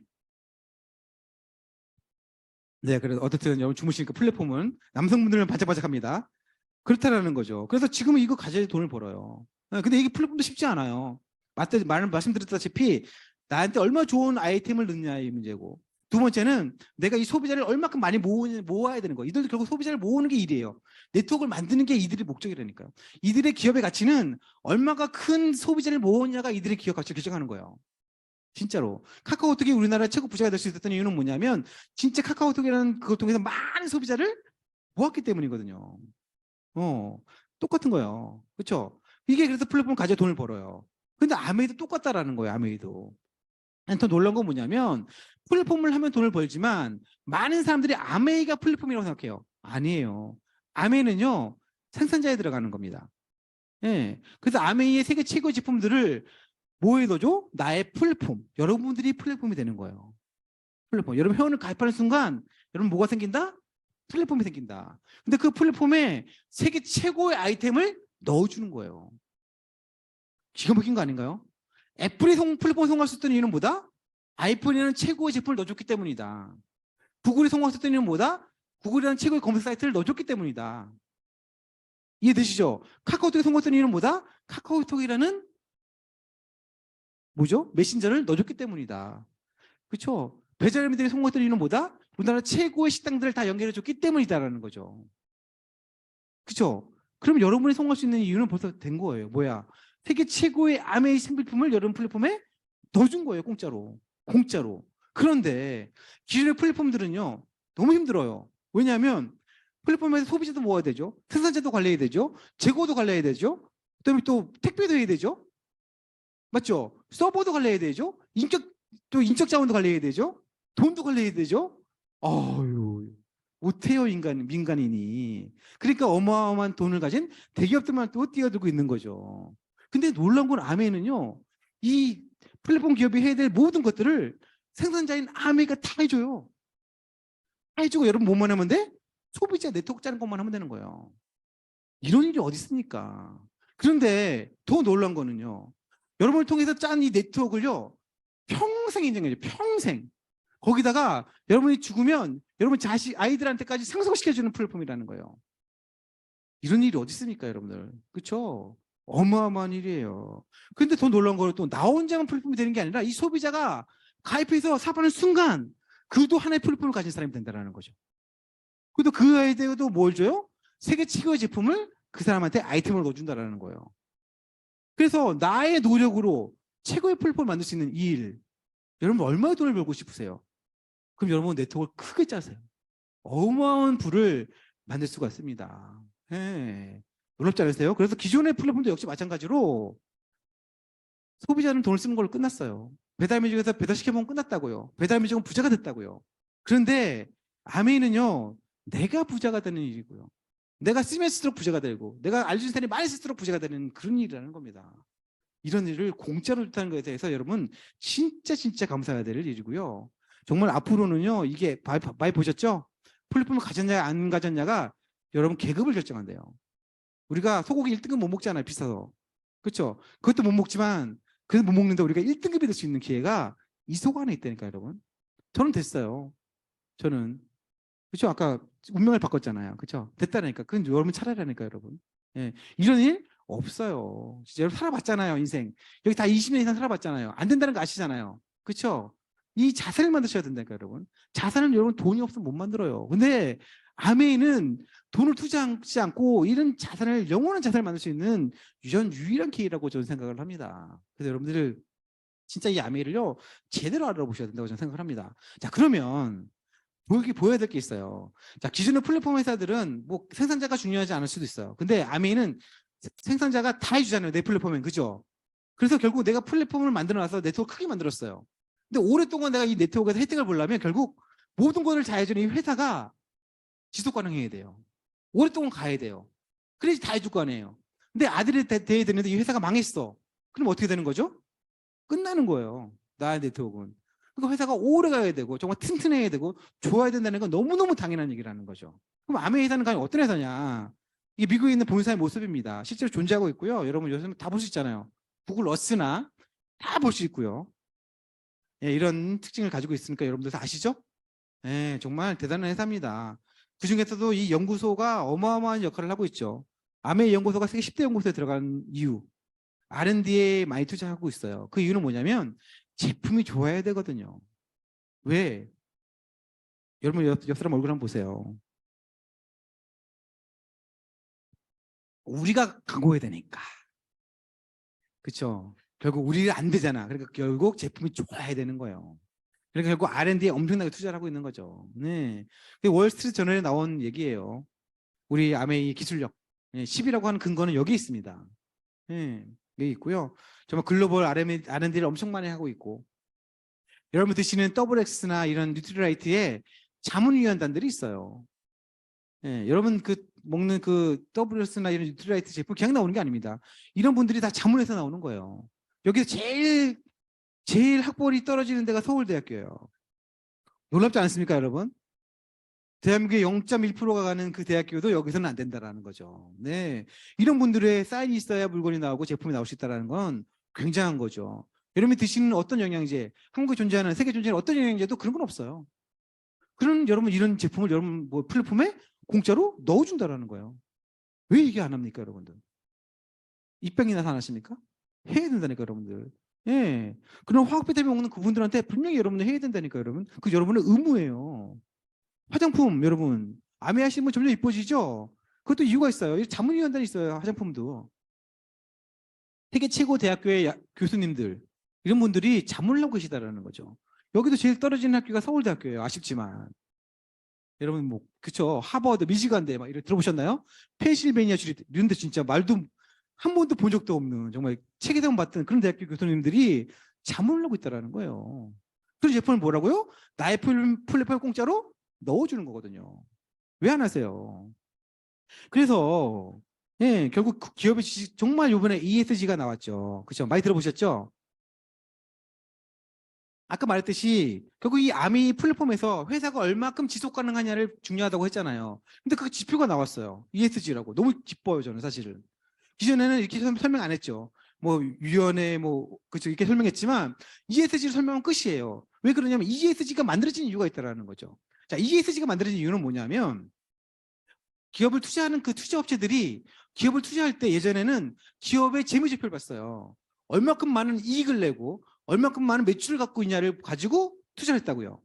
네, 그래서 어떻든 여러분 주무시니까 플랫폼은 남성분들은 반짝반짝합니다. 그렇다라는 거죠. 그래서 지금은 이거 가져야 돈을 벌어요. 근데 이게 플랫폼도 쉽지 않아요. 말씀드렸다시피 나한테 얼마나 좋은 아이템을 넣느냐의 문제고 두 번째는 내가 이 소비자를 얼마큼 많이 모아야 되는 거예요. 이들도 결국 소비자를 모으는 게 일이에요. 네트워크를 만드는 게 이들의 목적이라니까요. 이들의 기업의 가치는 얼마가 큰 소비자를 모으냐가 이들의 기업 가치를 결정하는 거예요. 진짜로. 카카오톡이 우리나라 최고 부자가 될 수 있었던 이유는 뭐냐면 진짜 카카오톡이라는 그걸 통해서 많은 소비자를 모았기 때문이거든요. 똑같은 거예요. 그렇죠? 이게 그래서 플랫폼을 가져 돈을 벌어요. 근데 아메이도 똑같다라는 거예요. 아메이도. 더 놀라운 건 뭐냐면 플랫폼을 하면 돈을 벌지만 많은 사람들이 아메이가 플랫폼이라고 생각해요. 아니에요. 아메이는요 생산자에 들어가는 겁니다. 예. 그래서 아메이의 세계 최고의 제품들을 뭐에 넣어줘? 나의 플랫폼. 여러분들이 플랫폼이 되는 거예요. 플랫폼. 여러분 회원을 가입하는 순간 여러분 뭐가 생긴다? 플랫폼이 생긴다. 근데 그 플랫폼에 세계 최고의 아이템을 넣어주는 거예요. 기가 막힌 거 아닌가요? 애플이 플랫폼을 성공할 수 있던 이유는 뭐다? 아이폰이라는 최고의 제품을 넣어줬기 때문이다. 구글이 성공할 수 있던 이유는 뭐다? 구글이라는 최고의 검색 사이트를 넣어줬기 때문이다. 이해되시죠? 카카오톡이 성공했던 이유는 뭐다? 카카오톡이라는 뭐죠? 메신저를 넣어줬기 때문이다. 그렇죠? 베자리민들이 성공했던 이유는 뭐다? 우리나라 최고의 식당들을 다 연결해줬기 때문이다라는 거죠. 그렇죠? 그럼 여러분이 성공할 수 있는 이유는 벌써 된 거예요. 뭐야? 세계 최고의 아메이 생필품을 여러분 플랫폼에 넣어준 거예요. 공짜로. 그런데 기존의 플랫폼들은요. 너무 힘들어요. 왜냐하면 플랫폼에서 소비자도 모아야 되죠. 생산자도 관리해야 되죠. 재고도 관리해야 되죠. 그다음에 또 택배도 해야 되죠. 맞죠? 서버도 관리해야 되죠. 인적 자원도 관리해야 되죠. 돈도 관리해야 되죠. 아유, 못해요 민간인이. 그러니까 어마어마한 돈을 가진 대기업들만 또 뛰어들고 있는 거죠. 근데 놀라운 건 아메이는요. 이 플랫폼 기업이 해야 될 모든 것들을 생산자인 아메이가 다 해줘요. 다 해주고 여러분 뭐만 하면 돼? 소비자 네트워크 짜는 것만 하면 되는 거예요. 이런 일이 어디 있습니까? 그런데 더 놀라운 거는요. 여러분을 통해서 짠 이 네트워크를요. 평생 인정해줘요. 평생. 거기다가 여러분이 죽으면 여러분 자식 아이들한테까지 상속시켜주는 플랫폼이라는 거예요. 이런 일이 어디 있습니까, 여러분들? 그렇죠? 어마어마한 일이에요. 근데 더 놀라운 거는 또 나 혼자만 플랫폼이 되는 게 아니라 이 소비자가 가입해서 사업하는 순간 그도 하나의 플랫폼을 가진 사람이 된다는 거죠. 그래도 그 아이들도 뭘 줘요? 세계 최고의 제품을 그 사람한테 아이템을 넣어준다는 거예요. 그래서 나의 노력으로 최고의 플랫폼을 만들 수 있는 이 일, 여러분 얼마나 돈을 벌고 싶으세요? 그럼 여러분 네트워크를 크게 짜세요. 어마어마한 부를 만들 수가 있습니다. 예. 놀랍지 않으세요? 그래서 기존의 플랫폼도 역시 마찬가지로 소비자는 돈을 쓰는 걸로 끝났어요. 배달매직에서 배달시켜보면 끝났다고요. 배달매직은 부자가 됐다고요. 그런데 아메이는요, 내가 부자가 되는 일이고요. 내가 쓰면 쓸수록 부자가 되고, 내가 알려준 사람이 많이 쓸수록 부자가 되는 그런 일이라는 겁니다. 이런 일을 공짜로 좋다는 것에 대해서 여러분 진짜 감사해야 될 일이고요. 정말 앞으로는요, 이게 많이 보셨죠? 플랫폼을 가졌냐 안 가졌냐가 여러분 계급을 결정한대요. 우리가 소고기 1등급 못 먹잖아요, 비싸서. 그렇죠? 그것도 못 먹지만 그래도 못 먹는데 우리가 1등급이 될 수 있는 기회가 이 속 안에 있다니까, 여러분. 저는 됐어요. 저는. 그렇죠? 아까 운명을 바꿨잖아요. 그렇죠? 됐다니까. 그건 여러분 차라리라니까, 여러분. 예. 이런 일 없어요. 진짜 여러분 살아봤잖아요, 인생. 여기 다 20년 이상 살아봤잖아요. 안 된다는 거 아시잖아요. 그렇죠? 이 자산을 만드셔야 된다니까, 여러분. 자산을 여러분 돈이 없으면 못 만들어요. 근데 아메이는 돈을 투자하지 않고 이런 자산을, 영원한 자산을 만들 수 있는 유일한 기회라고 저는 생각을 합니다. 그래서 여러분들 진짜 이 아메이를요, 제대로 알아보셔야 된다고 저는 생각을 합니다. 자, 그러면 보여야 될 게 있어요. 자, 기존의 플랫폼 회사들은 뭐 생산자가 중요하지 않을 수도 있어요. 근데 아메이는 생산자가 다 해주잖아요. 내 플랫폼엔. 그죠? 그래서 결국 내가 플랫폼을 만들어놔서 네트워크 크게 만들었어요. 근데 오랫동안 내가 이 네트워크에서 혜택을 보려면 결국 모든 것을 다 해주는 이 회사가 지속 가능해야 돼요. 오랫동안 가야 돼요. 그래야지 다 해줄 거 아니에요. 근데 아들이 돼야 되는데 이 회사가 망했어. 그럼 어떻게 되는 거죠? 끝나는 거예요. 나의 네트워크는. 그러니까 회사가 오래 가야 되고 정말 튼튼해야 되고 좋아야 된다는 건 너무너무 당연한 얘기라는 거죠. 그럼 아메이 회사는 과연 어떤 회사냐? 이게 미국에 있는 본사의 모습입니다. 실제로 존재하고 있고요. 여러분 요즘 다 볼 수 있잖아요. 구글 어스나 다 볼 수 있고요. 예, 이런 특징을 가지고 있으니까 여러분들 다 아시죠? 예, 정말 대단한 회사입니다. 그 중에서도 이 연구소가 어마어마한 역할을 하고 있죠. 아메이 연구소가 세계 10대 연구소에 들어간 이유, R&D에 많이 투자하고 있어요. 그 이유는 뭐냐면 제품이 좋아야 되거든요. 왜? 여러분 옆 사람 얼굴 한번 보세요. 우리가 광고해야 되니까. 그렇죠? 결국 우리가 안 되잖아. 그러니까 결국 제품이 좋아야 되는 거예요. 그러니까 결국 R&D에 엄청나게 투자를 하고 있는 거죠. 네. 월스트리트 저널에 나온 얘기예요. 우리 아메이 기술력. 10이라고 하는 근거는 여기 있습니다. 네. 여기 있고요. 정말 글로벌 R&D를 엄청 많이 하고 있고, 여러분 드시는 WX나 이런 뉴트리라이트에 자문위원단들이 있어요. 예, 여러분 그 먹는 그 WX나 이런 뉴트리라이트 제품 그냥 나오는 게 아닙니다. 이런 분들이 다 자문해서 나오는 거예요. 여기서 제일 학벌이 떨어지는 데가 서울대학교예요. 놀랍지 않습니까, 여러분? 대한민국의 0.1%가 가는 그 대학교도 여기서는 안 된다라는 거죠. 네, 이런 분들의 사인이 있어야 물건이 나오고 제품이 나올 수 있다는 건 굉장한 거죠. 여러분이 드시는 어떤 영양제, 한국에 존재하는, 세계 존재하는 어떤 영양제도 그런 건 없어요. 그런 여러분 이런 제품을 여러분 뭐 플랫폼에 공짜로 넣어준다라는 거예요. 왜 얘기 안 합니까, 여러분들? 입병이나 사나십니까? 해야 된다니까, 여러분들. 예. 그런 화학 비타민 먹는 그분들한테 분명히 여러분들 해야 된다니까, 여러분. 그 여러분의 의무예요. 화장품, 여러분. 아메 하시면 점점 이뻐지죠? 그것도 이유가 있어요. 자문위원단이 있어요, 화장품도. 세계 최고 대학교의 교수님들, 이런 분들이 자문을 하고 계시다라는 거죠. 여기도 제일 떨어지는 학교가 서울대학교예요. 아쉽지만. 여러분 뭐 그쵸, 하버드, 미시간대 막 이런 들어보셨나요? 펜실베니아 주립 이런 데 진짜 말도 한 번도 본 적도 없는 정말 책에서만 봤던 그런 대학교 교수님들이 자문을 하고 있다라는 거예요. 그런 제품을 뭐라고요? 나의 플랫폼 공짜로 넣어주는 거거든요. 왜 안 하세요? 그래서 예, 결국 그 기업의 주식, 정말 이번에 ESG가 나왔죠. 그렇죠? 많이 들어보셨죠? 아까 말했듯이 결국 이 아미 플랫폼에서 회사가 얼마큼 지속 가능하냐를 중요하다고 했잖아요. 근데 그 지표가 나왔어요. ESG라고. 너무 기뻐요, 저는 사실은. 기존에는 이렇게 설명 안 했죠. 뭐 유연해 뭐 그렇죠 이렇게 설명했지만 ESG를 설명은 끝이에요. 왜 그러냐면 ESG가 만들어진 이유가 있다라는 거죠. 자, ESG가 만들어진 이유는 뭐냐면 기업을 투자하는 그 투자업체들이 기업을 투자할 때 예전에는 기업의 재무제표를 봤어요. 얼마큼 많은 이익을 내고 얼마큼 많은 매출을 갖고 있냐를 가지고 투자를 했다고요.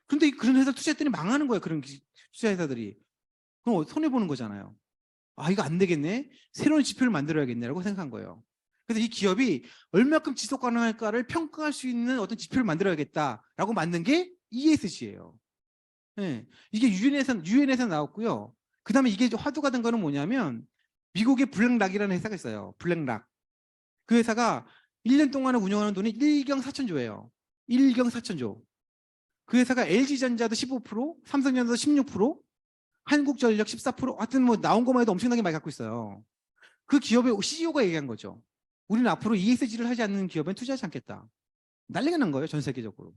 그런데 그런 회사 투자했더니 망하는 거예요. 그런 투자회사들이. 그럼 손해보는 거잖아요. 아, 이거 안 되겠네. 새로운 지표를 만들어야겠네라고 생각한 거예요. 그래서 이 기업이 얼마큼 지속 가능할까를 평가할 수 있는 어떤 지표를 만들어야겠다라고 만든 게 ESG예요. 네. 이게 유엔에서 나왔고요. 그 다음에 이게 화두가 된 거는 뭐냐면 미국의 블랙락이라는 회사가 있어요. 블랙락. 그 회사가 1년 동안에 운영하는 돈이 1경 4천조예요. 1경 4천조. 그 회사가 LG전자도 15%, 삼성전자도 16%, 한국전력 14%, 하여튼 뭐 나온 것만 해도 엄청나게 많이 갖고 있어요. 그 기업의 CEO가 얘기한 거죠. 우리는 앞으로 ESG를 하지 않는 기업엔 투자하지 않겠다. 난리가 난 거예요, 전 세계적으로.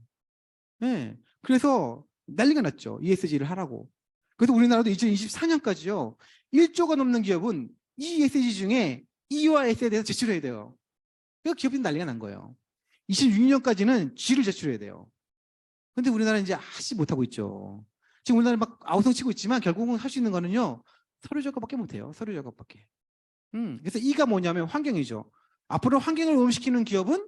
네. 그래서 난리가 났죠. ESG를 하라고. 그래서 우리나라도 2024년까지요. 1조가 넘는 기업은 ESG 중에 E와 S에 대해서 제출해야 돼요. 그러니까 기업이 난리가 난 거예요. 26년까지는 G를 제출해야 돼요. 근데 우리나라는 이제 하지 못하고 있죠. 지금 우리나라 막 아우성 치고 있지만 결국은 할 수 있는 거는요. 서류 작업밖에 못해요. 서류 작업밖에. 그래서 E가 뭐냐면 환경이죠. 앞으로 환경을 오염시키는 기업은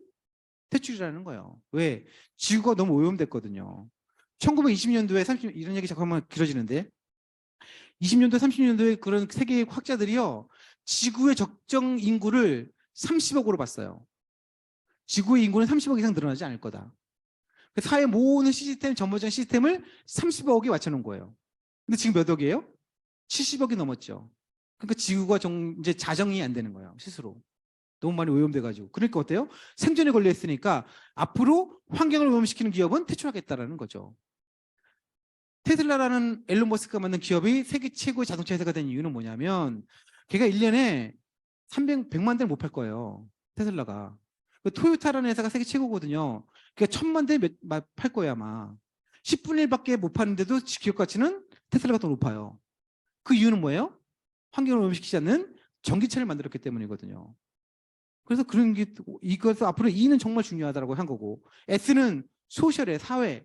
퇴출이라는 거예요. 왜? 지구가 너무 오염됐거든요. 1920년도에 이런 얘기 잠깐만 길어지는데 20년도 30년도에 그런 세계 학자들이요. 지구의 적정 인구를 30억으로 봤어요. 지구의 인구는 30억 이상 늘어나지 않을 거다. 사회 모든 시스템, 전반적인 시스템을 30억에 맞춰놓은 거예요. 근데 지금 몇 억이에요? 70억이 넘었죠. 그러니까 지구가 이제 자정이 안 되는 거예요. 스스로. 너무 많이 오염돼가지고. 그러니까 어때요? 생존에 걸려있으니까 앞으로 환경을 오염시키는 기업은 퇴출하겠다라는 거죠. 테슬라라는 앨런 머스크가 만든 기업이 세계 최고의 자동차 회사가 된 이유는 뭐냐면 걔가 1년에 100만 대를 못 팔 거예요. 테슬라가. 그 토요타라는 회사가 세계 최고거든요. 그러니까 1000만 대 팔 거예요 아마. 10분의 1밖에 못 파는데도 기업 가치는 테슬라가 더 높아요. 그 이유는 뭐예요? 환경을 오염시키지 않는 전기차를 만들었기 때문이거든요. 그래서 그런 게 이것을 앞으로 E는 정말 중요하다고 한 거고 S는 소셜의 사회.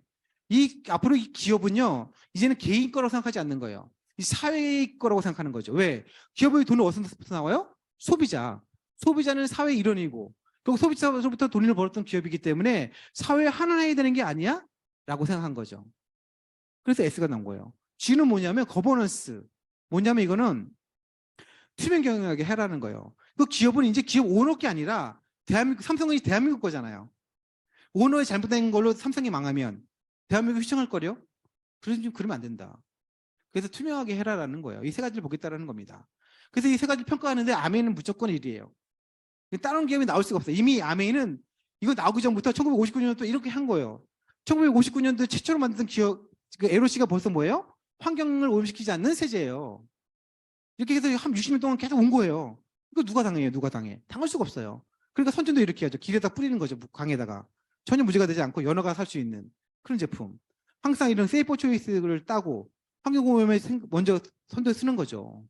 앞으로 이 기업은요 이제는 개인 거라고 생각하지 않는 거예요. 이 사회의 거라고 생각하는 거죠. 왜? 기업의 돈은 어디서부터 나와요? 소비자. 소비자는 사회의 일원이고 결국 소비자로부터 돈을 벌었던 기업이기 때문에 사회에 하나해야 되는 게 아니야? 라고 생각한 거죠. 그래서 S가 나온 거예요. G는 뭐냐면 거버넌스. 뭐냐면 이거는 투명 경영하게 해라는 거예요. 그 기업은 이제 기업 오너게 아니라 삼성은 대한민국 거잖아요. 오너의 잘못된 걸로 삼성이 망하면 대한민국 휘청할 거려? 그러면 안 된다. 그래서 투명하게 해라라는 거예요. 이 세 가지를 보겠다라는 겁니다. 그래서 이 세 가지를 평가하는데 아메이는 무조건 1위예요. 다른 기업이 나올 수가 없어요. 이미 아메이는 이거 나오기 전부터 1959년도 이렇게 한 거예요. 1959년도 최초로 만든 기업, 그 LOC가 벌써 뭐예요? 환경을 오염시키지 않는 세제예요. 이렇게 해서 한 60년 동안 계속 온 거예요. 이거 누가 당해요? 누가 당해? 당할 수가 없어요. 그러니까 선전도 이렇게 하죠. 길에다 뿌리는 거죠. 강에다가. 전혀 문제가 되지 않고 연어가 살 수 있는 그런 제품. 항상 이런 세이퍼 초이스를 따고 환경오염에 먼저 선도 쓰는 거죠.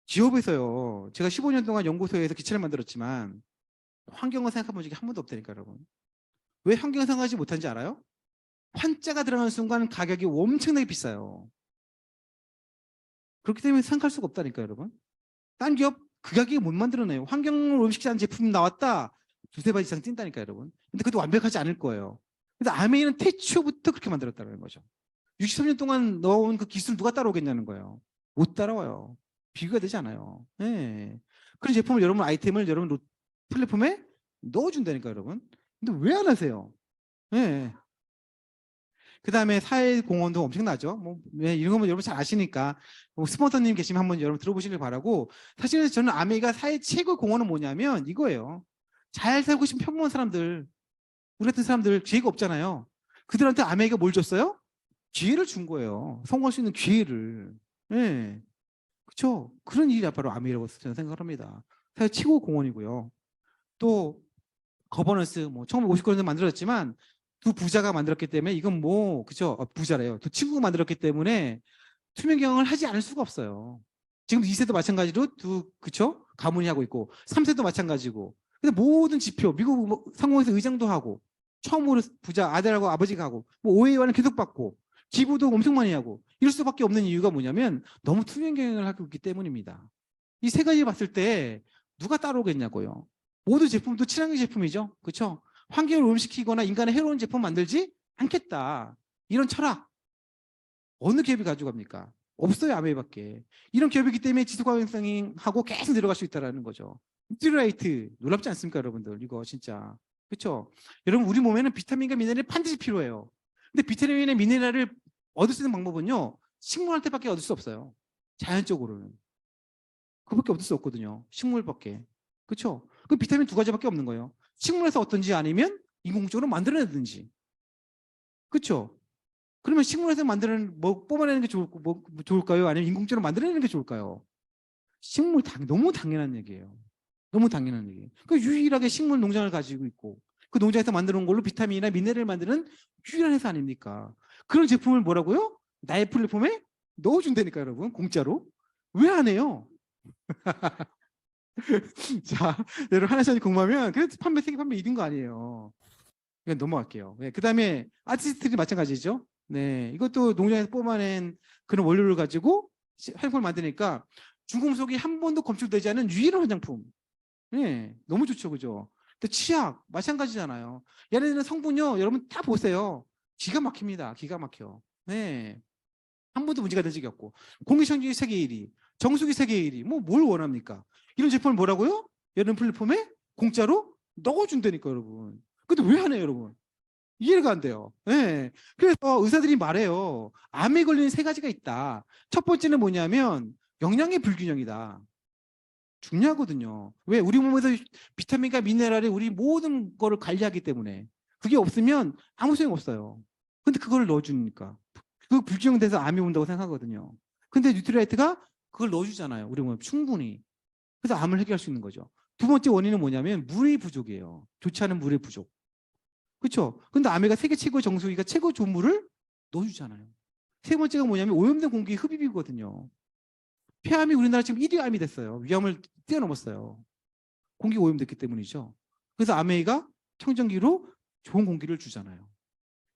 기업에서요. 제가 15년 동안 연구소에서 기체를 만들었지만 환경을 생각해 본 적이 한 번도 없다니까 여러분. 왜 환경을 생각하지 못한지 알아요? 환자가 들어가는 순간 가격이 엄청나게 비싸요. 그렇기 때문에 생각할 수가 없다니까요, 여러분. 딴 기업 그 가격에 못 만들어내요. 환경을 오염시키지 않은 제품 나왔다. 두세 번 이상 뛴다니까요, 여러분. 근데 그것도 완벽하지 않을 거예요. 그래서 아메이는 태초부터 그렇게 만들었다는 거죠. 63년 동안 넣어온 그 기술 누가 따라오겠냐는 거예요. 못 따라와요. 비교가 되지 않아요. 네. 그런 제품을 여러분 아이템을 여러분 플랫폼에 넣어준다니까요, 여러분. 근데 왜 안 하세요? 네. 그 다음에 사회공헌도 엄청나죠. 뭐, 이런 거면 여러분 잘 아시니까. 뭐 스폰서님 계시면 한번 여러분 들어보시길 바라고. 사실은 저는 아메이가 사회 최고 공헌은 뭐냐면 이거예요. 잘 살고 싶은 평범한 사람들, 우리 같은 사람들 기회가 없잖아요. 그들한테 아메이가 뭘 줬어요? 기회를 준 거예요. 성공할 수 있는 기회를. 네. 그렇죠. 그런 일이 바로 아메이라고 저는 생각을 합니다. 사회 최고 공헌이고요. 또 거버넌스, 뭐 1959년에 만들어졌지만 두 부자가 만들었기 때문에 이건 뭐 그죠? 부자래요. 두 친구가 만들었기 때문에 투명 경영을 하지 않을 수가 없어요. 지금 2세도 마찬가지로 두 그쵸? 가문이 하고 있고 3세도 마찬가지고. 근데 모든 지표 미국 뭐 상공에서 의장도 하고 처음으로 부자 아들하고 아버지가 하고 뭐 OA와는 계속 받고 기부도 엄청 많이 하고 이럴 수밖에 없는 이유가 뭐냐면 너무 투명 경영을 하고 있기 때문입니다. 이 세 가지 봤을 때 누가 따라오겠냐고요. 모든 제품도 친환경 제품이죠. 그렇죠? 환경을 오염시키거나 인간의 해로운 제품 만들지 않겠다. 이런 철학 어느 기업이 가져갑니까? 없어요. 아메이밖에. 이런 기업이기 때문에 지속 가능성하고 계속 내려갈 수 있다는 거죠. 뉴트리라이트 놀랍지 않습니까, 여러분들? 이거 진짜 그렇죠? 여러분 우리 몸에는 비타민과 미네랄이 반드시 필요해요. 근데 비타민과 미네랄을 얻을 수 있는 방법은요. 식물한테밖에 얻을 수 없어요. 자연적으로는. 그밖에 얻을 수 없거든요. 식물밖에. 그렇죠? 그 비타민 두 가지밖에 없는 거예요. 식물에서 얻든지 아니면 인공적으로 만들어내든지. 그렇죠? 그러면 식물에서 만드는 뭐 뽑아내는 게 좋을까요? 아니면 인공적으로 만들어내는 게 좋을까요? 너무 당연한 얘기예요. 너무 당연한 얘기예요. 그 유일하게 식물 농장을 가지고 있고 그 농장에서 만들어 온 걸로 비타민이나 미네랄을 만드는 유일한 회사 아닙니까? 그런 제품을 뭐라고요? 나의 플랫폼에 넣어준다니까 여러분 공짜로. 왜 안 해요? 자, 여러분 하나씩 궁금하면 그래도 세계 판매 1인 거 아니에요. 그냥 넘어갈게요. 네, 그 다음에 아티스트들이 마찬가지죠. 네, 이것도 농장에서 뽑아낸 그런 원료를 가지고 화장품을 만드니까 중금속이 한 번도 검출되지 않은 유일한 화장품. 네, 너무 좋죠, 그죠? 근데 치약 마찬가지잖아요. 얘네들은 성분요, 여러분 다 보세요. 기가 막힙니다. 기가 막혀. 네, 한 번도 문제가 된 적이 없고 공기청정기 세계 1위, 정수기 세계 1위. 뭐 뭘 원합니까? 이런 제품을 뭐라고요? 이런 플랫폼에 공짜로 넣어준다니까 여러분. 근데 왜 안 해요, 여러분? 이해가 안 돼요. 네. 그래서 의사들이 말해요. 암에 걸리는 세 가지가 있다. 첫 번째는 뭐냐면 영양의 불균형이다. 중요하거든요. 왜? 우리 몸에서 비타민과 미네랄이 우리 모든 거를 관리하기 때문에 그게 없으면 아무 소용 없어요. 근데 그걸 넣어주니까 그 불균형돼서 암이 온다고 생각하거든요. 근데 뉴트리라이트가 그걸 넣어주잖아요. 우리 몸에 충분히. 그래서 암을 해결할 수 있는 거죠. 두 번째 원인은 뭐냐면 물의 부족이에요. 좋지 않은 물의 부족. 그렇죠? 근데 아메가 세계 최고의 정수기가 최고 좋은 물을 넣어주잖아요. 세 번째가 뭐냐면 오염된 공기 흡입이거든요. 폐암이 우리나라 지금 1위 암이 됐어요. 위암을 뛰어넘었어요. 공기가 오염됐기 때문이죠. 그래서 아메이가 청정기로 좋은 공기를 주잖아요.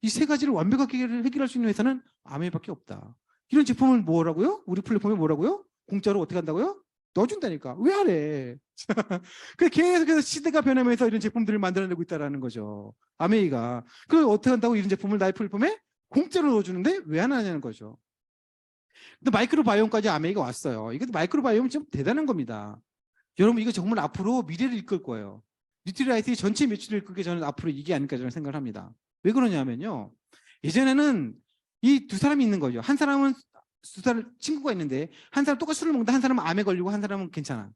이 세 가지를 완벽하게 해결할 수 있는 회사는 아메이밖에 없다. 이런 제품을 뭐라고요? 우리 플랫폼에 뭐라고요? 공짜로 어떻게 한다고요? 넣어준다니까. 왜 안 해? 계속해서 시대가 변하면서 이런 제품들을 만들어내고 있다는 거죠. 아메이가. 그걸 어떻게 한다고 이런 제품을 나의 플랫폼에 공짜로 넣어주는데 왜 안 하냐는 거죠. 근데 마이크로바이옴까지 아메이가 왔어요. 이것도 마이크로바이옴은 좀 대단한 겁니다. 여러분 이거 정말 앞으로 미래를 이끌 거예요. 뉴트리라이트의 전체 매출을 이끌게 저는 앞으로 이게 아닐까 저는 생각을 합니다. 왜 그러냐면요. 예전에는 이 두 사람이 있는 거죠. 한 사람은 두 사람 친구가 있는데 한 사람 똑같이 술을 먹는데 한 사람은 암에 걸리고 한 사람은 괜찮아.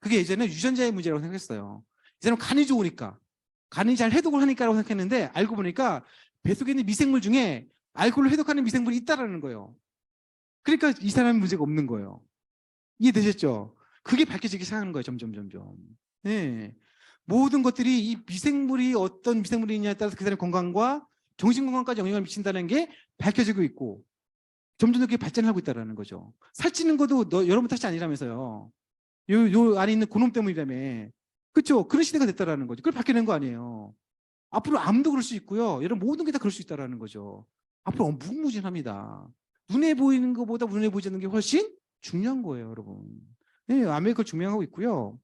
그게 예전에 유전자의 문제라고 생각했어요. 이 사람은 간이 좋으니까 간이 잘 해독을 하니까라고 생각했는데 알고 보니까 뱃속에 있는 미생물 중에 알코올을 해독하는 미생물이 있다라는 거예요. 그러니까 이 사람은 문제가 없는 거예요. 이해되셨죠? 그게 밝혀지기 시작하는 거예요. 점점. 네. 모든 것들이 이 미생물이 어떤 미생물이냐에 따라서 그 사람의 건강과 정신 건강까지 영향을 미친다는 게 밝혀지고 있고 점점 더 그게 발전하고 있다는 거죠. 살찌는 것도 여러분 탓이 아니라면서요. 요 안에 있는 그놈 때문이라며. 그렇죠? 그런 시대가 됐다라는 거죠. 그걸 밝혀낸 거 아니에요. 앞으로 암도 그럴 수 있고요. 여러분 모든 게 다 그럴 수 있다라는 거죠. 앞으로 무궁무진합니다. 눈에 보이는 것보다 눈에 보이지 않는 게 훨씬 중요한 거예요, 여러분. 네, 암에 그걸 증명하고 있고요.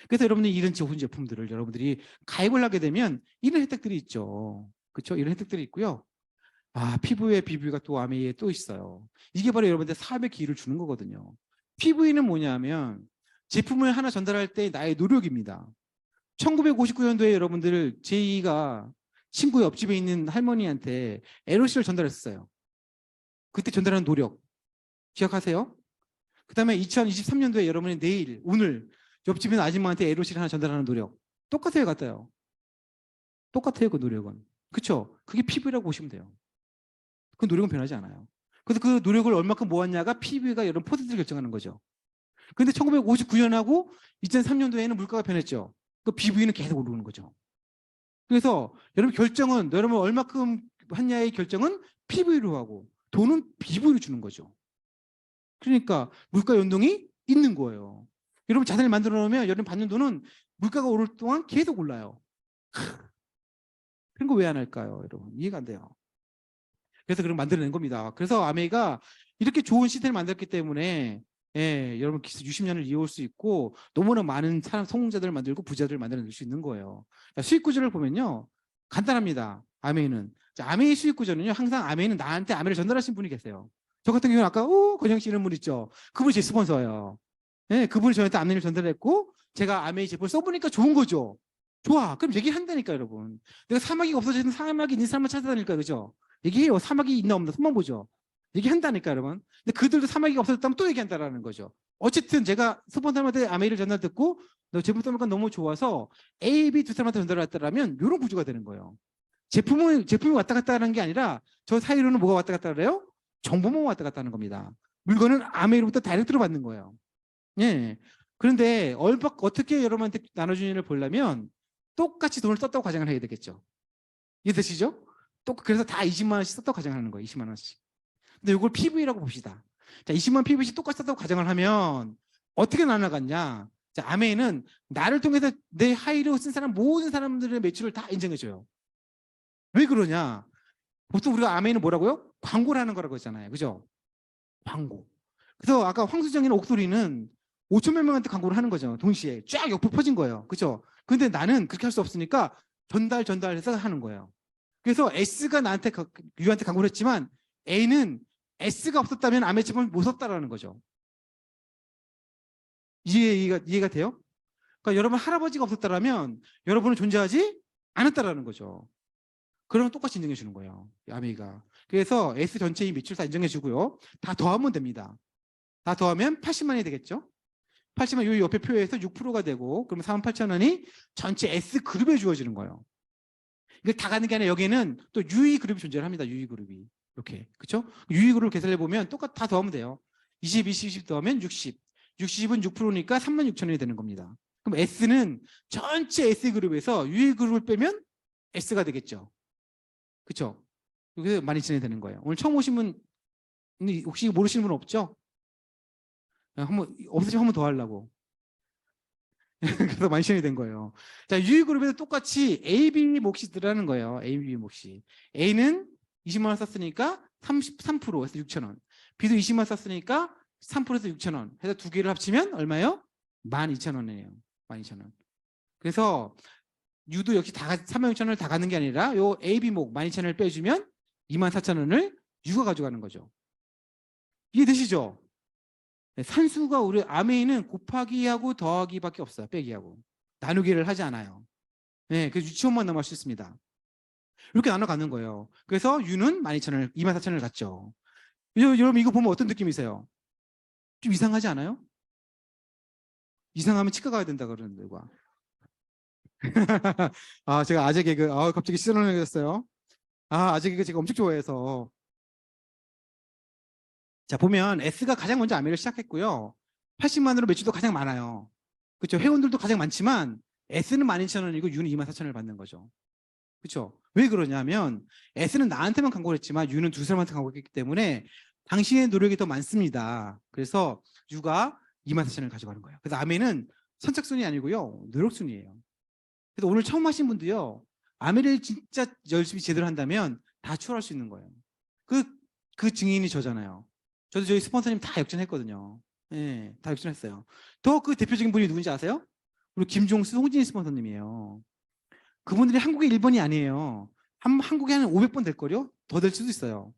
그래서 여러분들이 이런 좋은 제품들을 여러분들이 가입을 하게 되면 이런 혜택들이 있죠. 그렇죠? 이런 혜택들이 있고요. 아, 피부에 비비가 또 아메이에 또 있어요. 이게 바로 여러분들 사업의 기회를 주는 거거든요. PV는 뭐냐면 제품을 하나 전달할 때 나의 노력입니다. 1959년도에 여러분들 제2가 친구 옆집에 있는 할머니한테 에로시를 전달했어요. 그때 전달하는 노력 기억하세요? 그 다음에 2023년도에 여러분이 내일 오늘 옆집에 있는 아줌마한테 에로시를 하나 전달하는 노력 똑같아요, 같아요? 똑같아요, 그 노력은. 그렇죠? 그게 피부라고 보시면 돼요. 그 노력은 변하지 않아요. 그래서 그 노력을 얼마큼 모았냐가 PV가 여러분 퍼센트를 결정하는 거죠. 근데 1959년하고 2003년도에는 물가가 변했죠. 그 PV는 계속 오르는 거죠. 그래서 여러분 결정은 여러분 얼마큼 했냐의 결정은 PV로 하고 돈은 BV로 주는 거죠. 그러니까 물가 연동이 있는 거예요. 여러분 자산을 만들어 놓으면 여러분 받는 돈은 물가가 오를 동안 계속 올라요. 그런 거 왜 안 할까요, 여러분? 이해가 안 돼요. 그래서 그걸 만들어낸 겁니다. 그래서 아메이가 이렇게 좋은 시스템을 만들었기 때문에 여러분 60년을 이어올 수 있고 너무나 많은 사람 성공자들을 만들고 부자들을 만들어낼 수 있는 거예요. 자, 수익 구조를 보면요. 간단합니다. 아메이는. 자, 아메이 수익 구조는요. 항상 아메이는 나한테 아메이를 전달하신 분이 계세요. 저 같은 경우는 아까 권영 씨 이런 분 있죠. 그분이 제 스폰서예요. 그분이 저한테 아메이를 전달했고 제가 아메이 제품을 써보니까 좋은 거죠. 좋아. 그럼 얘기한다니까 여러분. 내가 사마귀 없어지는 사마귀 있는 사람만 찾아다니까 그죠? 얘기해요. 사마귀 있나 없나 손만 보죠. 얘기한다니까 여러분. 근데 그들도 사마귀가 없어졌다면 또 얘기한다라는 거죠. 어쨌든 제가 스폰서한테 아메이를 전달 듣고 너 제품 써보니까 너무 좋아서 A, B 두 사람한테 전달했다라면 이런 구조가 되는 거예요. 제품이 왔다 갔다 하는 게 아니라 저 사이로는 뭐가 왔다 갔다 그래요? 정보만 왔다 갔다 하는 겁니다. 물건은 아메이로부터 다이렉트로 받는 거예요. 예. 그런데 어떻게 여러분한테 나눠주는지를 보려면 똑같이 돈을 썼다고 가정을 해야 되겠죠. 이해되시죠? 그래서 다 20만 원씩 썼다고 가정하는 거예요. 20만 원씩. 근데 이걸 PV라고 봅시다. 자, 20만 원 PV씩 똑같이 썼다고 가정을 하면 어떻게 나눠갔냐? 자, 아메이는 나를 통해서 내 하이로 쓴 사람 모든 사람들의 매출을 다 인정해줘요. 왜 그러냐? 보통 우리가 아메이는 뭐라고요? 광고를 하는 거라고 했잖아요. 그죠? 광고. 그래서 아까 황수정이나 옥소리는 5천만 명한테 광고를 하는 거죠. 동시에 쫙 옆으로 퍼진 거예요. 그죠? 근데 나는 그렇게 할 수 없으니까 전달해서 하는 거예요. 그래서 S가 나한테 U한테 광고를 했지만 A는 S가 없었다면 아메이 제품을 못 썼다라는 거죠. 이해가 돼요? 그러니까 여러분 할아버지가 없었다라면 여러분은 존재하지 않았다라는 거죠. 그러면 똑같이 인정해 주는 거예요. 아메이가. 그래서 S 전체의 매출 다 인정해 주고요. 다 더하면 됩니다. 다 더하면 80만이 되겠죠? 80만 요 옆에 표에서 6%가 되고 그러면 48,000원이 전체 S그룹에 주어지는 거예요. 이게 다 가는 게 아니라 여기는 또 유이그룹이 존재를 합니다. 유이그룹이. 이렇게. 그렇죠? 유이그룹을 계산해 보면 똑같이 다 더하면 돼요. 20, 20 더하면 60. 60은 6%니까 36,000원이 되는 겁니다. 그럼 S는 전체 S그룹에서 유이그룹을 빼면 S가 되겠죠. 그렇죠? 여기서 12,000원이 되는 거예요. 오늘 처음 오신 분 혹시 모르시는 분 없죠? 없으시면 한 번 더 하려고. 그래서 만션이 된 거예요. 자, 유이그룹에도 똑같이 AB 몫이 들어가는 거예요. AB 몫이. A는 20만 원 썼으니까 33%에서 6,000원. B도 20만 원 썼으니까 3%에서 6,000원. 해서 두 개를 합치면 얼마예요? 12,000원이에요. 12,000원. 그래서 U도 역시 36,000원을 다 가는 게 아니라 요 AB 목 12,000원을 빼주면 24,000원을 U가 가져가는 거죠. 이해되시죠? 네, 산수가 우리 아메이는 곱하기하고 더하기밖에 없어요. 빼기하고. 나누기를 하지 않아요. 네, 그래서 유치원만 넘어갈 수 있습니다. 이렇게 나눠가는 거예요. 그래서 U는 12,000원을, 24,000원을 갖죠. 여러분 이거 보면 어떤 느낌이세요? 좀 이상하지 않아요? 이상하면 치과 가야 된다 그러는데 누가. 아, 제가 아재 개그, 갑자기 시원해졌어요. 아재 개그 제가 엄청 좋아해서. 자, 보면 S가 가장 먼저 아메이를 시작했고요. 80만으로 매출도 가장 많아요. 그렇죠? 회원들도 가장 많지만 S는 12,000원이고 U는 24,000원을 받는 거죠. 그렇죠? 왜 그러냐면 S는 나한테만 광고를 했지만 U는 두 사람한테 광고를 했기 때문에 당신의 노력이 더 많습니다. 그래서 U가 24,000원을 가져가는 거예요. 그래서 아메이는 선착순이 아니고요. 노력순이에요. 그래서 오늘 처음 하신 분도요. 아메이를 진짜 열심히 제대로 한다면 다 추월할 수 있는 거예요. 그 증인이 저잖아요. 저도 저희 스폰서님 다 역전했거든요. 예, 다 역전했어요. 더 그 대표적인 분이 누군지 아세요? 우리 김종수, 홍진희 스폰서님이에요. 그분들이 한국의 1번이 아니에요. 한국에 한 500번 될걸요? 더 될 수도 있어요.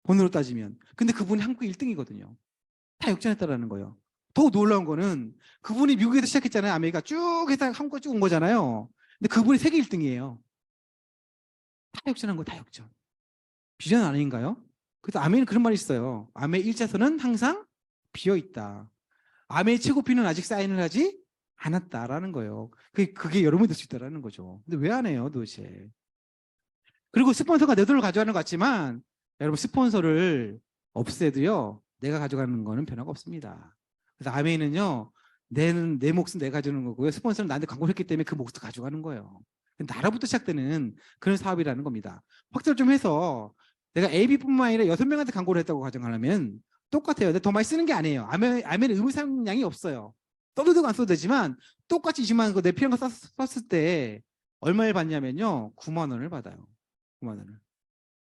번호로 따지면. 근데 그분이 한국의 1등이거든요. 다 역전했다라는 거예요. 더 놀라운 거는 그분이 미국에서 시작했잖아요. 아메리카 쭉 해서 한국에 쭉 온 거잖아요. 근데 그분이 세계 1등이에요. 다 역전한 거 다 역전. 비전 아닌가요? 그래서 아메이는 그런 말이 있어요. 아메이 1차선은 항상 비어있다. 아메이 최고피는 아직 사인을 하지 않았다라는 거예요. 그게 여러분이 될 수 있다라는 거죠. 근데 왜 안 해요 도대체? 그리고 스폰서가 내 돈을 가져가는 것 같지만 여러분 스폰서를 없애도요. 내가 가져가는 거는 변화가 없습니다. 그래서 아메이는요. 내 몫은 내가 가져가는 거고요. 스폰서는 나한테 광고를 했기 때문에 그 몫을 가져가는 거예요. 나라부터 시작되는 그런 사업이라는 겁니다. 확대를 좀 해서 내가 AB뿐만 아니라 6명한테 광고를 했다고 가정하려면 똑같아요. 근데 더 많이 쓰는 게 아니에요. 아메는 의무 사용량이 없어요. 써도 되고 안 써도 되지만 똑같이 20만 원 내 필요한 거 썼을 때 얼마를 받냐면요. 9만 원을 받아요. 9만 원을.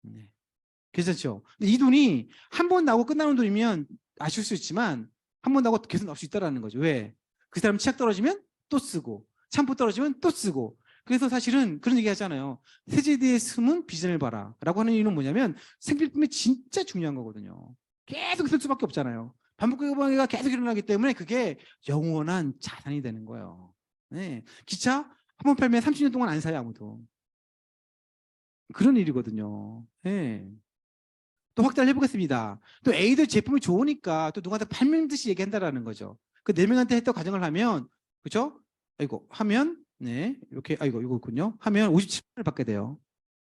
네. 괜찮죠? 근데 이 돈이 한 번 나오고 끝나는 돈이면 아쉬울 수 있지만 한 번 나오고 계속 나올 수 있다는 거죠. 왜? 그 사람 치약 떨어지면 또 쓰고 샴푸 떨어지면 또 쓰고. 그래서 사실은 그런 얘기 하잖아요. 세제대의 숨은 비전을 봐라 라고 하는 이유는 뭐냐면 생필품이 진짜 중요한 거거든요. 계속 쓸 수밖에 없잖아요. 반복구매가 계속 일어나기 때문에 그게 영원한 자산이 되는 거예요. 네. 기차 한 번 팔면 30년 동안 안 사요, 아무도. 그런 일이거든요. 네. 또 확대를 해보겠습니다. 또 A들 제품이 좋으니까 또 누구한테 팔면 듯이 얘기한다라는 거죠. 그 4명한테 했던 가정을 하면, 그죠? 아이고, 하면, 네, 이렇게, 아이고, 이거군요. 하면 57만 원을 받게 돼요.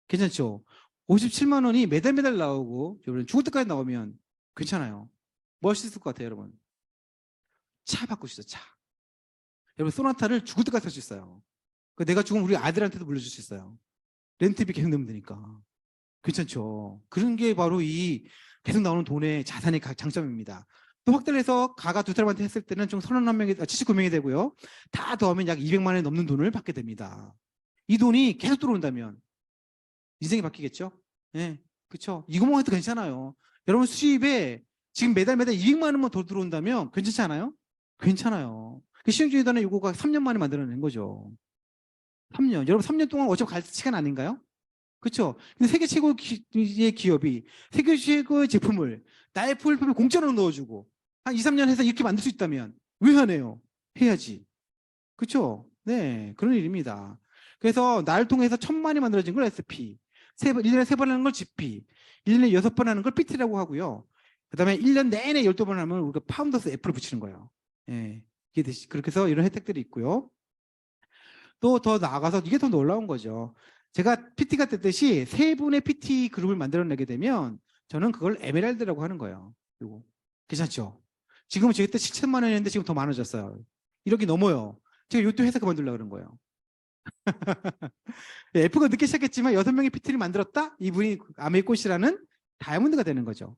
괜찮죠? 57만 원이 매달 나오고, 여러분 죽을 때까지 나오면 괜찮아요. 뭐 할 수 있을 것 같아요, 여러분? 차 바꿀 수 있어요, 차. 여러분, 소나타를 죽을 때까지 살 수 있어요. 내가 죽으면 우리 아들한테도 물려줄 수 있어요. 렌트비 계속 내면 되니까. 괜찮죠. 그런 게 바로 이 계속 나오는 돈의 자산의 장점입니다. 또 확대를 해서 가가 두 사람한테 했을 때는 총 31명이, 79명이 되고요. 다 더하면 약 200만 원이 넘는 돈을 받게 됩니다. 이 돈이 계속 들어온다면 인생이 바뀌겠죠? 네, 그렇죠. 이것만 해도 괜찮아요. 여러분 수입에 지금 매달 200만 원만 더 들어온다면 괜찮지 않아요? 괜찮아요. 시행주의단은 이거가 3년 만에 만들어낸 거죠. 3년. 여러분 3년 동안 어차피 갈 시간 아닌가요? 그렇죠. 근데 세계 최고의 기업이 세계 최고의 제품을 나의 플랫폼에 공짜로 넣어주고 한 2, 3년 해서 이렇게 만들 수 있다면 왜 하네요? 해야지. 그렇죠. 네, 그런 일입니다. 그래서 나를 통해서 1000만이 만들어진 걸 SP, 1년에 3번 하는 걸 GP, 1년에 6번 하는 걸 PT라고 하고요. 그 다음에 1년 내내 12번 하면 우리가 파운더스 F를 붙이는 거예요. 예, 그렇게 해서 이런 혜택들이 있고요. 또 더 나아가서 이게 더 놀라운 거죠. 제가 PT가 됐듯이 3분의 PT 그룹을 만들어내게 되면 저는 그걸 에메랄드라고 하는 거예요. 요거. 괜찮죠? 지금은 저희 때 7천만 원이었는데 지금 더 많아졌어요. 1억이 넘어요. 제가 요또 회사 그만두려고 그런 거예요. F가 늦게 시작했지만 6명의 PT를 만들었다? 이분이 아메이 꽃이라는 다이아몬드가 되는 거죠.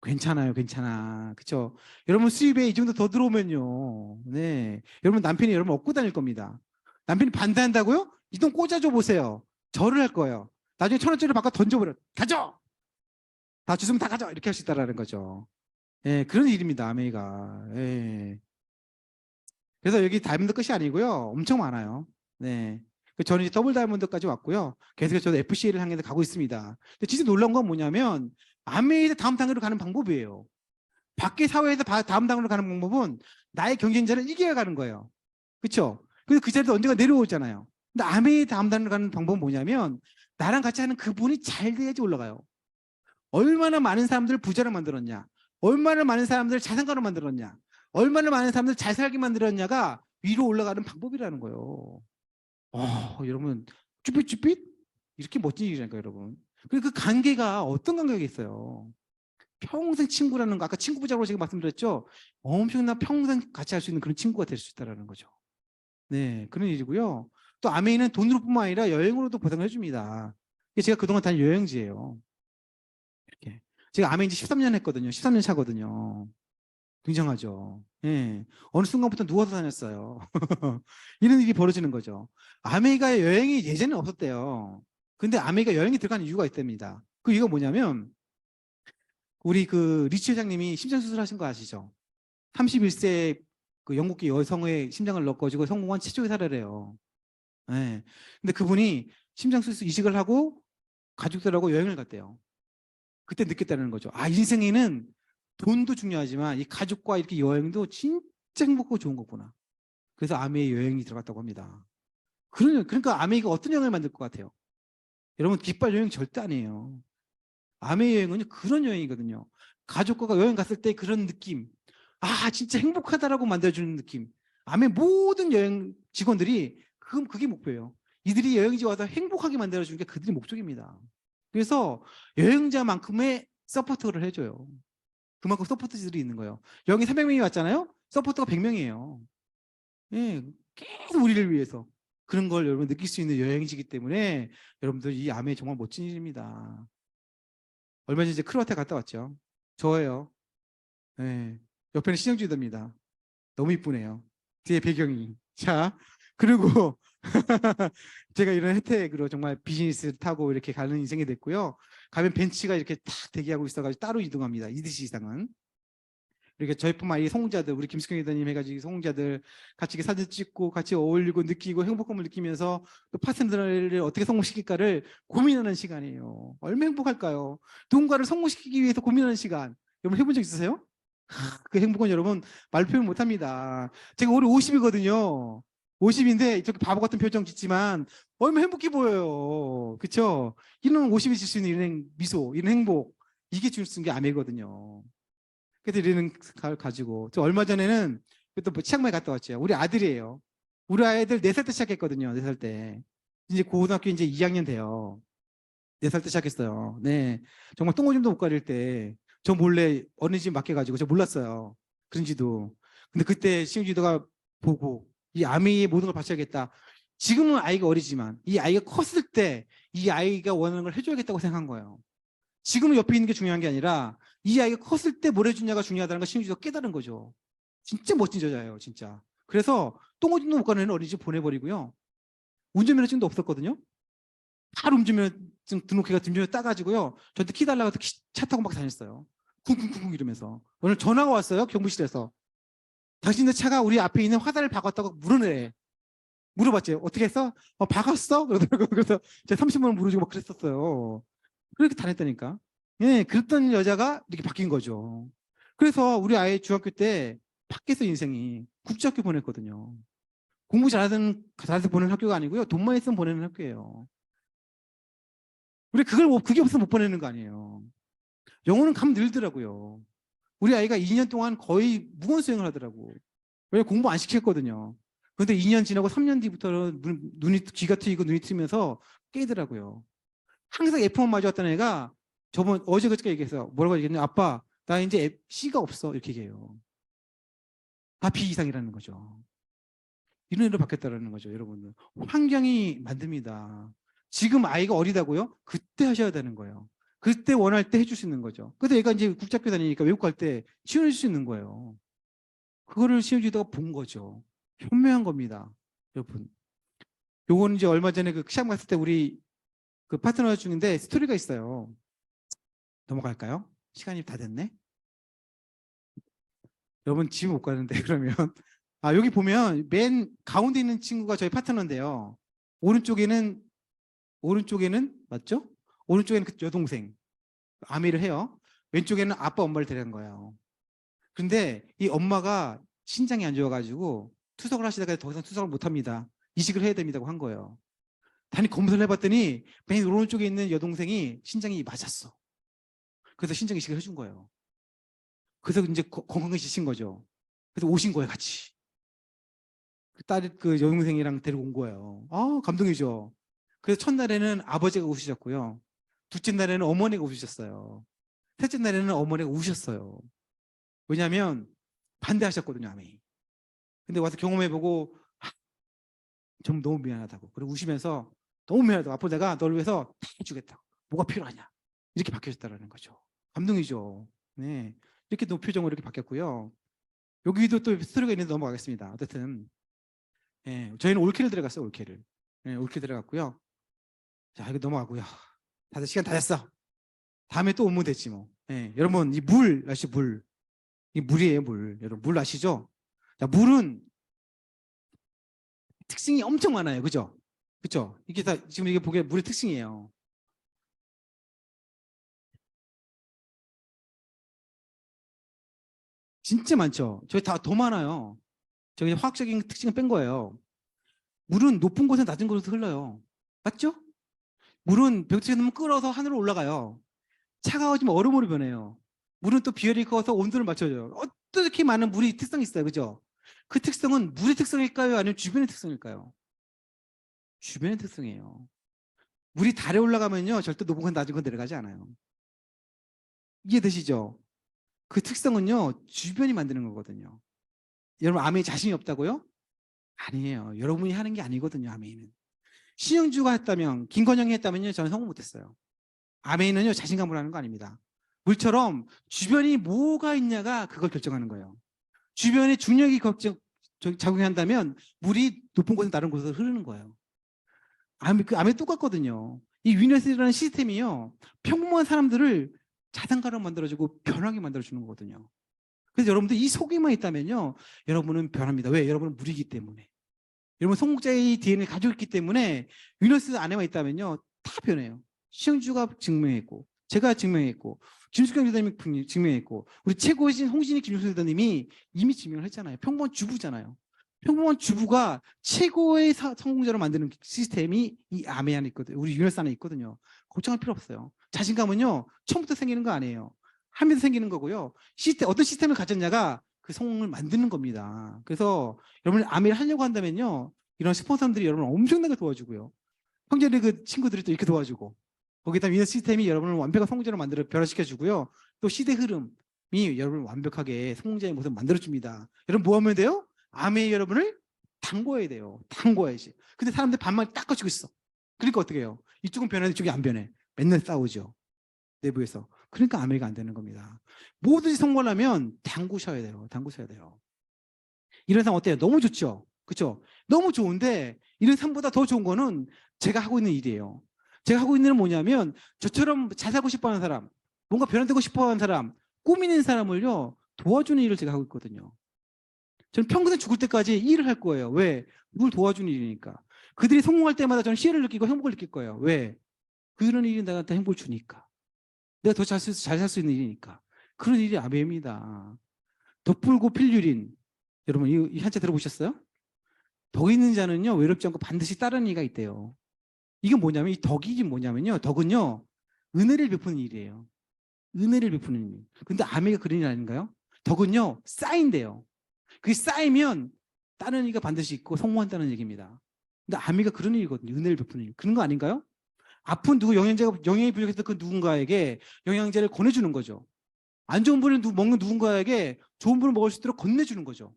괜찮아요, 괜찮아. 그쵸? 여러분 수입에 이 정도 더 들어오면요. 네. 여러분 남편이 여러분 얻고 다닐 겁니다. 남편이 반대한다고요? 이 돈 꽂아줘 보세요. 절을 할 거예요. 나중에 1,000원짜리 바꿔 던져버려. 가져! 다 주시면 다 가져! 이렇게 할 수 있다는 거죠. 예, 그런 일입니다, 아메이가. 예. 그래서 여기 다이아몬드 끝이 아니고요. 엄청 많아요. 네. 저는 이제 더블 다이아몬드까지 왔고요. 계속해서 저도 FCA를 향해서 가고 있습니다. 근데 진짜 놀라운 건 뭐냐면 아메이에서 다음 단계로 가는 방법이에요. 밖에 사회에서 다음 단계로 가는 방법은 나의 경쟁자를 이겨야 가는 거예요. 그렇죠? 그래서 그 자리에서 언젠가 내려오잖아요. 근데 아메이 다음 단계로 가는 방법은 뭐냐면 나랑 같이 하는 그분이 잘 돼야지 올라가요. 얼마나 많은 사람들을 부자로 만들었냐, 얼마나 많은 사람들을 자산가로 만들었냐, 얼마나 많은 사람들을 잘 살게 만들었냐가 위로 올라가는 방법이라는 거예요. 여러분 쭈삣쭈삣 이렇게 멋진 일이라니까 여러분. 그리고 그 관계가 어떤 관계가 있어요. 평생 친구라는 거, 아까 친구 부자로 제가 말씀드렸죠. 엄청난 평생 같이 할 수 있는 그런 친구가 될 수 있다는 거죠. 네, 그런 일이고요. 또 아메이는 돈으로뿐만 아니라 여행으로도 보상을 해줍니다. 이게 제가 그동안 다닌 여행지예요. 이렇게 제가 아메이 이제 13년 했거든요. 13년 차거든요. 굉장하죠. 예. 어느 순간부터 누워서 다녔어요. 이런 일이 벌어지는 거죠. 아메이가 여행이 예전에는 없었대요. 근데 아메이가 여행이 들어간 이유가 있답니다. 그 이유가 뭐냐면 우리 그 리치 회장님이 심장 수술하신 거 아시죠? 31세 그 영국계 여성의 심장을 넣어가지고 성공한 최초의 사례래요. 예. 근데 그분이 심장 수술 이식을 하고 가족들하고 여행을 갔대요. 그때 느꼈다는 거죠. 아, 인생에는 돈도 중요하지만 이 가족과 이렇게 여행도 진짜 행복하고 좋은 거구나. 그래서 아메이 여행이 들어갔다고 합니다. 그러니까 아메이가 어떤 여행을 만들 것 같아요? 여러분 깃발 여행 절대 아니에요. 아메이 여행은 그런 여행이거든요. 가족과 여행 갔을 때 그런 느낌. 아, 진짜 행복하다라고 만들어주는 느낌. 아메이 모든 여행 직원들이 그게 목표예요. 이들이 여행지 와서 행복하게 만들어주는 게 그들의 목적입니다. 그래서 여행자만큼의 서포터를 해줘요. 그만큼 서포터들이 있는 거예요. 여기 300명이 왔잖아요. 서포터가 100명이에요. 예, 계속 우리를 위해서. 그런 걸 여러분 느낄 수 있는 여행지이기 때문에 여러분들 이 아메 정말 멋진 일입니다. 얼마 전에 이제 크로아티아 갔다 왔죠. 저예요. 네. 옆에는 신영주입니다. 너무 이쁘네요. 뒤에 배경이. 자, 그리고 제가 이런 혜택으로 정말 비즈니스 타고 이렇게 가는 인생이 됐고요. 가면 벤치가 이렇게 탁 대기하고 있어가지고 따로 이동합니다. 2DC 이상은. 이렇게 저희뿐만 아니라 성자들, 우리 김숙경 회장님 해가지고 성자들 같이 이렇게 사진 찍고 같이 어울리고 느끼고 행복감을 느끼면서 또 파트너를 어떻게 성공시킬까를 고민하는 시간이에요. 얼마나 행복할까요? 누군가를 성공시키기 위해서 고민하는 시간. 여러분 해본 적 있으세요? 그 행복은 여러분 말 표현 못합니다. 제가 올해 50이거든요. 50인데 이렇게 바보 같은 표정 짓지만 얼마나 행복해 보여요. 그렇죠? 이런 50이 질 수 있는 이런 미소, 이런 행복, 이게 줄 수 있는 게 아메거든요. 그래서 이런 걸 가지고 저 얼마 전에는 또 치앙마이 갔다 왔죠. 우리 아들이에요. 우리 아이들 4살 때 시작했거든요. 4살 때. 이제 고등학교 이제 2학년 돼요. 4살 때 시작했어요. 네. 정말 똥오줌도 못 가릴 때 저 몰래 어느 집 맡겨가지고 저 몰랐어요. 그런지도. 근데 그때 시흥지도가 보고 이 아미의 모든 걸 바쳐야겠다. 지금은 아이가 어리지만 이 아이가 컸을 때 이 아이가 원하는 걸 해줘야겠다고 생각한 거예요. 지금은 옆에 있는 게 중요한 게 아니라 이 아이가 컸을 때 뭘 해주냐가 중요하다는 걸 시흥지도가 깨달은 거죠. 진짜 멋진 여자예요. 진짜. 그래서 똥오줌도 못 가는 어린이집 보내버리고요. 운전면허증도 없었거든요. 바로 운전면허증 등록해가 운전면허 따가지고요. 저한테 키 달라고 차 타고 막 다녔어요. 쿵쿵쿵쿵 이러면서. 오늘 전화가 왔어요. 경부실에서. 당신네 차가 우리 앞에 있는 화살을 박았다고 물어내. 물어봤지. 어떻게 했어? 박았어? 그러더라고요. 그래서 제가 30만 원 물어주고 막 그랬었어요. 그렇게 다녔다니까. 예, 그랬던 여자가 이렇게 바뀐 거죠. 그래서 우리 아이 중학교 때 바뀌었어, 인생이. 국제학교 보냈거든요. 공부 잘해서 보내는 학교가 아니고요. 돈만 있으면 보내는 학교예요. 우리 그게 없으면 못 보내는 거 아니에요. 영어는 감 늘더라고요. 우리 아이가 2년 동안 거의 무건 수행을 하더라고. 왜 공부 안 시켰거든요. 그런데 2년 지나고 3년 뒤부터는 귀가 트이고 눈이 트이면서 깨더라고요. 항상 F만 마주왔던 애가 어제 그저께 얘기해서 뭐라고 얘기했냐. 아빠, 나 이제 C가 없어. 이렇게 얘기해요. 다 B 이상이라는 거죠. 이런 애로 바뀌었다는 거죠. 여러분들. 환경이 만듭니다. 지금 아이가 어리다고요? 그때 하셔야 되는 거예요. 그때 원할 때 해줄 수 있는 거죠. 근데 얘가 이제 국제학교 다니니까 외국 갈 때 지원해 줄 수 있는 거예요. 그거를 시험지도가 본 거죠. 현명한 겁니다. 여러분. 요거는 이제 얼마 전에 그 시험 갔을 때 우리 그 파트너 중인데 스토리가 있어요. 넘어갈까요? 시간이 다 됐네. 여러분 집에 못 가는데 그러면 여기 보면 맨 가운데 있는 친구가 저희 파트너인데요. 오른쪽에는 맞죠? 오른쪽에는 그 여동생 아미를 해요. 왼쪽에는 아빠 엄마를 데려간 거예요. 근데 이 엄마가 신장이 안 좋아가지고 투석을 하시다가 더 이상 투석을 못합니다. 이식을 해야 됩니다고 한 거예요. 다니 검사를 해봤더니 맨 오른쪽에 있는 여동생이 신장이 맞았어. 그래서 신장 이식을 해준 거예요. 그래서 이제 건강해지신 거죠. 그래서 오신 거예요, 같이. 그 여동생이랑 데리고 온 거예요. 감동이죠. 그래서 첫날에는 아버지가 우시셨고요. 둘째 날에는 어머니가 우셨어요. 셋째 날에는 어머니가 우셨어요. 왜냐하면 반대하셨거든요, 아미. 근데 와서 경험해보고 좀 너무 미안하다고. 그리고 우시면서 너무 미안하다고. 앞으로 내가 너를 위해서 다 해주겠다고. 뭐가 필요하냐. 이렇게 바뀌었다는 거죠. 감동이죠. 네. 이렇게 표정으로 이렇게 바뀌었고요. 여기도 또 스토리가 있는데 넘어가겠습니다. 어쨌든 저희는 올케를 들어갔어요. 올케를. 올케 들어갔고요. 자, 이거 넘어가고요. 다들 시간 다 됐어. 다음에 또 오면 되지 뭐. 여러분 이 물 아시죠? 물. 이 물이에요, 물. 여러분 물 아시죠? 자, 물은 특징이 엄청 많아요. 그죠? 그죠? 이게 다 지금 이게 보기에 물의 특징이에요. 진짜 많죠. 저희 다 더 많아요. 저기 화학적인 특징을 뺀 거예요. 물은 높은 곳에 낮은 곳에서 흘러요. 맞죠? 물은 벽지에 넣으면 끓어서 하늘로 올라가요. 차가워지면 얼음으로 변해요. 물은 또 비열이 커서 온도를 맞춰줘요. 어떻게 많은 물이 특성이 있어요. 그죠? 그 특성은 물의 특성일까요? 아니면 주변의 특성일까요? 주변의 특성이에요. 물이 달에 올라가면요. 절대 높은 건 낮은 건 내려가지 않아요. 이해되시죠? 그 특성은요. 주변이 만드는 거거든요. 여러분 암에 자신이 없다고요? 아니에요. 여러분이 하는 게 아니거든요. 아멘은. 신영주가 했다면, 김건영이 했다면요, 저는 성공 못했어요. 아멘은요, 자신감으로 하는 거 아닙니다. 물처럼 주변이 뭐가 있냐가 그걸 결정하는 거예요. 주변에 중력이 작용한다면 물이 높은 곳에서 다른 곳으로 흐르는 거예요. 아멘 똑같거든요. 이 위너스라는 시스템이요, 평범한 사람들을 자산가로 만들어주고 변하게 만들어주는 거거든요. 그래서 여러분들 이 속에만 있다면요, 여러분은 변합니다. 왜? 여러분은 물이기 때문에. 여러분 성공자의 DNA를 가지고 있기 때문에 위너스 안에만 있다면요, 다 변해요. 시영주가 증명했고, 제가 증명했고, 김숙경 기자님이 증명했고, 우리 최고이신 홍진희 김용수 기자님이 이미 증명을 했잖아요. 평범한 주부잖아요. 평범한 주부가 최고의 성공자로 만드는 시스템이 이 암에 안에 있거든요. 우리 위너스 안에 있거든요. 걱정할 필요 없어요. 자신감은요, 처음부터 생기는 거 아니에요. 하면서 생기는 거고요. 어떤 시스템을 가졌냐가 그 성공을 만드는 겁니다. 그래서 여러분이 아메를 하려고 한다면요, 이런 스폰서들이 여러분을 엄청나게 도와주고요. 형제리그 친구들이 또 이렇게 도와주고, 거기다 위너 시스템이 여러분을 완벽한 성공자로 만들어 변화시켜주고요. 또 시대 흐름이 여러분을 완벽하게 성공자의 모습을 만들어줍니다. 여러분 뭐 하면 돼요? 아메 여러분을 담궈야 돼요. 담궈야지. 근데 사람들 반만 닦아주고 있어. 그러니까 어떻게 해요? 이쪽은 변하는데 이쪽이 안 변해. 맨날 싸우죠. 내부에서. 그러니까 아메가 안 되는 겁니다. 뭐든지 성공하려면 담그셔야 돼요. 담그셔야 돼요. 이런 삶 어때요? 너무 좋죠? 그렇죠? 너무 좋은데 이런 삶보다 더 좋은 거는 제가 하고 있는 일이에요. 제가 하고 있는 일은 뭐냐면 저처럼 잘 살고 싶어 하는 사람, 뭔가 변화되고 싶어 하는 사람, 꾸미는 사람을요, 도와주는 일을 제가 하고 있거든요. 저는 평생 죽을 때까지 이 일을 할 거예요. 왜? 누굴 도와주는 일이니까. 그들이 성공할 때마다 저는 시혜를 느끼고 행복을 느낄 거예요. 왜? 그런 일이 나한테 행복을 주니까. 내가 더 잘 살 수 있는 일이니까. 그런 일이 아베입니다. 덧불고 필유린. 여러분 이 한자 들어보셨어요? 덕 있는 자는요, 외롭지 않고 반드시 따르는 이가 있대요. 이게 뭐냐면, 이 덕이 뭐냐면요, 덕은요, 은혜를 베푸는 일이에요. 은혜를 베푸는 일. 근데 아메가 그런 일 아닌가요? 덕은요, 쌓인대요. 그게 쌓이면 따르는 이가 반드시 있고 성공한다는 얘기입니다. 근데 아메가 그런 일이거든요. 은혜를 베푸는 일. 그런 거 아닌가요? 아픈 영양이 부족해서 그 누군가에게 영양제를 권해주는 거죠. 안 좋은 분을 먹는 누군가에게 좋은 분을 먹을 수 있도록 건네주는 거죠.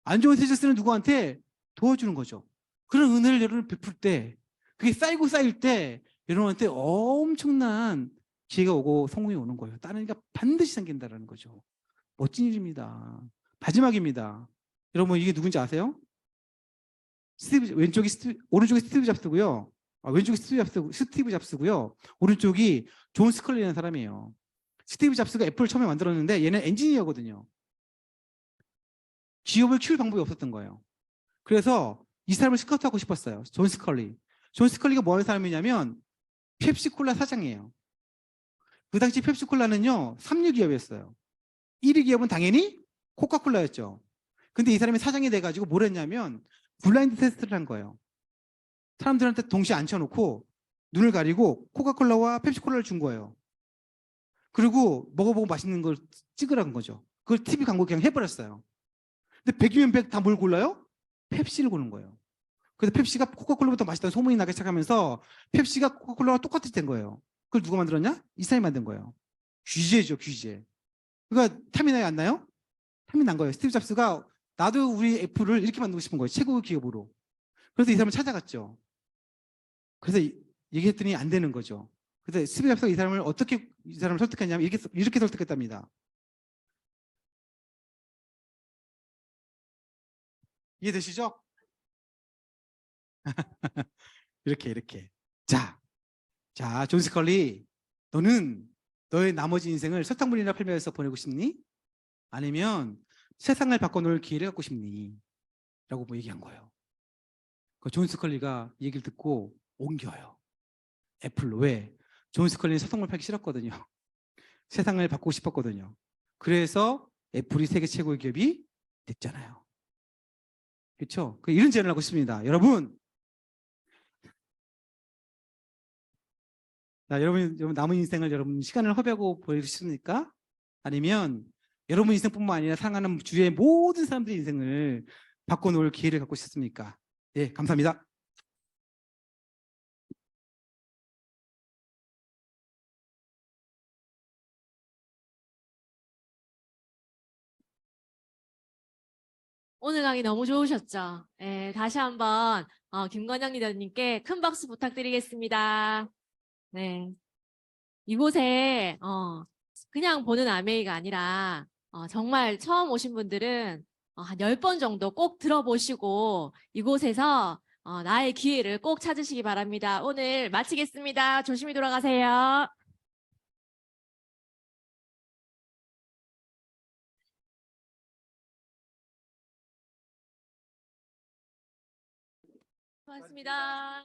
안 좋은 스트레스는 누구한테 도와주는 거죠. 그런 은혜를 여러분 베풀 때, 그게 쌓이고 쌓일 때 여러분한테 엄청난 기회가 오고 성공이 오는 거예요. 다른 이가 반드시 생긴다는 거죠. 멋진 일입니다. 마지막입니다. 여러분 이게 누군지 아세요? 오른쪽이 스티브 잡스고요. 왼쪽이 스티브 잡스고요. 오른쪽이 존 스컬리라는 사람이에요. 스티브 잡스가 애플을 처음에 만들었는데 얘는 엔지니어거든요. 기업을 키울 방법이 없었던 거예요. 그래서 이 사람을 스카우트하고 싶었어요. 존 스컬리. 존 스컬리가 뭐 하는 사람이냐면 펩시콜라 사장이에요. 그 당시 펩시콜라는요, 3류 기업이었어요. 1위 기업은 당연히 코카콜라였죠. 근데 이 사람이 사장이 돼가지고 뭘 했냐면 블라인드 테스트를 한 거예요. 사람들한테 동시에 앉혀놓고 눈을 가리고 코카콜라와 펩시콜라를 준 거예요. 그리고 먹어보고 맛있는 걸 찍으라는 거죠. 그걸 TV 광고 그냥 해버렸어요. 근데 100이면 100 다 뭘 골라요? 펩시를 고른 거예요. 그래서 펩시가 코카콜라보다 맛있다는 소문이 나기 시작하면서 펩시가 코카콜라와 똑같이 된 거예요. 그걸 누가 만들었냐? 이 사람이 만든 거예요. 규제죠, 규제. 그러니까 탐이 나요, 안 나요? 탐이 난 거예요. 스티브 잡스가 나도 우리 애플을 이렇게 만들고 싶은 거예요. 최고의 기업으로. 그래서 이 사람을 찾아갔죠. 그래서 얘기했더니 안 되는 거죠. 그래서 스티브 잡스가 이 사람을 설득했냐면 이렇게 설득했답니다. 이해되시죠? 이렇게. 존 스컬리, 너는 너의 나머지 인생을 설탕물이나 팔면서 보내고 싶니? 아니면 세상을 바꿔놓을 기회를 갖고 싶니? 라고 뭐 얘기한 거예요. 존 스컬리가 이 얘기를 듣고 옮겨요. 애플로. 왜? 존 스컬리는 설탕물 팔기 싫었거든요. 세상을 바꾸고 싶었거든요. 그래서 애플이 세계 최고의 기업이 됐잖아요. 그렇죠? 이런 제안을 하고 싶습니다. 여러분, 여러분 남은 인생을 여러분 시간을 허비하고 보내십니까? 아니면 여러분 인생뿐만 아니라 사랑하는 주위의 모든 사람들의 인생을 바꿔놓을 기회를 갖고 싶습니까? 예, 감사합니다. 오늘 강의 너무 좋으셨죠? 예, 다시 한번 김건영 리더님께 큰 박수 부탁드리겠습니다. 네. 이곳에 그냥 보는 아메이가 아니라 정말 처음 오신 분들은 한 10번 정도 꼭 들어보시고 이곳에서 나의 기회를 꼭 찾으시기 바랍니다. 오늘 마치겠습니다. 조심히 돌아가세요. 고맙습니다.